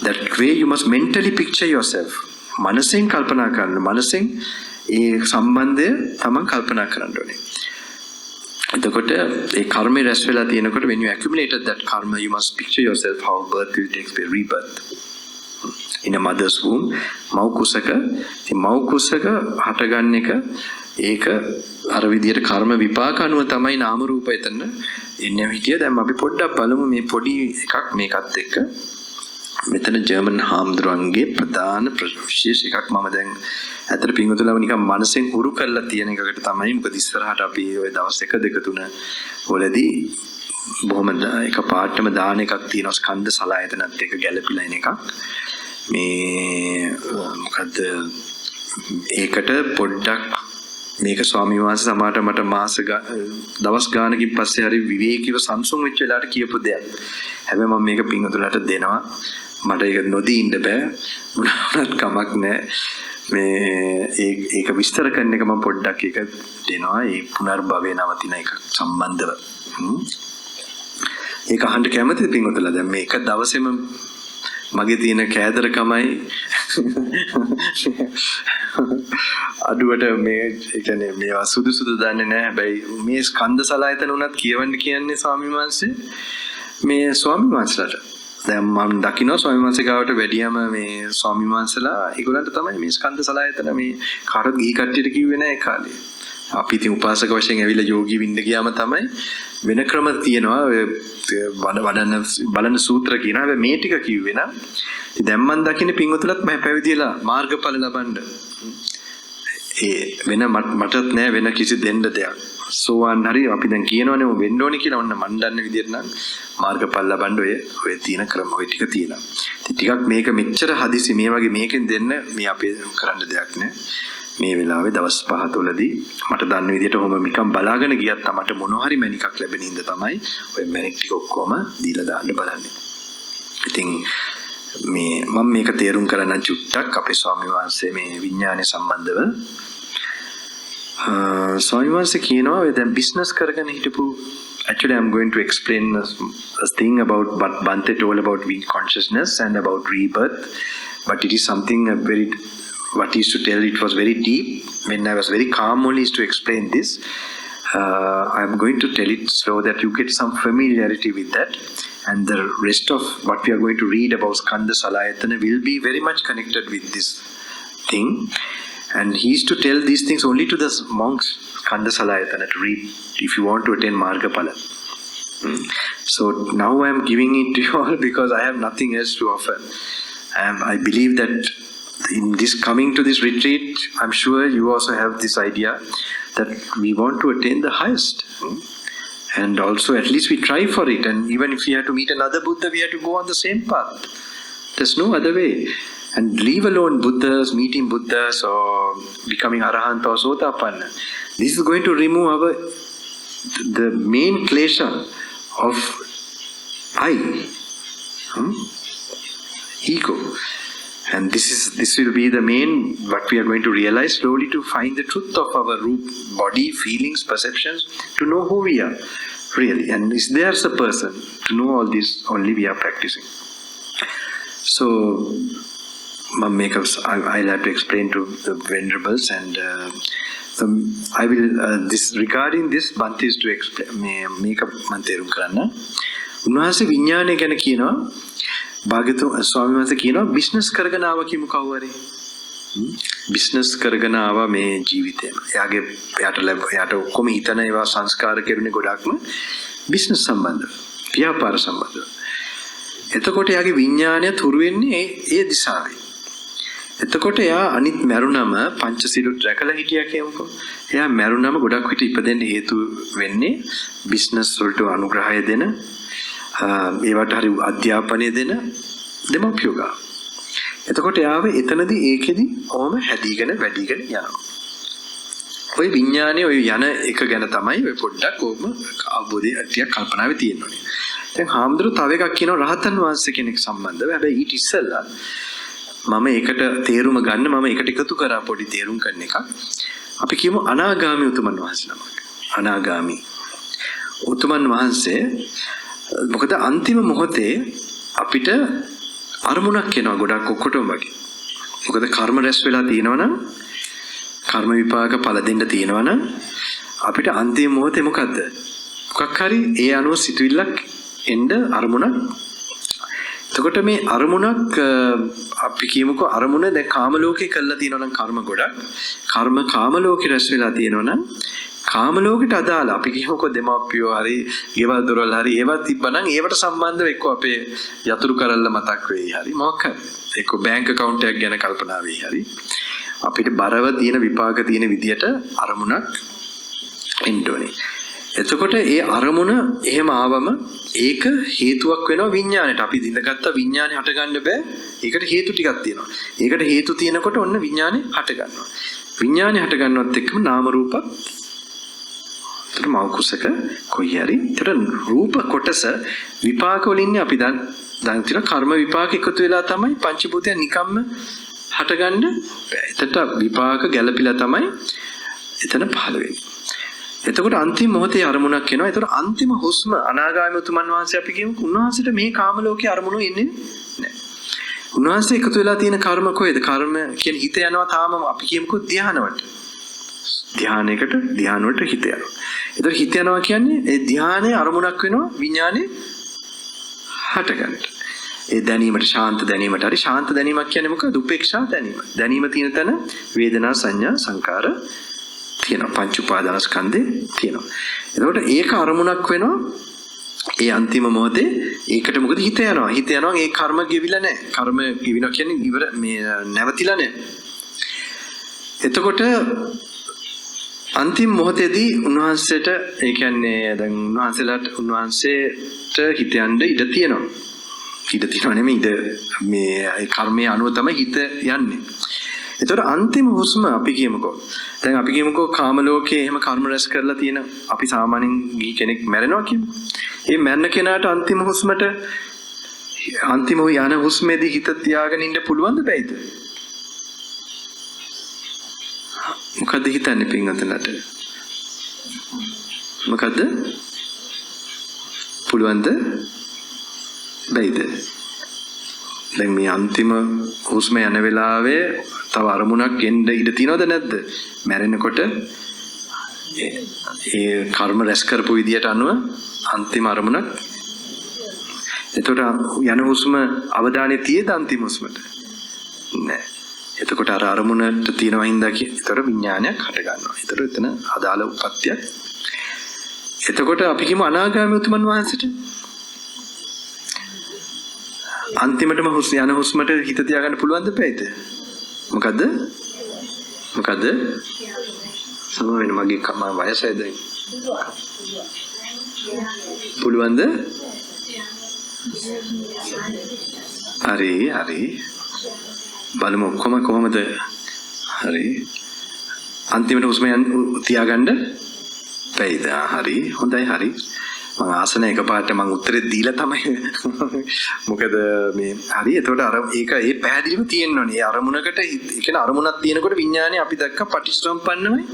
Speaker 1: That way you must mentally picture yourself. Manasen kalpana karana. Manasen ඒ සම්බන්ධය තමන් කල්පනා කරන්න ඕනේ. එතකොට ඒ කර්මය රැස් වෙලා තියෙනකොට when you accumulated that karma, you must picture yourself how birth will take place, rebirth. In a mother's womb, මව් කුසක හටගන්න එක ඒක අර විදියට කර්ම විපාක අනුව තමයි නාම රූප එතන එන්නේ හිටිය. දැන් අපි පොඩ්ඩක් බලමු මේ පොඩි එකක් මේකත් එක්ක. මෙතන ජර්මන් හාමුදුරන්ගේ ප්‍රධාන විශේෂ එකක් මම දැන් ඇත්තට පින්වතුන්ලව නිකන් මනසෙන් හුරු කරලා තියෙන එකකට තමයි. මොකද ඉස්සරහට අපි ওই දවස් 1 2 3 වලදී බොහොම එක පාඩම දාන එකක් තියෙනවා ස්කන්ධ සලආයතනත් එක්ක ගැළපීලා එන එකක්. මේ මොකද්ද ඒකට පොඩ්ඩක් මේක ස්වාමීන් වහන්සේ සමාට මට දවස් ගානකින් පස්සේ හරි විවේකීව සංසුන් වෙච්ච වෙලාවට කියපු දෙයක්. හැබැයි මම මේක පින්වතුන්ලට දෙනවා. මට ඒක නොදී ඉන්න බෑ. මොනවත් කමක් නැහැ. මේ ඒක විස්තර කරන එක මම පොඩ්ඩක් ඒක දෙනවා. ඒ පුනර්භවය නවතින එක සම්බන්ධව. ඒක අහන්න කැමතිද පින්වතුන්ලා? දැන් මේක දවසේම මගේ තියෙන කෑදරකමයි අඩුවට මේ කියන්නේ මේවා සුදුසුදු දන්නේ නැහැ. හැබැයි මේ ස්කන්ධ සලආයතන උනත් කියවන්න කියන්නේ ස්වාමීන් වහන්සේ මේ ස්වාමීන් වහන්සේලාට දැන් මම දකිනවා ස්වාමීන් වහන්සේ ගාවට වැඩියම මේ ස්වාමීන් වහන්සේලා ඒගොල්ලන්ට තමයි මේ ස්කන්ධ සලආයතන මේ කාටවත් ගිහි කට්ටියට කිව්වේ නැහැ ඒ කාලේ. අපි ඉතින් උපාසක වශයෙන් ඇවිල්ලා යෝගී වින්න ගියාම තමයි වෙන ක්‍රම තියෙනවා වඩන බලන සූත්‍ර කියනවා. හැබැයි මේ ටික කිව්වේ නම් දැන් මම දකින්නේ පින්වතුලත් මම පැවිදිලා මාර්ගඵල ලබන්න. ඒ වෙන මටත් නෑ වෙන කිසි දෙන්න දෙයක්. සෝවාන් හරි අපි දැන් කියනවනේ වෙන්න ඕනේ කියලා ඔන්න මන් දන්න විදිහට නම් මාර්ගඵල ලබන්න ඔය තියෙන ක්‍රම ඔය ටික තියෙනවා. ටිකක් මේක මෙච්චර හදිසි මේ වගේ මේකෙන් දෙන්න මේ අපේ කරන්න දෙයක් නෑ. මේ වෙලාවේ දවස් 5 තුලදී මට දන්න විදිහට ඔහොම නිකන් බලාගෙන ගියත් මට මොන හරි මැණිකක් ලැබෙන ඉඳ තමයි ඔය මැණික් ටික ඔක්කොම දීලා දාන්න බලන්නේ. ඉතින් මේ මම මේක තේරුම් කරන්න චුට්ටක් අපේ ස්වාමීන් වහන්සේ මේ විඥානය සම්බන්ධව ස්වාමීන් වහන්සේ කියනවා ඔය දැන් බිස්නස් කරගෙන හිටපු actually I'm going to explain a thing about what Bhante told about consciousness and about rebirth, but it is something very what he used to tell, it was very deep. When I was very calm only is to explain this. I am going to tell it so that you get some familiarity with that, and the rest of what we are going to read about Skandha Salayatana will be very much connected with this thing. And he used to tell these things only to the monks, Skandha Salayatana, to read if you want to attain Margapala. So now I am giving it to you all because I have nothing else to offer. I believe that in this coming to this retreat, I'm sure you also have this idea that we want to attain the highest. And also at least we try for it. And even if we have to meet another Buddha, we have to go on the same path. There's no other way. And leave alone Buddhas, meeting Buddhas or becoming Arahanta or Sotapanna. This is going to remove the main klesha of I, ego. And this will be the main, what we are going to realize slowly, to find the truth of our root, body, feelings, perceptions, to know who we are really. And is there's a person to know all this, only we are practicing. So I'll have to explain to the Venerables, and I will this regarding this Bhante is to explain make up manterum karanna. Unwahase විඥානය ගැන කියනවා. භාග්‍යතුන් ස්වාමීන් වහන්සේ කියනවා business කරගෙන ආවා කියමු කවුරුහරි. බිස්නස් කරගෙන ආවා මේ ජීවිතේම. එයාට ඔක්කොම හිතන ඒවා සංස්කාර කෙරුණේ ගොඩක්ම බිස්නස් සම්බන්ධව, ව්‍යාපාර සම්බන්ධව. එතකොට එයාගේ විඥානය තුරු වෙන්නේ ඒ දිශාවේ. එතකොට එයා අනිත් මරුණම පංචශීලුත් රැකලා හිටියා කියමුකෝ. එයා මරුණම ගොඩක් විට ඉපදෙන්න හේතු වෙන්නේ බිස්නස් වලට අනුග්‍රහය දෙන, ඒවට හරි අධ්‍යාපනය දෙන දෙමව්පියෝ ගාව. එතකොට යාව එතනදී ඒකෙදි කොහොම හැදීගෙන වැඩිගෙන යනවා. ඔය විඥානයේ ඔය යන එක ගැන තමයි ඔය පොඩ්ඩක් කොහොම අවබෝධය ටිකක් කල්පනාවේ තියෙන්නේ. දැන් හාමුදුරුවෝ තව එකක් කියනවා රහතන් වහන්සේ කෙනෙක් සම්බන්ධව. හැබැයි ඊට ඉස්සෙල්ලා මම ඒකට තේරුම ගන්න මම ඒකට එකතු කරා පොඩි තේරුම් ගන්න එකක්. අපි කියමු අනාගාමී උතුමන් වහන්සේ නමක්. අනාගාමී උතුමන් වහන්සේ මොකද අන්තිම මොහොතේ අපිට අරමුණක් එනවා ගොඩක් ඔක්කොටම වගේ. මොකද කර්ම රැස් වෙලා තියෙනවනම් කර්ම විපාක ඵල දෙන්න තියෙනවනම් අපිට අන්තිම මොහොතේ මොකද්ද? මොකක් හරි ඒ අනුව සිතුවිල්ලක් එන්න අරමුණක්. එතකොට මේ අරමුණක් අපි කියමුකෝ අරමුණ දැන් කාම ලෝකේ කළා තියෙනවනම් කර්ම ගොඩක්. කර්ම කාම ලෝකේ රැස් වෙලා තියෙනවනම් කාම ලෝකෙට අදාළ අපි කියමුකෝ දෙමාපියෝ හරි ගෙවල් දොරවල් හරි ඒවා තිබ්බනම් ඒවට සම්බන්ධව එක්ක අපේ යතුරු කරල්ල මතක් වෙයි හරි මොකක් හරි එක්ක බැංක් account එකක් ගැන කල්පනා වෙයි හරි අපිට බරව තියෙන විපාක තියෙන විදියට අරමුණක් එන්න ඕනේ. එතකොට ඒ අරමුණ එහෙම ආවම ඒක හේතුවක් වෙනවා විඥාණයට. අපි දිනගත්ත විඥාණය හට ගන්න බෑ. ඒකට හේතු ටිකක් තියෙනවා. ඒකට හේතු තියෙනකොට ඔන්න විඥාණය හට ගන්නවා. විඥාණය හට ගන්නවත් එක්කම නාම රූපත් මෞකුසක කොයි හරි ඒතර රූප කොටස විපාක වලින් අපි දැන් තියෙන කර්ම විපාක එකතු වෙලා තමයි පංච භූතයන් නිකම්ම හටගන්න බෑ. එතට විපාක ගැළපිලා තමයි එතන පහළ වෙන්නේ. එතකොට අන්තිම මොහොතේ අරමුණක් එනවා. එතකොට අන්තිම හුස්ම අනාගාමී උතුමන් වහන්සේ අපි කියමු උන්වහන්සේට මේ කාම ලෝකේ අරමුණු එන්නේ නැහැ. උන්වහන්සේ එකතු වෙලා තියෙන කර්ම කොහෙද? කර්ම කියන්නේ හිත යනවා තාම අපි කියමුකෝ ධානවට. ධානයකට ධාන වලට හිත යනවා. ඒතර හිත යනවා කියන්නේ ඒ ධානයේ අරමුණක් වෙනවා විඥානේ හටගන්න. ඒ දැනීමට ශාන්ත දැනීමට හරි ශාන්ත දැනීමක් කියන්නේ මොකද? උපේක්ෂා දැනීම. දැනීම තියෙන තැන වේදනා සංඥා සංකාර තියෙනවා. පංච උපාදානස්කන්ධේ තියෙනවා. එතකොට ඒක අරමුණක් වෙනවා. ඒ අන්තිම මොහොතේ ඒකට මොකද හිත යනවා. හිත යනවා ඒ කර්ම ගෙවිලා නැහැ. කර්ම ගෙවිනවා කියන්නේ ඉවර මේ නැවතිලා නැහැ. එතකොට අන්තිම මොහොතේදී උන්වහන්සේට ඒ කියන්නේ දැන් උන්වහන්සේට හිත යන්න ඉඩ තියෙනවා. ඉඩ තියෙනවා නෙමෙයි ඉඩ මේ කර්මයේ අනුව තමයි හිත යන්නේ. ඒතර අන්තිම හුස්ම අපි කියමුකෝ. දැන් අපි කියමුකෝ කාම ලෝකයේ එහෙම කර්ම රැස් කරලා තියෙන අපි සාමාන්‍යයෙන් ගිහි කෙනෙක් මැරෙනවා කියමු. ඒ මැරෙන කෙනාට අන්තිම හුස්මට අන්තිම යන හුස්මේදී හිත තියාගෙන ඉන්න පුළුවන්ද බැයිද? මොකද හිතන්නේ පින්වතුන්ට? මොකද? පුළුවන්ද? බැයිද? දැන් මේ අන්තිම හුස්ම යන වෙලාවේ තව අරමුණක් එන්න ඉඩ තියනවද නැද්ද? මැරෙනකොට ඒ කර්ම රැස් කරපු විදියට අනුව අන්තිම අරමුණක්. එතකොට යන හුස්ම අවධානය තියේද අන්තිම හුස්මට? නෑ. එතකොට අර අරමුණට තියෙනවා හින්දා ඒතර විඥානයක් හට ගන්නවා. ඒතර එතන අදාළ උප්පත්තියක්. එතකොට අපි කියමු අනාගාමී උතුමන් වහන්සේට අන්තිමටම යන හුස්මට හිත තියාගන්න පුළුවන්ද බැයිද? මොකද්ද? මොකද්ද? සමහරවිට මගේ වයසයි දැන්. පුළුවන්ද? හරි හරි. බලමු කොහමද? හරි. අන්තිමට හුස්ම තියාගන්න බැයිද? හරි. හොඳයි හරි. මම ආසන එකපාරට මම උත්තරේ දීලා තමයි මොකද මේ හරි එතකොට අර ඒක ඒ පැහැදිලිව තියෙන්න ඕනේ. ඒ අරමුණකට ඒ කියන්නේ අරමුණක් තියෙනකොට විඥානේ අපි දැක්ක පටිච්චසමුප්පන්නමයි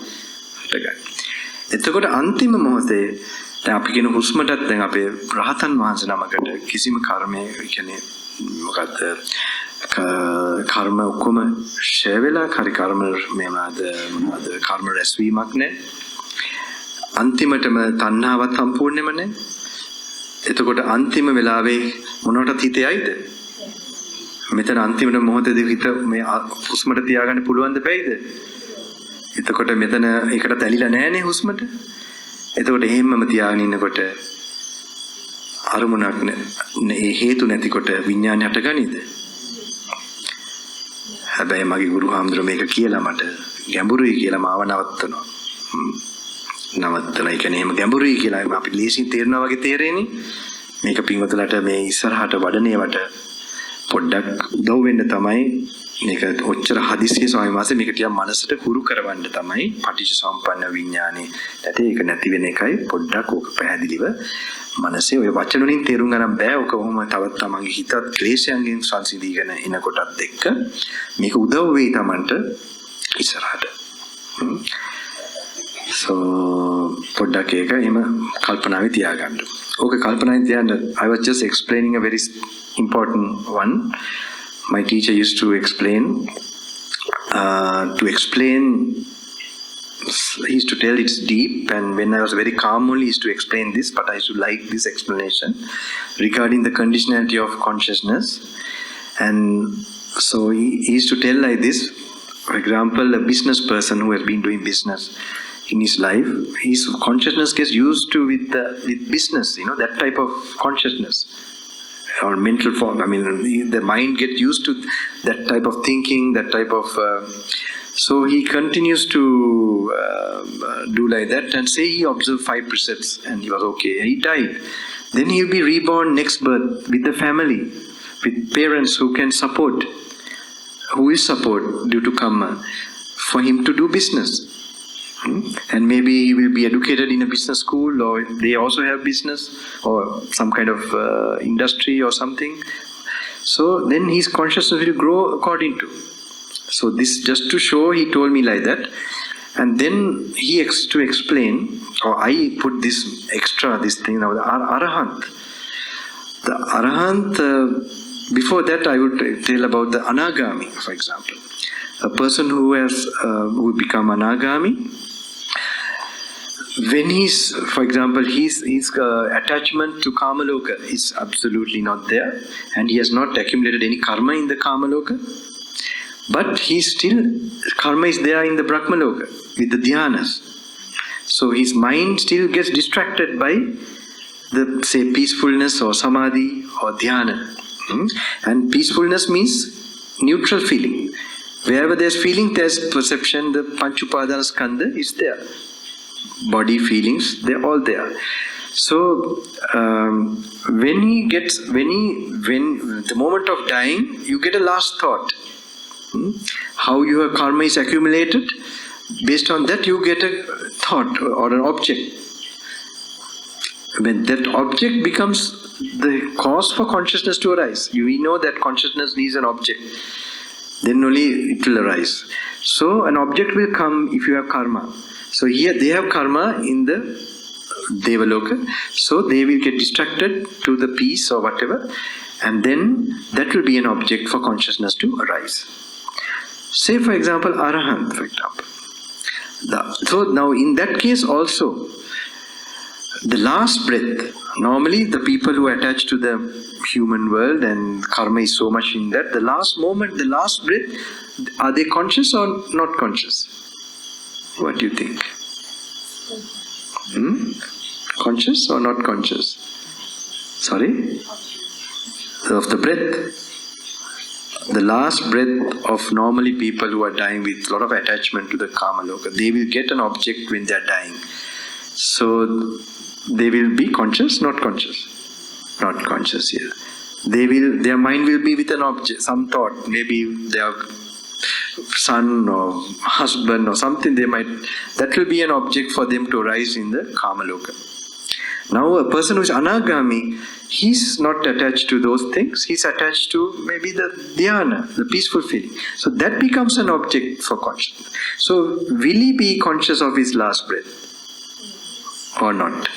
Speaker 1: හටගන්නේ. එතකොට අන්තිම මොහොතේ දැන් අපි කියන හුස්මටත් දැන් අපේ රහතන් වහන්සේ නමකට කිසිම කර්මයේ කියන්නේ මොකද්ද කර්ම ඔක්කොම ෂේ වෙලා කර්ම මොනවාද කර්ම රැස්වීමක් නැහැ. අන්තිමටම තණ්හාවත් සම්පූර්ණයෙන්ම නැහැ. එතකොට අන්තිම වෙලාවේ මොනවටද හිතේයිද? මෙතන අන්තිම මොහොතේදී හිත මේ හුස්මට තියාගන්න පුළුවන්ද බැයිද? එතකොට මෙතන ඒකට තැලිලා නැහැනේ හුස්මට. එතකොට එහෙම්මම තියාගෙන ඉන්නකොට අරමුණක් නේ හේතු නැතිකොට විඥානය හටගනීද? හැබැයි මගේ ගුරු හාමුදුරුවෝ මේක කියලා මට ගැඹුරුයි කියලා මාව නවත්තනවා. නවත්තන ඒ කියන්නේ එහෙම ගැඹුරුයි කියලා අපි ලේසියෙන් තේරෙනවා වගේ තේරෙන්නේ. මේක පින්වතුන්ට මේ ඉස්සරහට වඩනේවට පොඩ්ඩක් උදව් වෙන්න තමයි මේක ඔච්චර හදිස්සිය ස්වාමීන් වහන්සේ මේක ටිකක් මනසට හුරු කරවන්න තමයි පටිච්චසමුප්පන්න විඥානේ. නැත්නම් ඒක නැති වෙන එකයි පොඩ්ඩක් ඕක පැහැදිලිව මනසේ ඔය වචන වලින් තේරුම් ගන්න බෑ. ඔක කොහොම තවත් තමන්ගේ හිතත් ක්ලේශයන්ගෙන් සංසිඳීගෙන එන කොටත් එක්ක මේක උදව් වෙයි තමන්ට ඉස්සරහට. So පොඩ්ඩක් ඒක එහෙම කල්පනාවේ තියාගන්න. ඕක කල්පනාවේ තියන්න I was just explaining a very important one. My teacher used to explain he used to tell it's deep, and when I was very calm only he used to explain this, but I used to like this explanation regarding the conditionality of consciousness. And so he used to tell like this. For example, a business person who has been doing business in his life, his consciousness gets used to with business, that type of consciousness or mental form. I mean, the mind gets used to that type of thinking, that type of so he continues to do like that, and say he observed 5 precepts and he was okay, he died. Then he will be reborn next birth with the family, with parents who can support, who will support due to karma for him to do business. And maybe he will be educated in a business school, or they also have business or some kind of industry or something. So then his consciousness will grow according to. So this just to show, he told me like that. And then he to explain, or I put this thing now, the Arahant. The Arahant, before that I would tell about the Anagami, for example. A person who become Anagami, when he's, for example, his attachment to Kamaloka is absolutely not there, and he has not accumulated any karma in the Kamaloka, but karma is there in the Brahmaloka with the dhyanas. So his mind still gets distracted by the, say, peacefulness or samadhi or dhyana. And peacefulness means neutral feeling. Wherever there's feeling, there's perception. The Panchupadana Skandha is there. Body, feelings, they're all there. So when the moment of dying, you get a last thought. How your karma is accumulated, based on that you get a thought or an object. When that object becomes the cause for consciousness to arise, we know that consciousness needs an object, then only it will arise. So an object will come if you have karma. So here they have karma in the Devaloka, so they will get distracted to the peace or whatever, and then that will be an object for consciousness to arise. Say for example Arahant, for example. So now in that case also, the last breath, normally the people who are attached to the human world and karma is so much in that, the last moment, the last breath, are they conscious or not conscious? What do you think? Conscious or not conscious? Sorry? Of the breath. The last breath of normally people who are dying with a lot of attachment to the Kamaloka, they will get an object when they are dying. So they will be conscious, not conscious? Not conscious here. Their mind will be with an object, some thought, maybe their son or husband or something, that will be an object for them to arise in the Kamaloka. Now a person who is Anagami, he's not attached to those things, he's attached to maybe the dhyana, the peaceful feeling. So that becomes an object for consciousness. So will he be conscious of his last breath or not?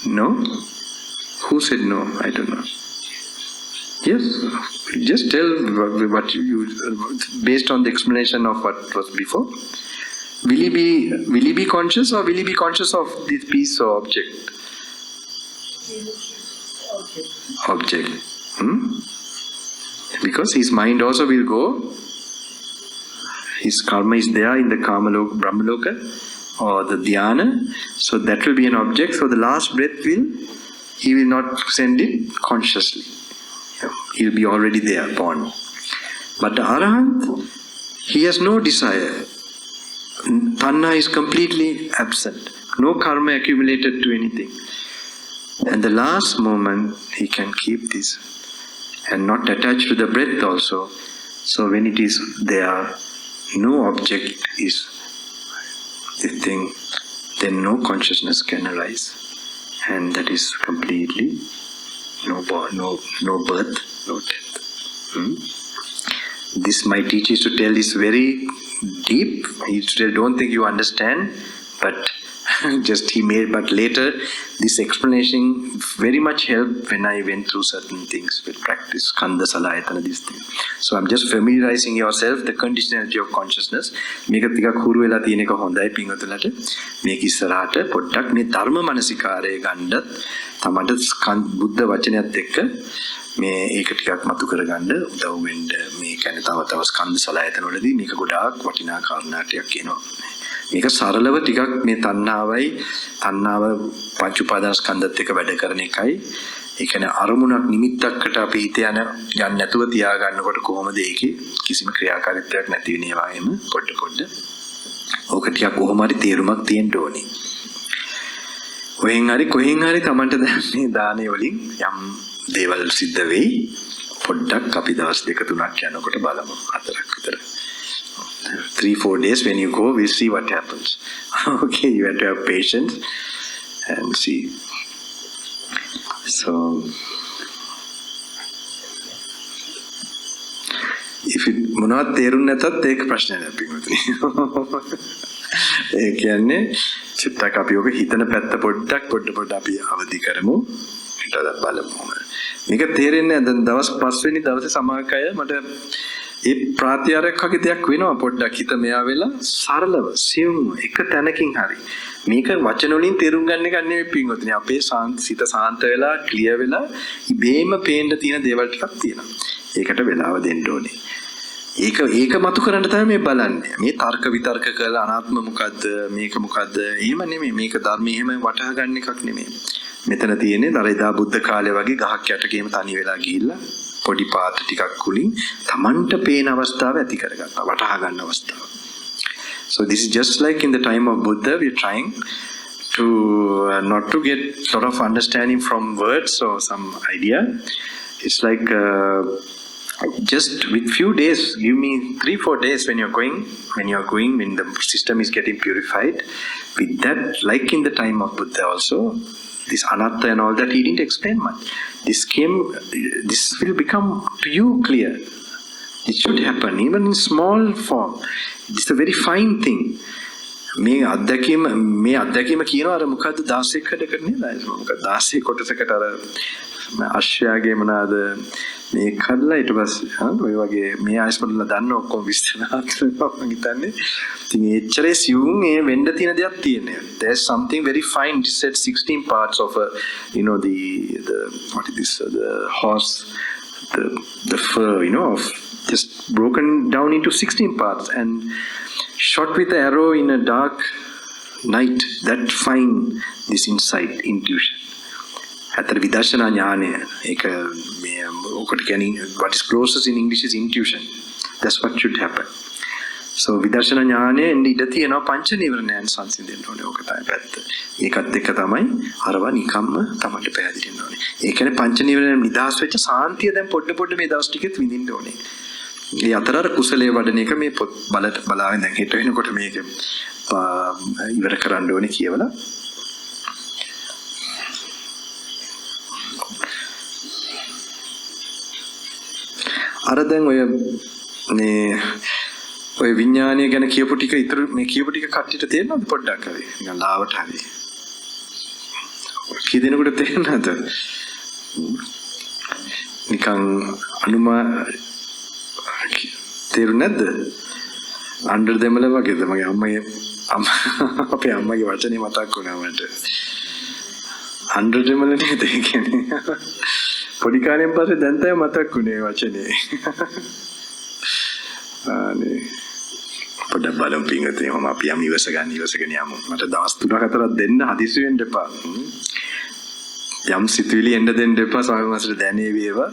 Speaker 1: No? Who said no? I don't know. Yes, just tell what you based on the explanation of what was before. Will he be conscious, or will he be conscious of this piece or object? Object. Because his mind also will go. His karma is there in the Kamaloka, Brahmaloka, or the dhyana. So that will be an object. So the last breath he will not send it consciously. He will be already there, born. But the Arahant, he has no desire. Tanha is completely absent. No karma accumulated to anything. And the last moment, he can keep this. And not attached to the breath also. So when it is there, no object is the thing, then no consciousness can arise. And that is completely no birth, no death. This my teacher used to tell is very deep. He used to tell, don't think you understand, but but later this explanation very much helped when I went through certain things with practice, Kanda Salayatana, these things. So I'm just familiarizing yourself the conditionality of consciousness. මේක ටිකක් හුරු වෙලා තියෙන එක හොඳයි පින්වතුන්ලට. මේක ඉස්සරහට පොඩ්ඩක් මේ ධර්ම මානසිකාරය ගන්නත් තමන්ට බුද්ධ වචනයත් එක්ක මේ ඒක ටිකක් මතු කරගන්න උදව් වෙන්න මේ කියන්නේ තව ස්කන්ධ සලආයතන වලදී මේක ගොඩාක් වටිනා කාරණා ටිකක් කියනවා. මේක සරලව ටිකක් මේ තණ්හාව පංච උපාදාන ස්කන්ධත් එක්ක වැඩ කරන එකයි. ඒ කියන්නේ අරමුණක් නිමිත්තකට අපි හිත යන්න නැතුව තියා ගන්නකොට කොහොමද ඒකේ කිසිම ක්‍රියාකාරීත්වයක් නැති වෙන ඒවායිම පොඩ ඕක ටිකක් කොහොම හරි තේරුමක් තියෙන්න ඕනේ. කොහෙන් හරි තමන්ට දැනෙන්නේ දානේ වලින් යම් දේවල් සිද්ධ වෙයි. පොඩ්ඩක් අපි දවස් 2-3ක් යනකොට බලමු 4ක් විතර. 3-4 days when you go, we'll see what happens. Okay, you have to have patience and see. So, if it මොනවද තේරුම් නැතත් ඒක ප්‍රශ්නයක් නෑ පිටුතුනි. ඒ කියන්නේ චිත්තක අපි ඔක හිතන පැත්ත පොඩ්ඩක් අපි අවදි කරමු. ඊට බලමු. මේක තේරෙන්නේ දැන් දවස් 5 වෙනි දවසේ සමාකය මට ඒ ප්‍රාත්‍යාරයක් වගේ දෙයක් වෙනවා පොඩ්ඩක් හිත මෙයා වෙලා සරලව සියුම් එක තැනකින් හරි මේක වචන වලින් තේරුම් ගන්න එක නෙවෙයි පින්වතුනි අපේ සිත සාන්ත වෙලා ක්ලියර් වෙලා ඉබේම පේන්න තියෙන දේවල් ටිකක් තියෙනවා ඒකට වෙලාව දෙන්න ඕනේ ඒක මතු කරන්න තමයි මේ බලන්නේ මේ තර්ක විතර්ක කරලා අනාත්ම මොකද්ද මේක මොකද්ද එහෙම නෙමෙයි මේක ධර්මයේ එහෙම වටහා ගන්න එකක් නෙමෙයි මෙතන තියෙන්නේ දරේදා බුද්ධ කාලේ වගේ ගහක් යටකේම තනි වෙලා ගිහිල්ලා පොඩි පාත ටිකක් උලින් Tamanට පේන අවස්ථාව ඇති කරගන්නවා වටහා ගන්න අවස්ථාව. So this is just like in the time of Buddha we are trying to not to get sort of understanding from words or some idea. It's like just with few days, give me 3-4 days when when the system is getting purified. With that, like in the time of Buddha also, this anatta and all that he didn't explain much. This will become to you clear. It should happen even in small form. It's a very fine thing. මේ අත්දැකීම කියනවා අර මොකද්ද 16 කඩකට නේද මොකද 16 කොටසකට අර අශ්වයාගේ මොනවාද මේ කඩලා ඊට පස්සේ ඔය වගේ මේ ආයස්පඩලා දන්න ඔක්කොම විස්තර මම හිතන්නේ ඉතින් එච්චරේ සියුම් මේ වෙන්න තියෙන දෙයක් තියෙනවා there's something very fine it said 16 parts of a the what is this the horse the fur of just broken down into 16 parts and shot with an arrow in a dark night that find this insight intuition අතර විදර්ශනා ඥානය ඒක මේ ඔකට කියන්නේ what is closest in English is intuition that's what should happen so විදර්ශනා ඥානයේ ඉඳ තියෙනවා පංච නීවරණයන් සංසිඳෙන්න ඕනේ ඕක තමයි පැත්ත ඒකත් එක්ක තමයි අරවා නිකම්ම තමයි පැහැදිලි වෙන්න ඕනේ ඒ කියන්නේ පංච නීවරණයන් නිදහස් වෙච්ච සාන්තිය දැන් පොඩ මේ දවස් ටිකෙත් විඳින්න ඕනේ ඒ අතර කුසලයේ වඩන එක මේ පොත් බලාගෙන දැන් හිට වෙනකොට මේක ඉවර කරන්න ඕනේ කියවලා අර දැන් ඔය විඥානය ගැන කියපු ටික ඉතුරු මේ කියපු ටික කට්ටියට තේරෙනවද පොඩ්ඩක් හරි නිකන් ලාවට හරි කී දෙනෙකුට තේරෙනවද නිකන් තේරුනේ නැද්ද අnder දෙමළ වගේද මගේ අපේ අම්මගේ වචනේ මතක් වුණා මට අnder දෙමළ නේද ඒ කියන්නේ පොඩි කාලෙන් පස්සේ දැන් තමයි මතක් වුණේ වචනේ අනේ පොඩ්ඩක් බලමු පින්වතුනි මම අපි යම් ඉවසගෙන යමු මට දවස් 3-4ක් දෙන්න හදිසි වෙන්න එපා යම් සිතුවිලි එන්න දෙන්න එපා ස්වාමීන් වහන්සේට දැනේ වේවා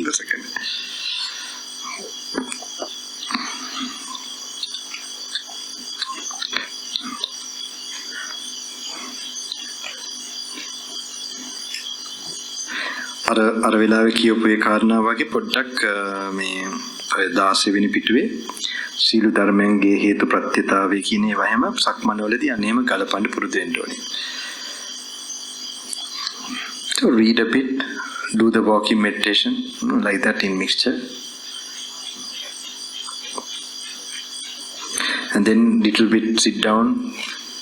Speaker 1: ඉවසගෙන අර වෙලාවේ කියපු ඒ කාරණා වගේ පොඩ්ඩක් මේ 16 වෙනි පිටුවේ සීල ධර්මයන්ගේ හේතු ප්‍රත්‍යතාවය කියන ඒවා හැම සක්මනවලදී අනේම ගලපන්න පුරුදු වෙන්න ඕනේ. To read a bit, do the walking meditation like that in mixture. And then little bit sit down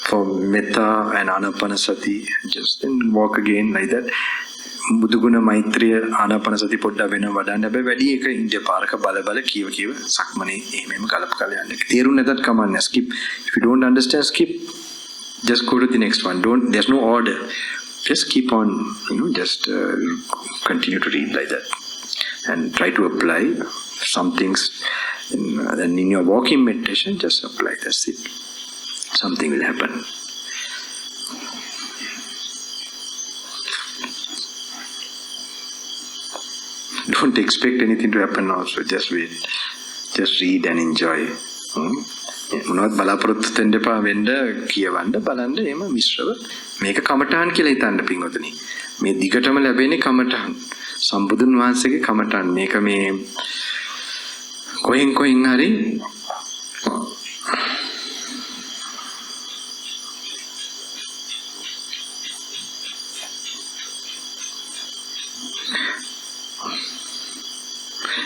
Speaker 1: for metta and anapanasati just then walk again like that. බුදුගුණ මෛත්‍රිය ආනාපානසති පොඩ්ඩක් වෙන වඩන්න හැබැයි වැඩි එක ඉන්දිය පාරක බල කියව සක්මනේ එහෙමම කලප කල යන්න. තේරුම් නැතත් කමන්නේ skip. If you don't understand skip just go to the next one. There's no order. Just keep on just continue to read like that and try to apply some things and in your walking meditation just apply that's it. Something will happen. Don't expect anything to happen also. Just wait. Just read and enjoy. මොනවත් බලාපොරොත්තු වෙන්න එපා වෙන්න කියවන්න බලන්න එහෙම මිශ්‍රව මේක කමටහන් කියලා හිතන්න පින්වතුනි. මේ දිගටම ලැබෙන්නේ කමටහන්. සම්බුදුන් වහන්සේගේ කමටහන්. මේක මේ කොහෙන් හරි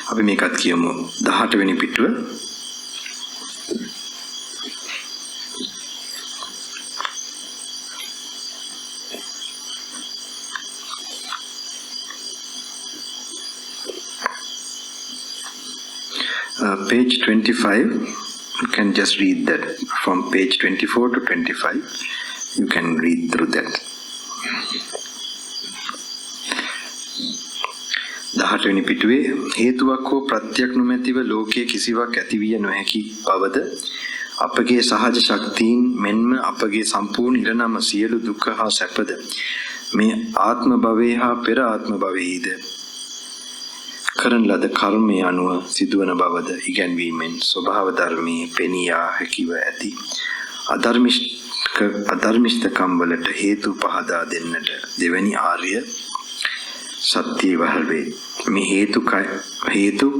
Speaker 1: අපි මේකත් කියමු 18 වෙනි පිටුව page 25, you can just read that. From page 24 to 25, you can read through that. 18 වෙනි පිටුවේ හේතුවක් හෝ ප්‍රත්‍යක් නොමැතිව ලෝකයේ කිසිවක් ඇතිවිය නොහැකි බවද අපගේ සහජ ශක්තියින් මෙන්ම අපගේ සම්පූර්ණ ඉරණම සියලු දුක් හා සැපද මේ ආත්ම භවයේ හා පෙර ආත්ම භවයේද කරන ලද කර්මය අනුව සිදුවන බවද ඉගැන්වීමෙන් ස්වභාව ධර්මයේ පෙනියා හැකිව ඇති අධර්මිෂ්ඨකම් වලට හේතු පහදා දෙන්නට දෙවැනි ආර්ය සත්‍ය වහල් වේ. මේ හේතු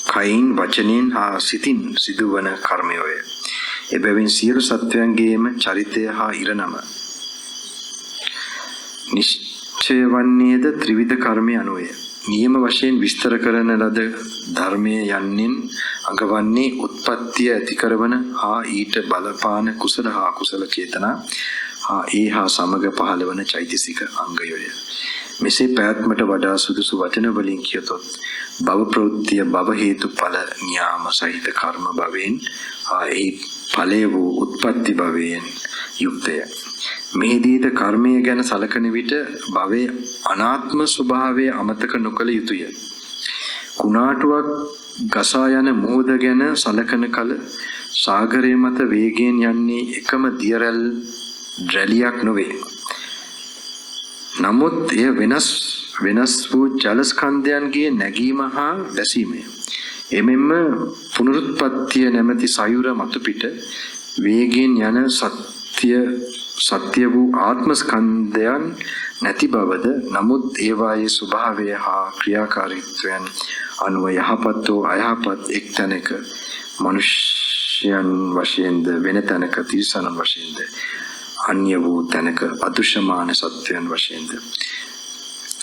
Speaker 1: කයින් වචනෙන් හා සිතින් සිදුවන කර්මයෝය. එබැවින් සියලු සත්වයන්ගේම චරිතය හා ඉරණම නිශ්චය වන්නේද ත්‍රිවිධ කර්මය අනුවය. නියම වශයෙන් විස්තර කරන ලද ධර්මය යන්නෙන් අඟවන්නේ උත්පත්තිය ඇති කරවන හා ඊට බලපාන කුසල හා කුසල චේතනා හා ඒ හා සමග පහළවන චෛතසික අංගයෝය. මෙසේ පැවැත්මට වඩා සුදුසු වචන වලින් කියතොත් භව ප්‍රවෘත්තිය භව හේතුඵල න්‍යාම සහිත කර්ම භවයෙන් හා ඒ ඵලය වූ උත්පත්ති භවයෙන් යුක්තය. මෙහිදීද කර්මය ගැන සලකන විට භවයේ අනාත්ම ස්වභාවය අමතක නොකළ යුතුය. කුණාටුවක් ගසා යන මොහොත ගැන සලකන කල සාගරයේ මත වේගයෙන් යන්නේ එකම දිය රැලියක් නොවේ. නමුත් එය වෙනස් වූ ජල ස්කන්ධයන්ගේ නැගීම හා වැසීමය. එමෙන්ම පුනරුත්පත්තිය නැමැති සයුර මතු පිට වේගයෙන් යන සත්‍ය වූ ආත්ම ස්කන්ධයන් නැති බවද නමුත් ඒවායේ ස්වභාවය හා ක්‍රියාකාරීත්වයන් අනුව යහපත් හෝ අයහපත් එක් තැනක මනුෂ්‍යයන් වශයෙන්ද වෙන තැනක තිරිසන් වශයෙන්ද අන්‍ය වූ තැනක අදෘශ්‍යමාන සත්වයන් වශයෙන්ද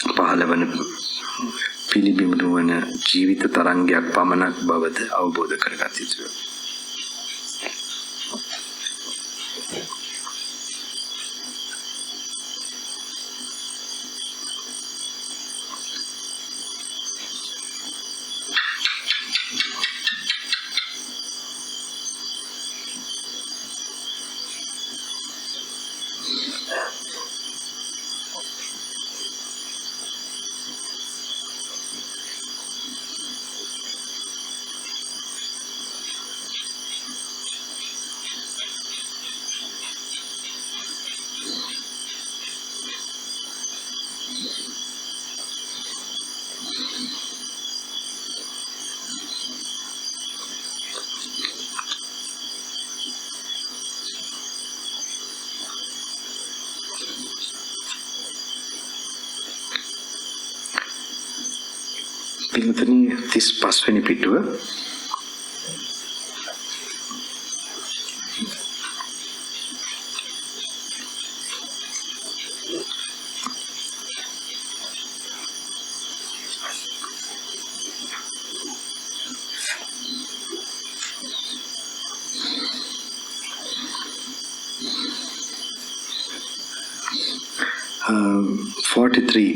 Speaker 1: පහළවන පිළිබිඹු වන ජීවිත තරංගයක් පමණක් බවද අවබෝධ කරගත යුතුය. පින්තුනි 35 වෙනි පිටුව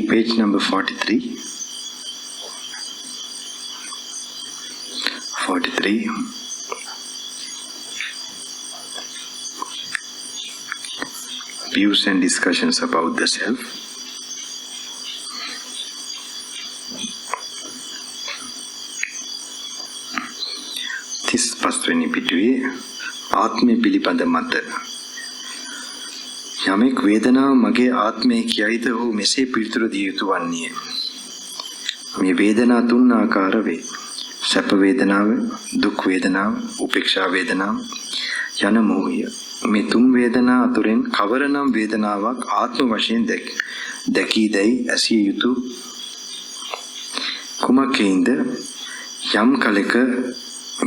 Speaker 1: page number 43. 43. Views and discussions about the self. This පස්වෙනි පිටුවේ ආත්මය පිළිබඳ මත යමෙක් වේදනාව මගේ ආත්මය කියයිද ඔහු මෙසේ පිළිතුරු දිය යුතු වන්නේ. මේ වේදනා තුන් ආකාර වේ. සැප වේදනාව, දුක් වේදනාව, උපේක්ෂා වේදනාව යන මොහොය. මේ තුන් වේදනා අතුරෙන් කවරනම් වේදනාවක් ආත්ම වශයෙන් දැකී දැයි ඇසිය යුතු කුමකින්ද යම් කලක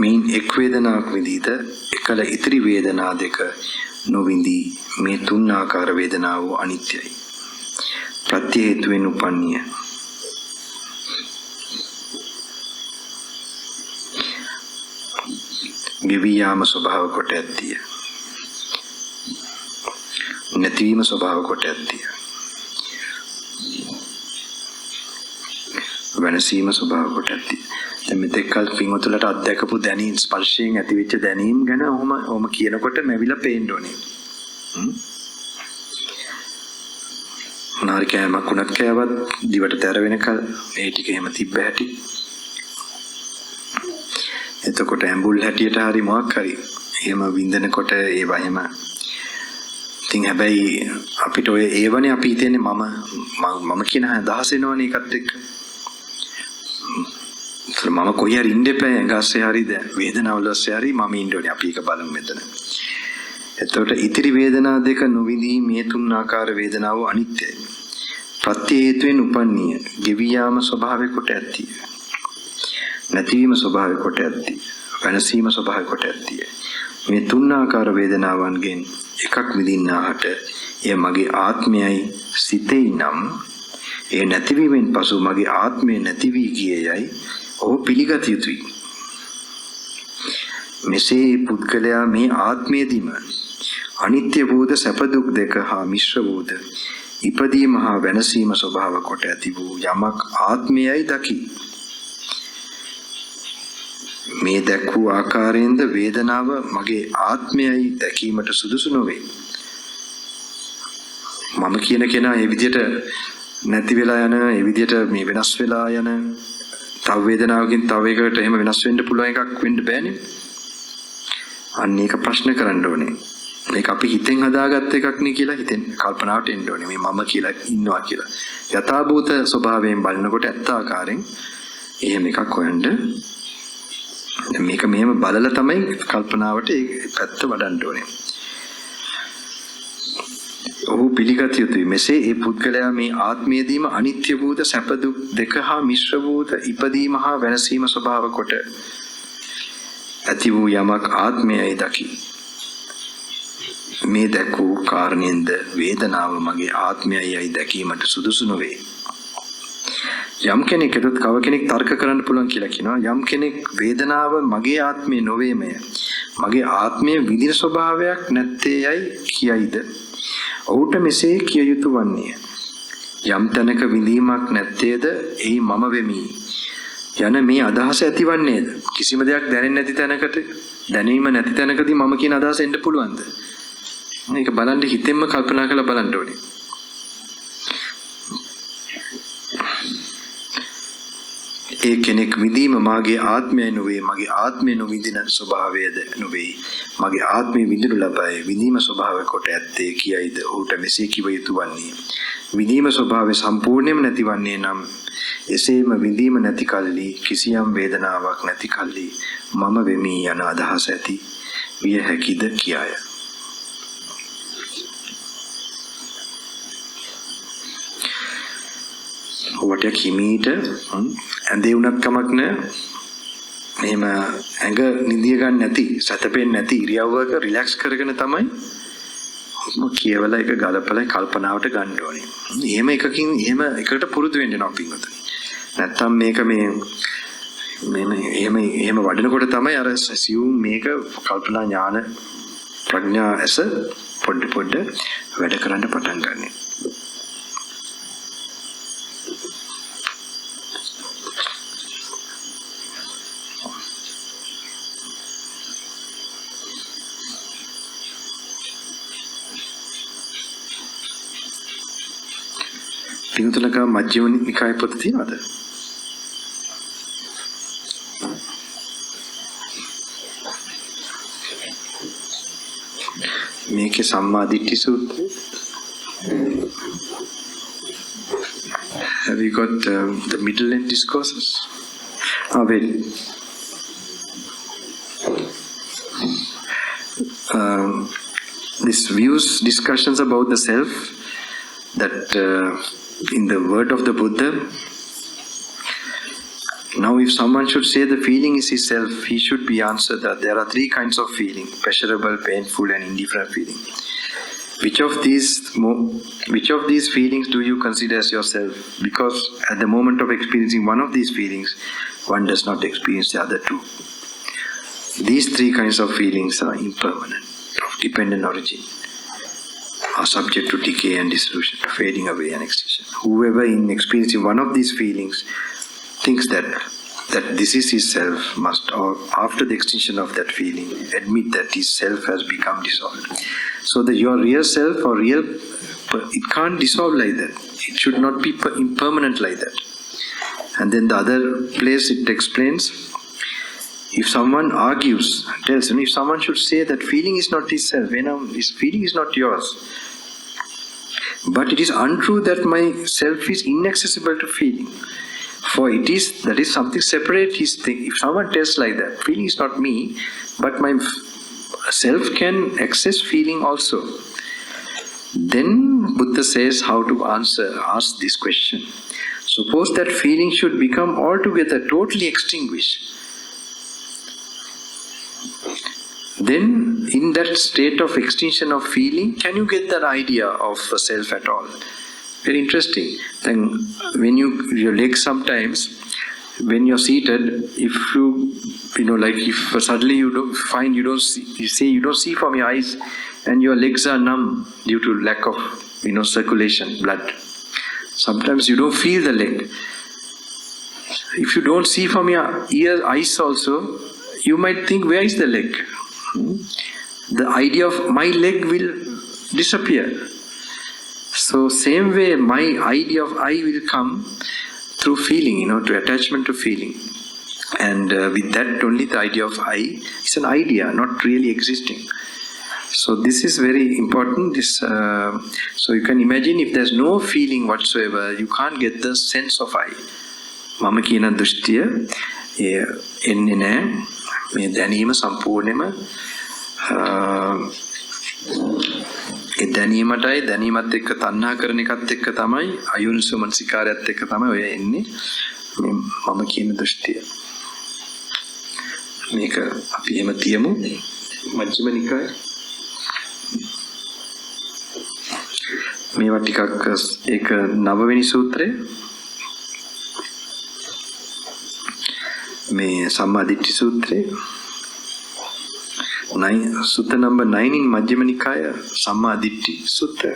Speaker 1: මේන් එක් වේදනාවක් විඳීද එකල ඉතිරි වේදනා දෙක නොවිඳී මේ තුන් ආකාර වේදනාව අනිත්‍යයි. ප්‍රත්‍ය හේතුවෙන් උපන්නය. ගෙවියාම ස්වභාව කොට ඇත්තිය. නැතිවීම ස්වභාව කොට ඇත්තිය. වෙනසීම ස්වභාව කොට ඇත්තිය. මෙතෙක්කල් පින්වතුන්ලට අත්දැකපු දැනීම් ස්පර්ශයෙන් ඇතිවෙච්ච දැනීම් ගැන ඔහොම කියනකොට මැවිලා පේන්න ඕනේ. මොනාරි කෑමක් උනත් කෑවත් දිවට තැර වෙනකල් ඒ ටික එහෙම තිබ්බ හැටි. එතකොට ඇඹුල් හැටියට හරි මොකක් හරි එහෙම විඳිනකොට ඒවා එහෙම ඉතින් හැබැයි අපිට ඔය ඒවනේ අපි හිතන්නේ මම කියන අදහස එනවනේ ඒකත් එක්ක. මම කොහේ හරි ඉන්න එපා ඇඟස්සේ හරිද වේදනාවල ඔස්සේ හරි මම ඉන්න ඕනේ. අපි ඒක බලමු මෙතන. එතකොට ඉතිරි වේදනා දෙක නොවිඳී මේ තුන් ආකාර වේදනාව අනිත්‍යයි. ප්‍රත්‍ය හේතුවෙන් උපන්නීය ගෙවි යාම ස්වභාවය කොට ඇති. නැතිවීම ස්වභාවය කොට ඇති. වෙනසීම ස්වභාවය කොට ඇති. මේ තුන් ආකාර වේදනාවන්ගෙන් එකක් විඳින්නාට එය මගේ ආත්මයයි සිතේ නම් ඒ නැතිවීමෙන් පසු මගේ ආත්මය නැති වී ගියේයයි ඔහු පිළිගත යුතුයි. මෙසේ පුද්ගලයා මේ ආත්මයේදීම අනිත්‍ය වූද සැප දුක් දෙක හා මිශ්‍ර වූද ඉපදීම හා වෙනසීම ස්වභාව කොට ඇති වූ යමක් ආත්මයයි දකි. මේ දැක් වූ ආකාරයෙන්ද වේදනාව මගේ ආත්මයයි දැකීමට සුදුසු නොවේ. මම කියන කෙනා මේ විදිහට නැති වෙලා යන, මේ විදිහට මේ වෙනස් වෙලා යන තව වේදනාවකින් තව එකකට එහෙම වෙනස් වෙන්න පුළුවන් එකක් වෙන්න බෑනේ. අන්න ඒක ප්‍රශ්න කරන්න ඕනේ. මේක අපි හිතෙන් හදාගත්ත එකක් නේ කියලා හිතෙන් කල්පනාවට එන්න ඕනේ. මේ මම කියලා ඉන්නවා කියලා. යථාභූත ස්වභාවයෙන් බලනකොට ඇත්ත ආකාරයෙන් එහෙම එකක් හොයන්න. මේක මෙහෙම බලලා තමයි කල්පනාවට ඒ පැත්ත වඩන්න ඕනේ. ඔහු පිළිගත යුතුයි. මෙසේ ඒ පුද්ගලයා මේ ආත්මයේදීම අනිත්‍ය වූද සැප දුක් දෙක හා මිශ්‍ර වූද ඉපදීම හා වෙනසීම ස්වභාව කොට ඇති වූ යමක් ආත්මයයි දකි. මේ දැක් වූ කාරණයෙන්ද වේදනාව මගේ ආත්මයයි දැකීමට සුදුසු නොවේ. යම් කෙනෙක් එතත් කව කෙනෙක් තර්ක කරන්න පුළුවන් කියලා කියනවා. යම් කෙනෙක් වේදනාව මගේ ආත්මය නොවේමය, මගේ ආත්මය විඳින ස්වභාවයක් නැත්තේයයි කියයිද? ඔහුට මෙසේ කිය යුතු වන්නේ යම් තැනක විඳීමක් නැත්තේද එහි මම වෙමි යන මේ අදහස ඇතිවන්නේද? කිසිම දෙයක් දැනෙන්නේ නැති තැනකට, දැනීම නැති තැනකදී මම කියන අදහස එන්න පුළුවන්ද? මේක බලන්න හිතෙන්ම කල්පනා කරලා බලන්න ඕනේ. ඒ කෙනෙක් විඳීම මාගේ ආත්මය නොවේ, මගේ ආත්මය නොවිඳින ස්වභාවයද නොවේ, මගේ ආත්මය විඳිනු ලබයි විඳීම ස්වභාවය කොට ඇත්තේ කියයිද? ඔහුට මෙසේ කිව යුතු වන්නේ විඳීම ස්වභාවය සම්පූර්ණයෙන්ම නැතිවන්නේ නම් එසේම විඳීම නැති කල්ලි, කිසියම් වේදනාවක් නැති කල්ලි මම වෙමි යන අදහස ඇති විය හැකිද කියාය. ඔබට හිමීට ඇඳේ උනත් කමක් නැහැ. මෙහෙම ඇඟ නිදිය ගන්න නැති, සැතපෙන්නේ නැති ඉරියව්වක රිලැක්ස් කරගෙන තමයි කියවලා එක ගලපලා කල්පනාවට ගන්න ඕනේ. එහෙම එකකින් එහෙම එකට පුරුදු වෙන්න වෙනවා පින්වතුනි. නැත්තම් මේක එහෙම වඩනකොට තමයි අර සියුම් මේක කල්පනා ඥාන ප්‍රඥා ඇස පොඩ වැඩ කරන්න පටන් ගන්නෙ. පින්තුලක මජ්ක්‍ධිම නිකාය පොත තියෙනවද? මේකේ සම්මා දිට්ඨි සූත්‍රය. Have you got the middle end discourses? Well, this views discussions about the self that in the word of the Buddha, now if someone should say the feeling is his self, he should be answered that there are three kinds of feeling: pleasurable, painful and indifferent feeling. Which of these feelings do you consider as yourself? Because at the moment of experiencing one of these feelings, one does not experience the other two. These three kinds of feelings are impermanent, of dependent origin, are subject to decay and dissolution, fading away and extinction. Whoever in experiencing one of these feelings thinks that that this is his self must, or after the extinction of that feeling, admit that his self has become dissolved. So that your real self or real, it can't dissolve like that. It should not be impermanent like that. And then the other place it explains, if someone argues, tells, if someone should say that feeling is not his self, his feeling is not yours, but it is untrue that my self is inaccessible to feeling. For that is something separate. If someone tells like that, feeling is not me, but my self can access feeling also. Then Buddha says how to ask this question. Suppose that feeling should become altogether, totally extinguished. Then, in that state of extinction of feeling, can you get that idea of self at all? Very interesting. Then, when your legs sometimes, when you're seated, if if suddenly you don't see, you say you don't see from your eyes, and your legs are numb due to lack of circulation, blood. Sometimes you don't feel the leg. If you don't see from your eyes also, you might think, where is the leg? The idea of my leg will disappear. So same way, my idea of I will come through feeling, to attachment to feeling. And with that only the idea of I is an idea, not really existing. So this is very important. So you can imagine if there's no feeling whatsoever, you can't get the sense of I. Mama kiyana dෘෂ්ටිය එන්නේ නැහැ. මේ දැනීම සම්පූර්ණයෙන්ම ඒ දැනීමටයි දැනීමත් එක්ක තණ්හා කරන එකත් එක්ක තමයි අයෝනිසෝ මනසිකාරයත් එක්ක තමයි ඔය එන්නේ මේ මම කියන දෘෂ්ටිය. මේක අපි එහෙම තියමු මජ්ක්‍ධිම නිකාය. මේවා ටිකක් ඒක 9 වෙනි සූත්‍රය. මේ සම්මාදිට්ඨි සූත්‍රය. Sutta number 9 in Majjhima Nikaya, Sammaditthi Sutta.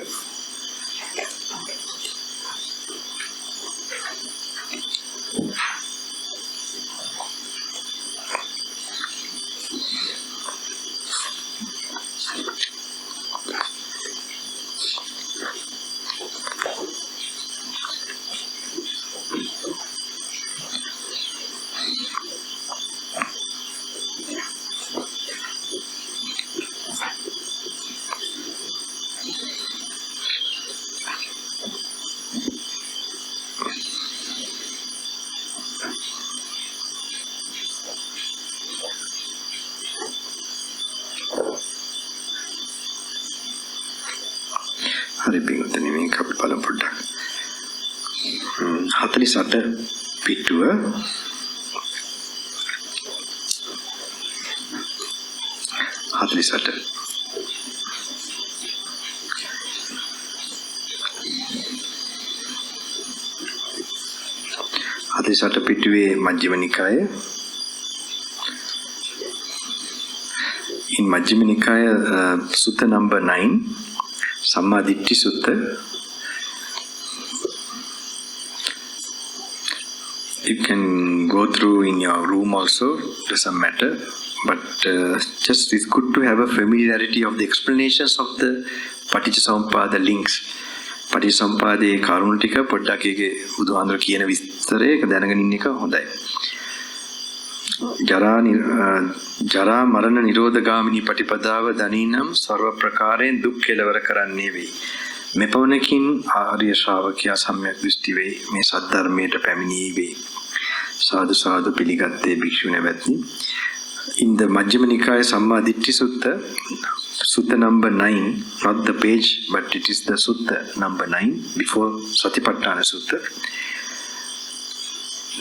Speaker 1: හරි පිටුනේ මේක අපි බලමු පොඩ්ඩක්. 48 පිටුව 48 48 පිටුවේ මජ්ක්‍ධිම නිකාය. In Majjhima Nikaya, Sutta number 9, Sammaditthi Sutta. You can go through in your room also, doesn't matter. But just it's good to have a familiarity of the explanations of the Paticcasamuppada links. Paticcasamuppadේ කරුණු ටික පොඩ්ඩක් ඒකේ බුදුහාඳුර කියන විස්තරය දැනගෙන ඉන්න එක හොඳයි. ජරා මරණ නිරෝධගාමිනී පටිපදාව දනීනම් සර්ව ප්‍රකාරයෙන් දුක් කෙලවර කරන්නේ වෙයි. මෙපමණකින් ආර්ය ශ්‍රාවකයා සම්‍යක් දෘෂ්ටි වෙයි. මේ සද්ධර්මයට පැමිණී වෙයි. සාදු සාදු පිළිගත්තේ භික්ෂු නැවැත්නි. In the Majjhima Nikaya Sammaditthi Sutta, Sutta number 9, not the page, but it is the Sutta number 9 before Satipatthana Sutta.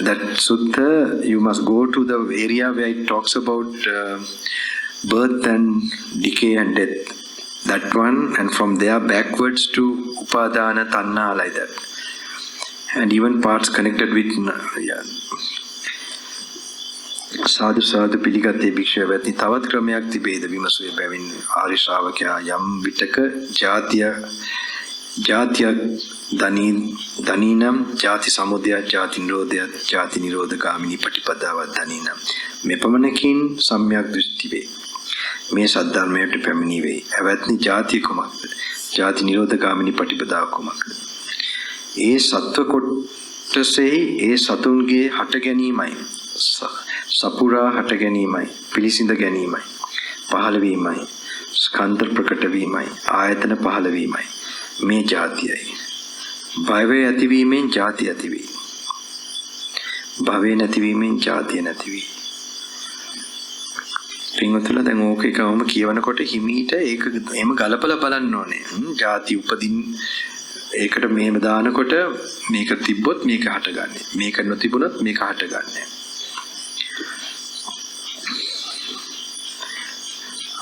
Speaker 1: That sutta, you must go to the area where it talks about birth and decay and death. That one, and from there backwards to upadana tanna, like that. And even parts connected with sadhu sadhu පිළිගත්තේ භික්ෂුව වෙති තවත් ක්‍රමයක් තිබේද විමසුවේ බැවින් ආර්ය ශ්‍රාවකයා යම් විටක ජාතිය ජාතිය දනීනම් ජාති සමුදය ජාති නිරෝධය ජාති නිරෝධගාමිනී පටිපදාව දනීනම් මෙපමණකින් සම්‍යක් දෘෂ්ටි වේ. මේ සද්ධර්මයට පැමිණි වේ. එවත්නි ජාතිය කුමක්ද? ජාති නිරෝධගාමිනී පටිපදාව කුමක්ද? ඒ සත්ව කොටසේ ඒ සතුන්ගේ හට ගැනීමයි සපුරා හට ගැනීමයි පිළිසිඳ ගැනීමයි පහළ වීමයි ස්කන්ධ ප්‍රකට වීමයි ආයතන පහළ වීමයි මේ ජාතියයි. භවය ඇතිවීමෙන් ජාතිය ඇති වේ. භවය නැතිවීමෙන් ජාතිය නැති වේ. පින්වතුන්ලා දැන් ඕක එකවම කියවනකොට හිමීට ඒක එහෙම ගලපලා බලන්න ඕනේ. ජාති උපදින් ඒකට මෙහෙම දානකොට මේක තිබ්බොත් මේක හටගන්නේ. මේක නොතිබුණොත් මේක හටගන්නේ.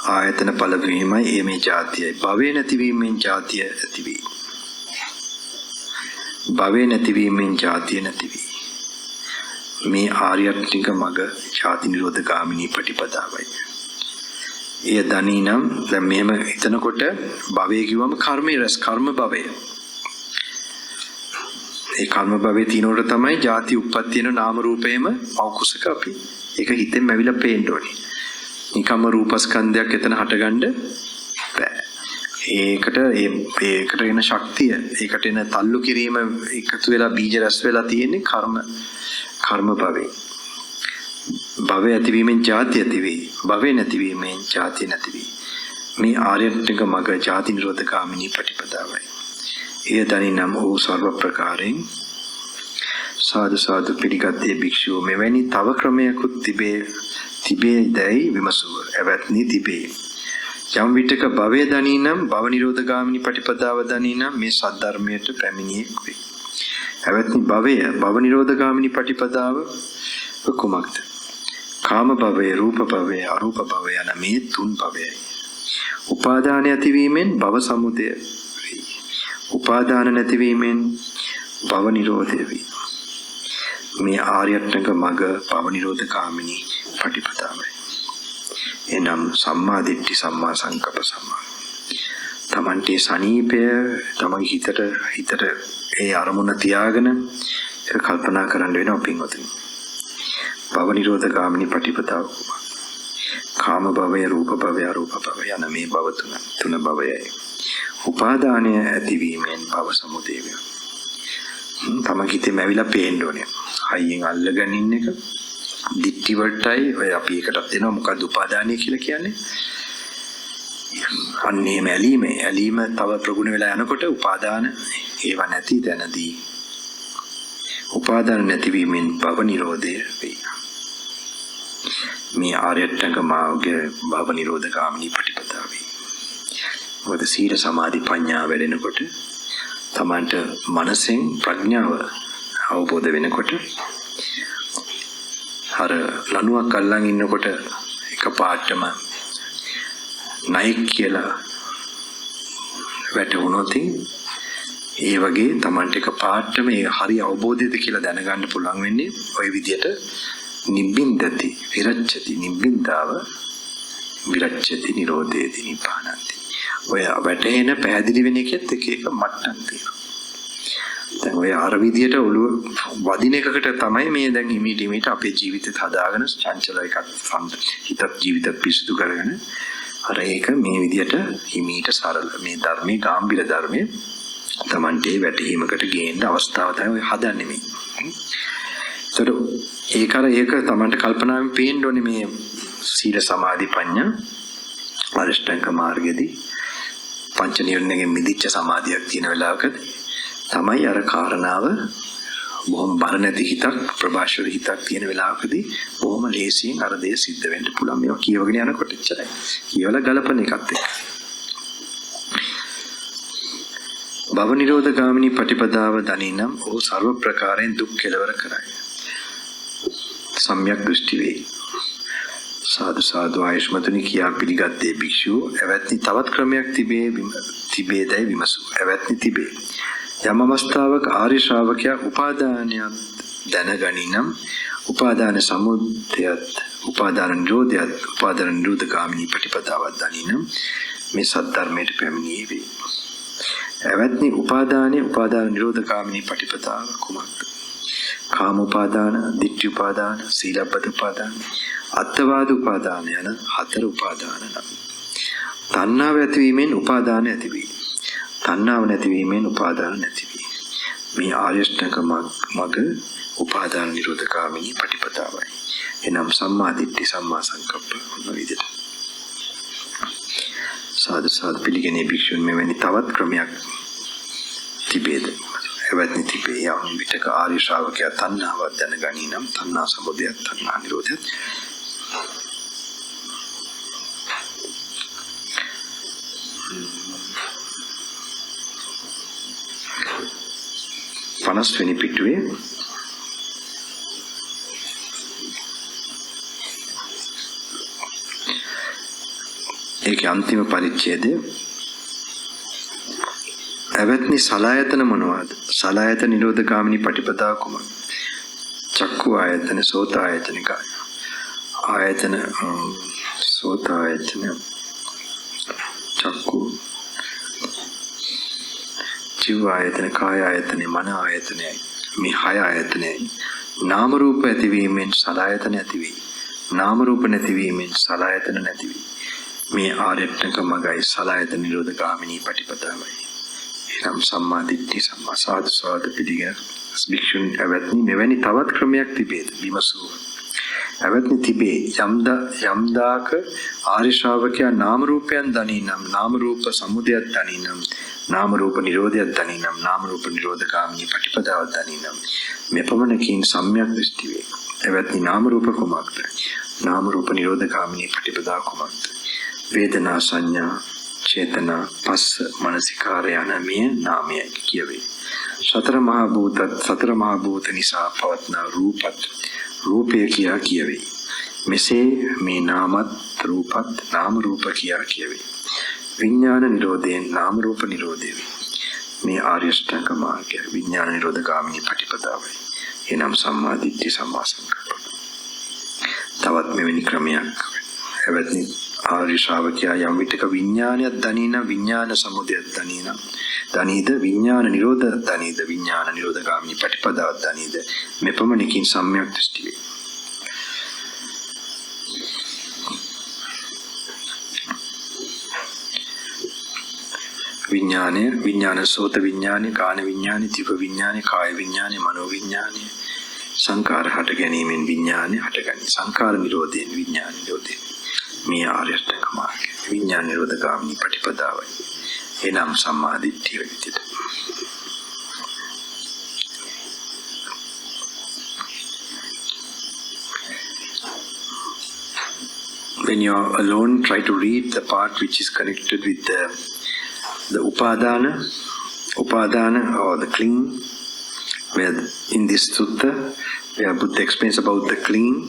Speaker 1: ආයතන පළ වීමයි මේ ජාතියයි. භවය නැතිවීමෙන් ජාතිය ඇති වේ. භවය නැතිවීමෙන් ජාතිය නැති වේ. මේ ආර්යත්‍රික මග ජාති නිරෝධ ගාමිනී පටිපදාවයි. එය දනීනම් දැන් මෙහෙම හිතනකොට භවය කිව්වම කර්මයේ රැස් කර්ම භවය. ඒ කර්ම භවයේ තිනොට තමයි ජාති උප්පත්තියන නාම රූපේම අවකුසක අපි. ඒක හිතෙන් ඇවිල්ලා පේන්න ඕනේ. නිකම්ම රූපස්කන්ධයක් එතන හටගන්න බෑ. ඒකට එන ශක්තිය, ඒකට එන තල්ලු කිරීම එකතු වෙලා බීජ රැස් වෙලා තියෙන්නේ කර්ම භවේ. භවය ඇතිවීමෙන් ජාති ඇති වේ. භවය නැතිවීමෙන් ජාති නැති වේ. මේ ආර්යත්‍රික මග ජාති නිරෝධ ගාමිනී පටිපදාවයි. එය දනිනම් වූ සර්ව ප්‍රකාරයෙන් සාදු සාදු පිළිගත්තේ භික්ෂුව මෙවැනි තව ක්‍රමයකුත් තිබේදැයි විමසුව. එවත්නි තිබේ. යම් විටක භවය දනීනම් භව නිරෝධ ගාමිනී පටිපදාව දනීනම් මේ සද්ධර්මයට පැමිණියෙක් වේ. එවත්නි භව නිරෝධ ගාමිනී පටිපදාව කුමක්ද? කාම භවය, රූප භවය, අරූප භවය යන මේ තුන් භවයයි. උපාදාන ඇතිවීමෙන් භව සමුදය වේ. උපාදාන නැතිවීමෙන් භව නිරෝධය වේ. මේ ආර්යත්‍රික මග භව නිරෝධ ගාමිනී පටිපදාවයි. එනම් සම්මා දිට්ඨි සම්මා සංකප්ප සම්මා. තමන්ගේ සනීපය තමන්ගේ හිතට ඒ අරමුණ තියාගෙන ඒක කල්පනා කරන්න වෙනවා පින්වතුනි. භව නිරෝධ ගාමිනී පටිපදාව. කාම භවය, රූප භවය, අරූප භවය යන මේ භව තුන භවයයි. උපාදානය ඇතිවීමෙන් භව සමුදය වේ. තමන්ගේ හිතේම ඇවිල්ලා පේන්න ඕනේ. හයියෙන් අල්ලගෙන ඉන්න එක දිට්ඨි වලටයි ඔය අපි එකටත් දෙනවා මොකද්ද උපාදානය කියලා කියන්නේ. අන්නේ ඇලීම තව ප්‍රගුණ වෙලා යනකොට උපාදාන ඒව නැති තැනදී උපාදාන නැතිවීමෙන් භව නිරෝධය වේ. මේ ආර්යත්‍රික මාර්ගයේ භව නිරෝධ ගාමිනී පටිපදාව වේ. මොකද සීල සමාධි ප්‍රඥා වැඩෙනකොට තමන්ට මනසෙන් ප්‍රඥාව අවබෝධ වෙනකොට අර ලණුවක් අල්ලන් ඉන්නකොට එකපාරටම නයික් කියලා වැටුණොත් ඒ වගේ තමන්ට එකපාරටම ඒ හරි අවබෝධයද කියලා දැනගන්න පුළුවන් වෙන්නේ ওই විදියට නිබ්බින්දති විරච්ඡති නිබ්බින්දාව විරච්ඡති නිරෝධේති නිපානන්ති. ඔය වැටෙන පැහැදිලි වෙන එකෙත් එක මට්ටම් තියෙනවා. දැන් ඔය අර විදියට ඔළුව වදින එකකට තමයි මේ දැන් ඉමීඩියට් අපේ ජීවිතේත් හදාගෙන චංචල එකක් හිතත් ජීවිතත් පිරිසුදු කරගෙන අර ඒක මේ විදියට හිමීට සරල මේ ධර්මයේ ගැඹිර ධර්මයේ Tamante වැටීමකට ගේන්න අවස්ථාව තමයි ඔය හදන්නේ මේ. ඒක Tamante කල්පනාවෙන් පේන්න ඕනේ මේ සීල සමාධි ප්‍රඥා අරිෂ්ඨංග මාර්ගයේදී පංච නිවර්ණයෙන් මිදිච්ච සමාධියක් තියෙන වෙලාවකදී තමයි අර කාරණාව බොහොම බර නැති හිතක් ප්‍රභාෂර හිතක් තියෙන වෙලාවකදී බොහොම ලේසියෙන් අර දේ සිද්ධ වෙන්න පුළුවන්. මේවා කියවගෙන යනකොට එච්චරයි. කියවලා ගලපන එකත් එක්ක. භව නිරෝධ ගාමිනී පටිපදාව දනිනම් ඕ සර්ව ප්‍රකාරයෙන් දුක් කෙලවර කරයි. සම්‍යක් දෘෂ්ටි වේ. සාදු සාදු ආයුෂ්මතුනි කියා පිළිගත්තේ භික්ෂුව එවත්නි තවත් ක්‍රමයක් තිබේදයි විමසු. එවත්නි තිබේ. යම් අවස්ථාවක ආර්ය ශ්‍රාවකයා උපාදානයත් දැනගනිනම් උපාදාන සමුදයත් උපාදාන නිරෝධයත් උපාදාන නිරෝධ ගාමිනී පටිපදාවත් දනිනම් මේ සද්ධර්මයට පැමිණියේ වේ. එවත්නි උපාදානයේ උපාදාන නිරෝධකාමිනී පටිපදාව කුමක්ද? කාම උපාදාන, ditthi උපාදාන, සීලබ්බත උපාදාන, අත්වාද උපාදාන යන හතර උපාදාන නම්. තණ්හාව ඇතිවීමෙන් උපාදාන ඇතිවේ. තණ්හාව නැතිවීමෙන් උපාදාන නැතිවේ. මේ ආර්ය ශ්‍රැංග මග උපාදාන නිරෝධකාමිනී පටිපදාවයි. එනම් සම්මා දිට්ඨි සම්මා සංකප්ප වන විදිහට. සාදු සාදු පිළිගැනීමේ භික්ෂුන් මෙවැනි තවත් ක්‍රමයක් තිබේද? එවත්නි තිබේ. යම් විටක ආර්ය ශ්‍රාවකයා තණ්හාවක් දැනගනී නම් තණ්හා සමුදය තණ්හා නිරෝධය පනස්වෙනි පිටුවේ ඒකේ අන්තිම පරිච්ඡේදය එවත්නි සලායතන මොනවාද? සලායතන නිරෝධගාමිනී පටිපදාව කුමක්ද? චක්කු ආයතන, සෝත ආයතන, කාය ආයතන, සෝත ආයතන, චක්කු, ජීව ආයතන, කාය ආයතන, මන ආයතනයි. මේ හය ආයතනයි. නාම රූප ඇතිවීමෙන් සලායතන ඇතිවේ. නාම රූප නැතිවීමෙන් සලායතන නැතිවේ. මේ ආර්යත්‍ංක මගයි සලායතන නිරෝධගාමිනී පටිපදාවයි. එනම් සම්මා දිට්ඨි සම්මා සාදු සාදු පිළිගෙන භික්ෂුන් එවත්නි මෙවැනි තවත් ක්‍රමයක් තිබේද? විමසූ. එවත්නි තිබේ. යම්දාක ආර්ය ශ්‍රාවකයා නාම රූපයන් දනිනම්, නාම රූප සමුදයක් දනිනම්, නාම රූප නිරෝධයක් දනිනම්, නාම රූප නිරෝධගාමිනී පටිපදාව දනිනම් මෙපමණකින් සම්‍යක් දෘෂ්ටි වේ. එවත්නි නාම රූප කුමක්ද? නාම රූප නිරෝධගාමිනී පටිපදාව කුමක්ද? වේදනා සංඥා චේතනා පස්ස මනසිකාර යන මේ නාමයයි කියවේ. සතර මහා භූත නිසා පවත්නා රූපත් රූපය කියා කියවේ. මෙසේ මේ නාමත් රූපත් නාම රූප කියා කියවේ. විඥාන නිරෝධයෙන් නාම රූප නිරෝධය වේ. මේ ආර්ය ශ්‍රැංග මාර්ගය විඥාන නිරෝධගාමිනී පටිපදාවයි. එනම් සම්මා දිට්ඨි සම්මා සංකප්ප. තවත් මෙවැනි ක්‍රමයක් එවත්නි ආර්ය ශ්‍රාවකයා යම් විටක විඥානයක් දනින, විඥාන සමුදයක් දනින, දනීද විඥාන නිරෝධ දනීද, විඥාන නිරෝධගාමිනී පටිපදාව දනීද මෙපමණකින් සම්‍යක් දෘෂ්ටි වේ. විඥාන සෝත විඥාන, කාන විඥාන, දිව විඥාන, කාය විඥාන, මනෝ විඥාන, සංකාර හට ගැනීමෙන් විඥාන හටගනී. සංකාර නිරෝධයෙන් විඥාන නිරෝධය. මේ ආර්ය ශ්‍රැංග මාර්ගය විඥාන නිරෝධගාමිනී පටිපදාවයි. එනම් සම්මා දිට්ඨිය විදිහට. When you are alone, try to read the part which is connected with the upadana or the clinging, where in this sutta where Buddha explains about the clinging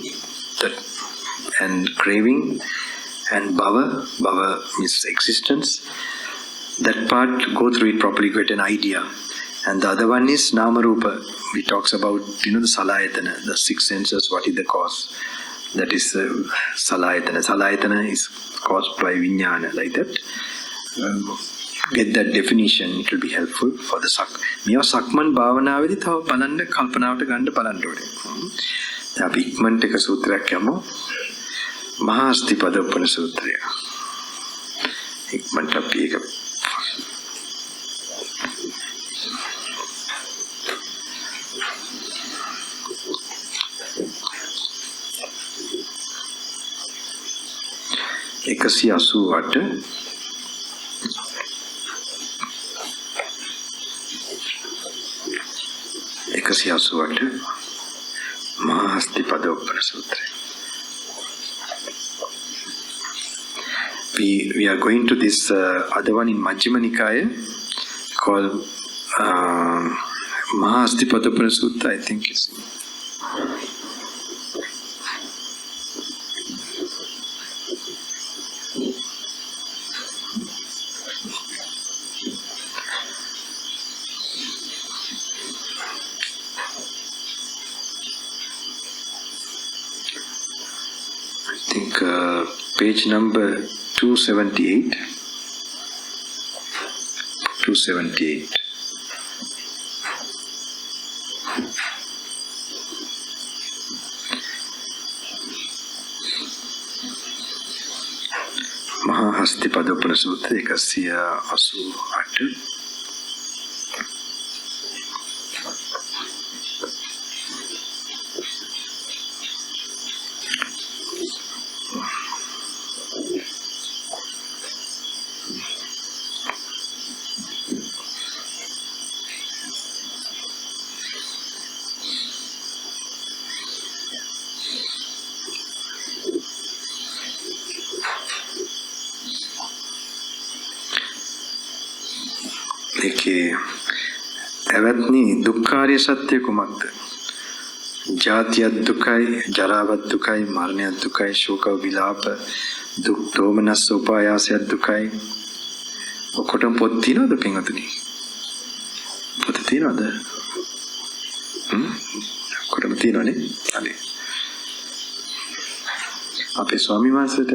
Speaker 1: and craving and bhava means existence. That part, go through it properly, get an idea. And the other one is nama rupa. We talks about the salayatana, the six senses, what is the cause. That is salayatana. Salayatana is caused by viññāna, like that. Get that definition, it will be helpful for the මේවා සක්මන් භාවනාවේදී තව බලන්න කල්පනාවට ගන්න බලන්න ඕනේ. අපි ඉක්මනට එක සූත්‍රයක් යමු. මහා අස්තිපද උපන සූත්‍රය. ඉක්මනට අපි ඒක 188 Mahasthipadopana Sutra. We are going to this other one in Majjhima Nikaya called Mahasthipadopana Sutra, I think it's. Page number 278. 278. Mahahasthipada Sutta 188. එවත්නි දුක්ඛාරිය සත්‍ය කුමක්ද? ජාතියත් දුකයි, ජරාවත් දුකයි, මරණයත් දුකයි, ශෝක විලාප දුක් දෝමනස් උපායාසයත් දුකයි. ඔක්කොටම පොත් තියනවද පින්වතුනි? පොත් තියනවද? ඔක්කොටම තියනවනේ. හරි. අපේ ස්වාමීන් වහන්සේට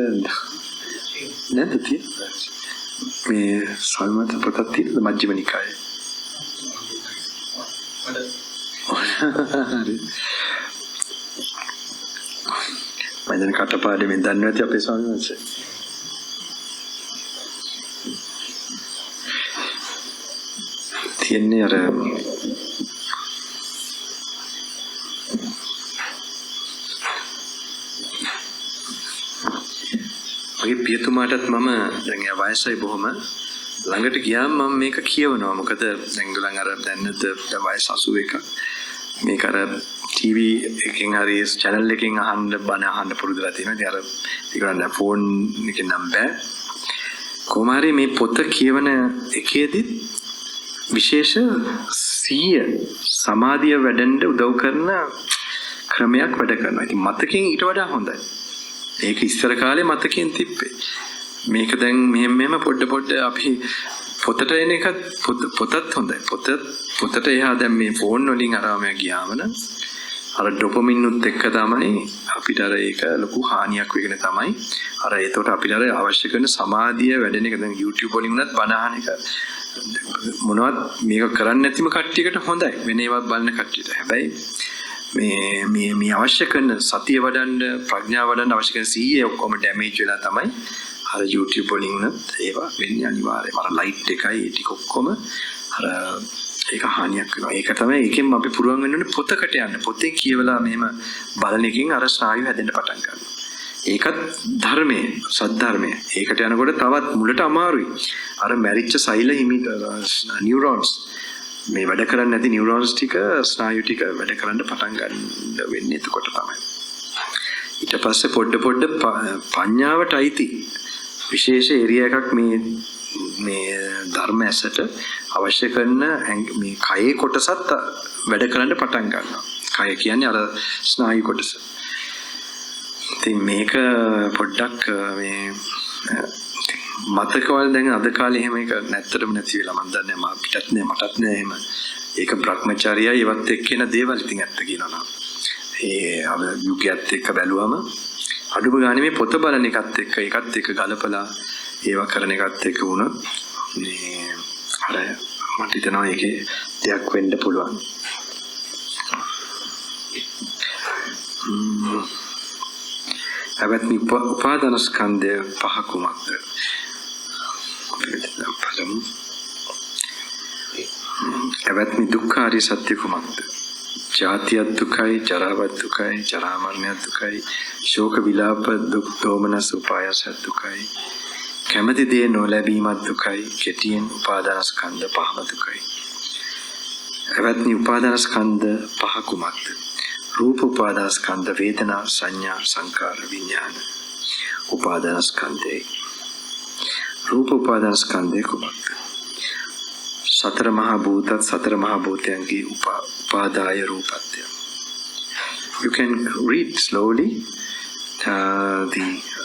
Speaker 1: නැද්ද තියෙන්නේ? මේ ස්වාමීන් වහන්සේ පොතක් තියෙනවද මජ්ක්‍ධිම නිකායේ? මම කටපාඩමින් දන්නේ නැති අපේ ස්වාමීන් වහන්සේ. තියන්නේ අර මගේ පියතුමාටත් මම දැන් එයා වයසයි බොහොම ළඟට ගියාම මම මේක කියවනවා. මොකද දැන් ගලන් අර දැන්නත් වයස 81ක්. මේක අර ටීවී එකකින් හරි channel එකකින් අහන්න බණ අහන්න පුරුදුලා තියෙනවා. ඉතින් අර ඒගොල්ලන් ෆෝන් එකෙන් නම් බෑ. කොහොම හරි මේ පොත කියවන එකේදී විශේෂ සීය සමාධිය වැඩෙන්න උදව් කරන ක්‍රමයක් වැඩ කරනවා. ඉතින් මතකයෙන් ඊට වඩා හොඳයි. ඒක ඉස්සර කාලේ මතකයෙන් තිබ්බේ. මේක දැන් මෙහෙම පොඩ අපි පොතට එන එක පොතත් හොඳයි. පොතට එහා දැන් මේ ෆෝන් වලින් අරම ගියාම නම් අර ඩොපමින් උත් එක්ක තමයි අපිට අර ඒක ලොකු හානියක් වෙගෙන තමයි අර ඒතකොට අපිට අර අවශ්‍ය කරන සමාධිය වැඩෙන එක දැන් YouTube වලින් උනත් බණ අහන එක මොනවත් මේක කරන්නේ නැතිම කට්ටියකට හොඳයි. වෙන ඒවත් බලන කට්ටියට. හැබැයි මේ අවශ්‍ය කරන සතිය වඩන්න ප්‍රඥාව වඩන්න අවශ්‍ය කරන සීයේ ඔක්කොම ඩැමේජ් වෙලා තමයි අර YouTube වලින් උනත් ඒවා වෙන්නේ අනිවාර්යයෙන්ම. අර ලයිට් එකයි ඒ ටික ඔක්කොම අර ඒක හානියක් වෙනවා. ඒක තමයි ඒකෙන් අපි පුරුවන් වෙන්න ඕනේ පොතකට යන්න. පොතේ කියවලා මෙහෙම බලන එකකින් අර ස්නායු හැදෙන්න පටන් ගන්නවා. ඒකත් ධර්මයේ සද්ධර්මයේ. ඒකට යනකොට තවත් මුලට අමාරුයි. අර මැරිච්ච සෛල හිමි නියුරෝන්ස් මේ වැඩ කරන්නේ නැති නියුරෝන්ස් ටික ස්නායු ටික වැඩ කරන්න පටන් ගන්න වෙන්නේ එතකොට තමයි. ඊට පස්සේ පොඩ පඤ්ඤාවට අයිති විශේෂ ඒරියා එකක් මේ ධර්ම ඇසට අවශ්‍ය කරන මේ කයේ කොටසත් වැඩ කරන්න පටන් ගන්නවා. කය කියන්නේ අර ස්නායු කොටස. ඉතින් මේක පොඩ්ඩක් මේ මතකවල දැන් අද කාලේ එහෙම එක නැත්තටම නැති වෙලා මම දන්නේ මටත් නෑ එහෙම. ඒක භ්‍රමචාරියයි ඒවත් එක්ක එන දේවල් ඉතින් ඇත්ත කියනවා නම්. ඒ අර යුගයත් එක්ක බැලුවම අඩුම ගානේ මේ පොත බලන එකත් එක්ක ඒකත් එක්ක ගලපලා ඒවා කරන එකත් එක්ක වුණා මේ අර මට හිතෙනවා ඒකේ දෙයක් වෙන්න පුළුවන්. හැබැයි මේ උපාදාන ස්කන්ධය පහ කුමක්ද? හැබැයි මේ දුක්ඛාරිය සත්‍ය කුමක්ද? ජාතියත් දුකයි, ජරාවත් දුකයි, ජරා මරණයත් දුකයි, ශෝක විලාප දුක් දෝමනස් උපායාසත් දුකයි, කැමැති දේ නොලැබීමත් දුකයි, කෙටියෙන් උපාදාන ස්කන්ධ පහම දුකයි. එවත්නි උපාදාන ස්කන්ධ පහ කුමක්ද? රූප උපාදාන ස්කන්ධ, වේදනා, සංඥා, සංකාර, විඥාන. උපාදාන ස්කන්ධේ රූප උපාදාන ස්කන්ධේ කුමක්ද? සතර මහා භූතත් සතර මහා භූතයන්ගේ උපාදාය රූපත්‍ය. You can read slowly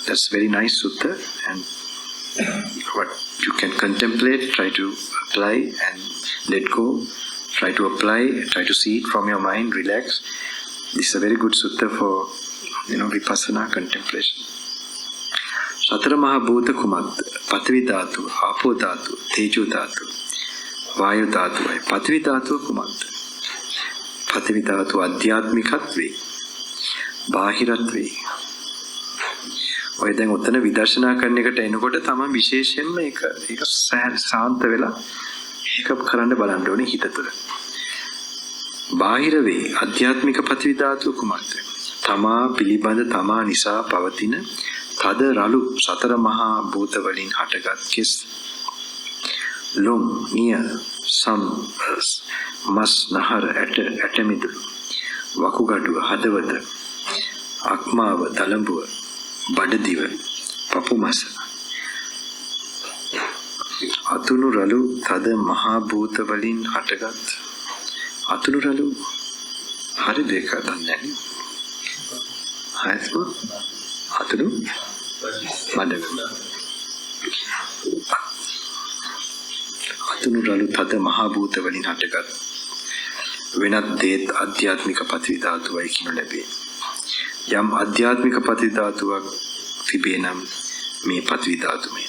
Speaker 1: that's very nice sutta, and what you can contemplate, try to apply and let go, try to apply, try to see it from your mind, relax. This is a very good sutta for vipassana contemplation. සතර මහා භූත කුමක්ද? පඨවි ධාතු, ආපෝ ධාතු, තේජෝ ධාතු, වායු ධාතුවයි. පඨවි ධාතුව කුමක්ද? පඨවි ධාතුව අධ්‍යාත්මිකත් වේ. බාහිරත් වේ. ඔය දැන් උතන විදර්ශනා කරන එකට එනකොට තමයි විශේෂයෙන්ම ඒක සාන්ත වෙලා ඒක කරන්න බලන්න ඕනේ හිත තුළ. බාහිර වේ අධ්‍යාත්මික පඨවි ධාතුව කුමක්ද? තමා පිළිබඳ තමා නිසා පවතින තද රළු සතර මහා භූත වලින් හටගත් කෙස් ලොම් නිය සම් මස් නහර ඇට මිදුළු වකුගඩුව හදවත අක්මාව දලඹුව බඩදිව පපු මස අතුණු රළු තද මහා භූත වලින් හටගත් අතුණු රළු හරි දෙක දන්නේ හයිස්ම අතුණු බඩ අතුණු රළු තද මහා භූත වලින් හටගත් වෙනත් දේත් ආධ්‍යාත්මික පඨවි ධාතුවයි කියනු ලැබේ. යම් ආධ්‍යාත්මික පඨවි ධාතුවක් තිබේ නම් මේ පඨවි ධාතුමය.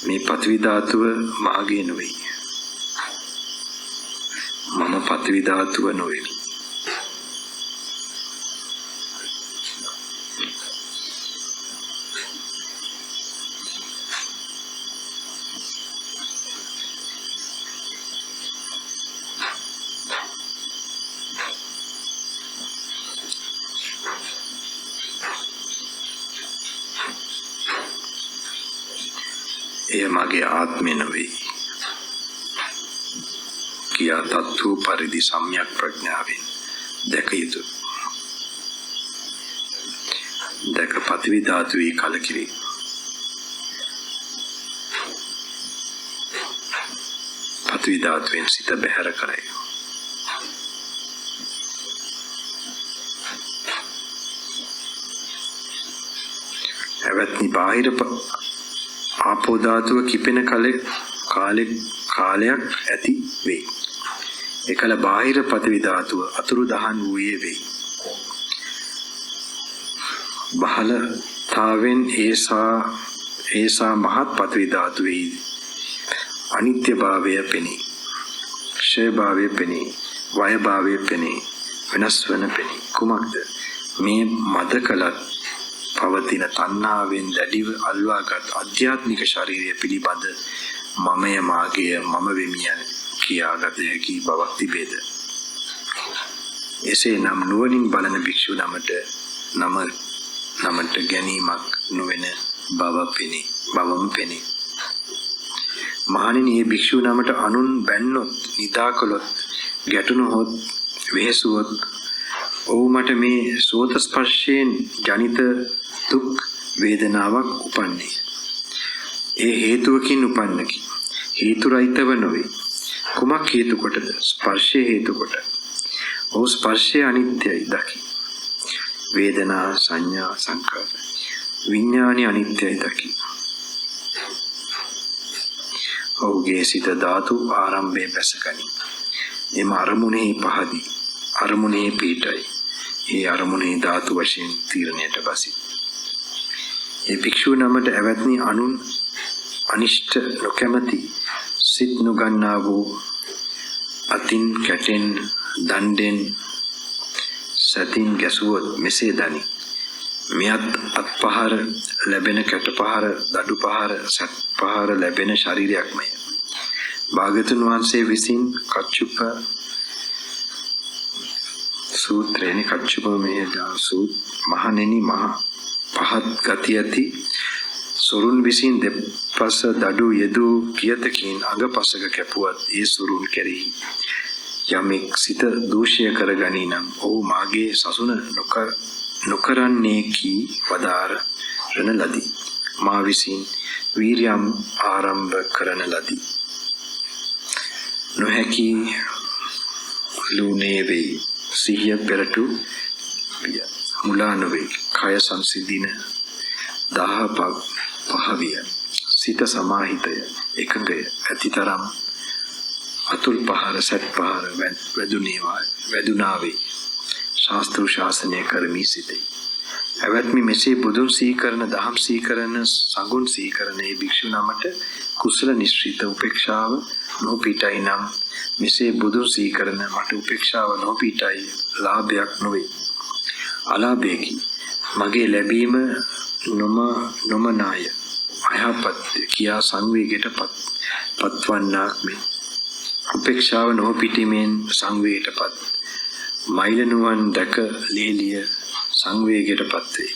Speaker 1: මේ පඨවි ධාතුව මාගේ නොවේ. මම පඨවි ධාතුව නොවේ. එය මගේ ආත්මය නොවේ. කියා තත්ත්ව පරිදි සම්‍යක් ප්‍රඥාවෙන් දැක යුතුය. දැක පඨවි ධාතුවේ කලකිරේ. පඨවි ධාතුවෙන් සිත බැහැර කරයි. එවත්නි බාහිර ආපෝ ධාතුව කිපෙන කාලයක් ඇති වේ. එකල බාහිර පඨවි ධාතුව අතුරු දහන් වූයේ වේ. බහලතාවෙන් ඒසා මහත් පඨවි ධාතුවේ අනිත්‍ය භාවය පෙනේ. ක්ෂය භාවය පෙනේ. වය භාවය පෙනේ. වෙනස් වන පෙනේ. කුමක්ද? මේ මද කලත් පවතින තණ්හාවෙන් දැඩිව අල්වාගත් ආධ්‍යාත්මික ශරීරය පිළිබඳ මමය මාගේ මම වෙමි කියාගත හැකි බවක් තිබේද? එසේනම් නුවණින් බලන භික්ෂු නමට ගැනීමක් නොවන බවම පෙනේ. මහණෙනි, මේ භික්ෂු නමට අනුන් බැන්නොත්, නිදා කළොත්, ගැටුණොත්, වෙහෙසුවොත් ඔව් මට මේ සෝත ස්පර්ශයෙන් ජනිත දුක් වේදනාවක් උපන්නේ. ඒ හේතුවකින් උපන්නකි. හේතු රහිතව නොවේ. කුමක් හේතු කොටද? ස්පර්ශය හේතු කොට. ඔව් ස්පර්ශය අනිත්‍යයි දකි. වේදනා සංඥා සංකාර විඥානි අනිත්‍යයි දකි. ඔහුගේ සිත ධාතු ආරම්භයේ බැසගනි. එම අරමුණේ පහදී අරමුණේ පිටයි. ඒ අරමුණේ ධාතු වශයෙන් තීරණයට බසී. ඒ භික්ෂුව නමට ඇවැත්නි අනුන් අනිෂ්ට නොකැමැති සිත් නොගන්නා වූ අතින් කැටෙන් දණ්ඩෙන් සතින් ගැසුවොත් මෙසේ දනි. මෙයත් අත්පහර ලැබෙන කැටපහර දඩුපහර සත්පහර ලැබෙන ශරීරයක්මය. භාග්‍යවතුන් වහන්සේ විසින් කච්චුප සූත්‍රේනි කච්චුප මේදාසු මහණෙනි මහ පහත් ගති ඇති සොරුන් විසින් දෙපස දඩු යෙදු කියතකින් අඟපසක කැපුවත් ඒ සොරුන් කෙරෙහි යමෙක් සිත දූෂ්‍ය කරගනී නම් ඔහු මාගේ සසුන නොකරන්නේ කී වදාරන ලදී. මා විසින් වීර්යම් ආරම්භ කරන ලදී. නොහැකි ලුනේ වේ. සිහිය පෙරටු විය. මුලා නොවේ. කය සංසිඳින පහවිය. සිත සමාහිතය එකඟය ඇතිතරම් අතුල් පහර සත් පහර වැදුනාවේ ශාස්ත්‍ර ශාසනය කරමි සිටේ. ඇවැත්නි මෙසේ බුදුන් සීකරන දහම් සීකරන සංඝුන් සීකරන මේ භික්ෂු නමට කුසල නිශ්චිත උපේක්ෂාව නොපිටයි නම් මෙසේ බුදුන් සීකරන මට උපේක්ෂාව නොපිටයි ලාභයක් නොවේ. අලාභයකි. මගේ ලැබීම නොමනාය අයහපත් කියා සංවේගයට පත්වන්නාක් මෙන් උපේක්ෂාව නොපිටීමෙන් සංවේගයටපත් මයිලනුවන් දැක ලේලිය සංවේගයටපත් වේ.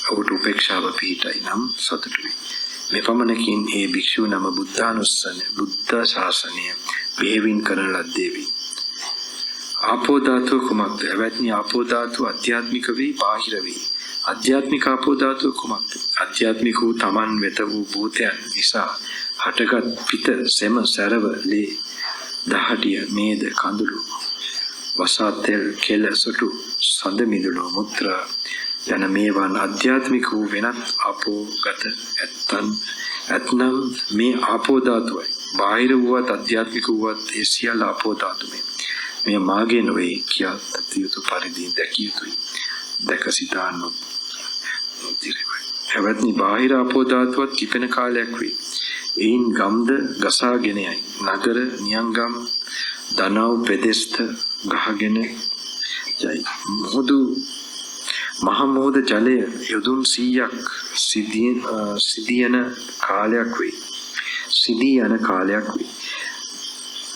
Speaker 1: ඔහුට උපේක්ෂාව පිහිටයි නම් සතුටු වේ. මෙපමණකින් ඒ භික්ෂුව නම බුද්ධානුස්සන බුද්ධ ශාසනය බෙහෙවින් කරන ලද්දේ වේ. ආපෝ ධාතුව කුමක්ද? එවැත්නි ආපෝ ධාතුව අධ්‍යාත්මික වේ, බාහිර වේ. අධ්‍යාත්මික ආපෝ ධාතුව කුමක්ද? අධ්‍යාත්මික වූ තමන් වෙත වූ භූතයන් නිසා හටගත් පිත, සෙම, සැරව, ලේ, දහඩිය, මේද, කඳුළු, වසා තෙල්, කෙල, සොටු, සඳ මිදුළු, මුත්‍රා යන මේවන් අධ්‍යාත්මික වූ වෙනත් ආපෝගත ඇත්නම් මේ ආපෝ ධාතුවයි. බාහිර වූවත් අධ්‍යාත්මික වූවත් ඒ සියල්ල ආපෝ ධාතුමය. මෙය මාගේ නොවේ කියා තත් යුතු පරිදි දැකිය යුතුයි. දැක සිතා නොතිරෙවයි. එවත්නි බාහිර ආපෝ ධාතුවත් කිපෙන කාලයක් වේ. එයින් ගම්ද ගසාගෙන යයි. නගර නියංගම් දනව් පෙදෙස්ත ගහගෙන යයි. මහ මුහුද ජලය යොදුන් 100ක් සිදියන කාලයක් වේ. සිදී යන කාලයක් වේ.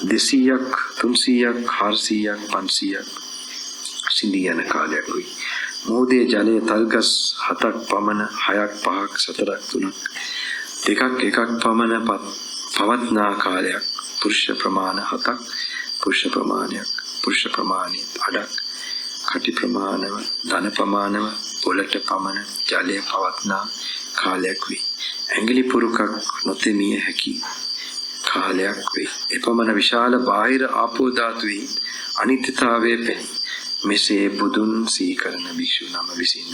Speaker 1: 200ක් 300ක් 400ක් 500ක් සිදී යන කාලයක් වේ. මුහුදේ ජලය තල්ගස් 7ක් පමණ 6ක් 5ක් 4ක් 3ක් 2ක් 1ක් පමණ පවත්නා කාලයක්. පුරුෂ ප්‍රමාණ 7ක් පුරුෂ ප්‍රමාණයක් පුරුෂ ප්‍රමාණය 8ක් කටි ප්‍රමාණව ධන ප්‍රමාණව පොළට පමණ ජලය පවත්නා කාලයක් වේ. ඇඟිලි පුරුකක් නොතෙමිය හැකි කාලයක් වේ. එපමණ විශාල බාහිර ආපෝ ධාතුවේ අනිත්‍යතාවය පෙනේ. මෙසේ බුදුන් සීකරන භික්ෂු නම විසින්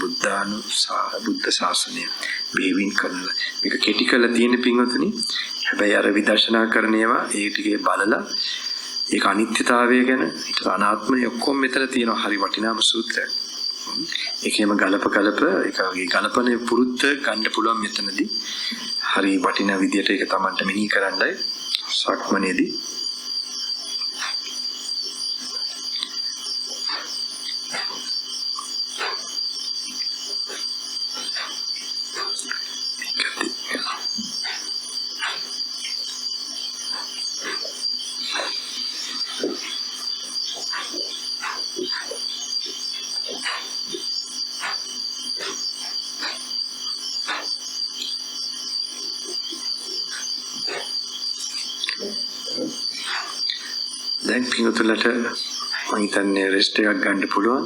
Speaker 1: බුද්ධ ශාසනය බෙහෙවින් කරන මේක කෙටි කරලා තියෙන පින්වතුනි. හැබැයි අර විදර්ශනා කරන ඒවා ඒ ටිකේ බලලා ඒක අනිත්‍යතාවය ගැන ඊට අනාත්මය ඔක්කොම මෙතන තියෙනවා. හරි වටිනාම සූත්‍රයක්. ඒකේම ගලප ඒකගේ ගලපනේ පුරුද්ද ගන්න පුළුවන් මෙතනදී. හරි වටිනා විදියට ඒක Tamanට මෙනෙහි කරන්නයි සක්මනේදී. දැන් පිටුලට මම හිතන්නේ රෙස්ට් එකක් ගන්න පුළුවන්.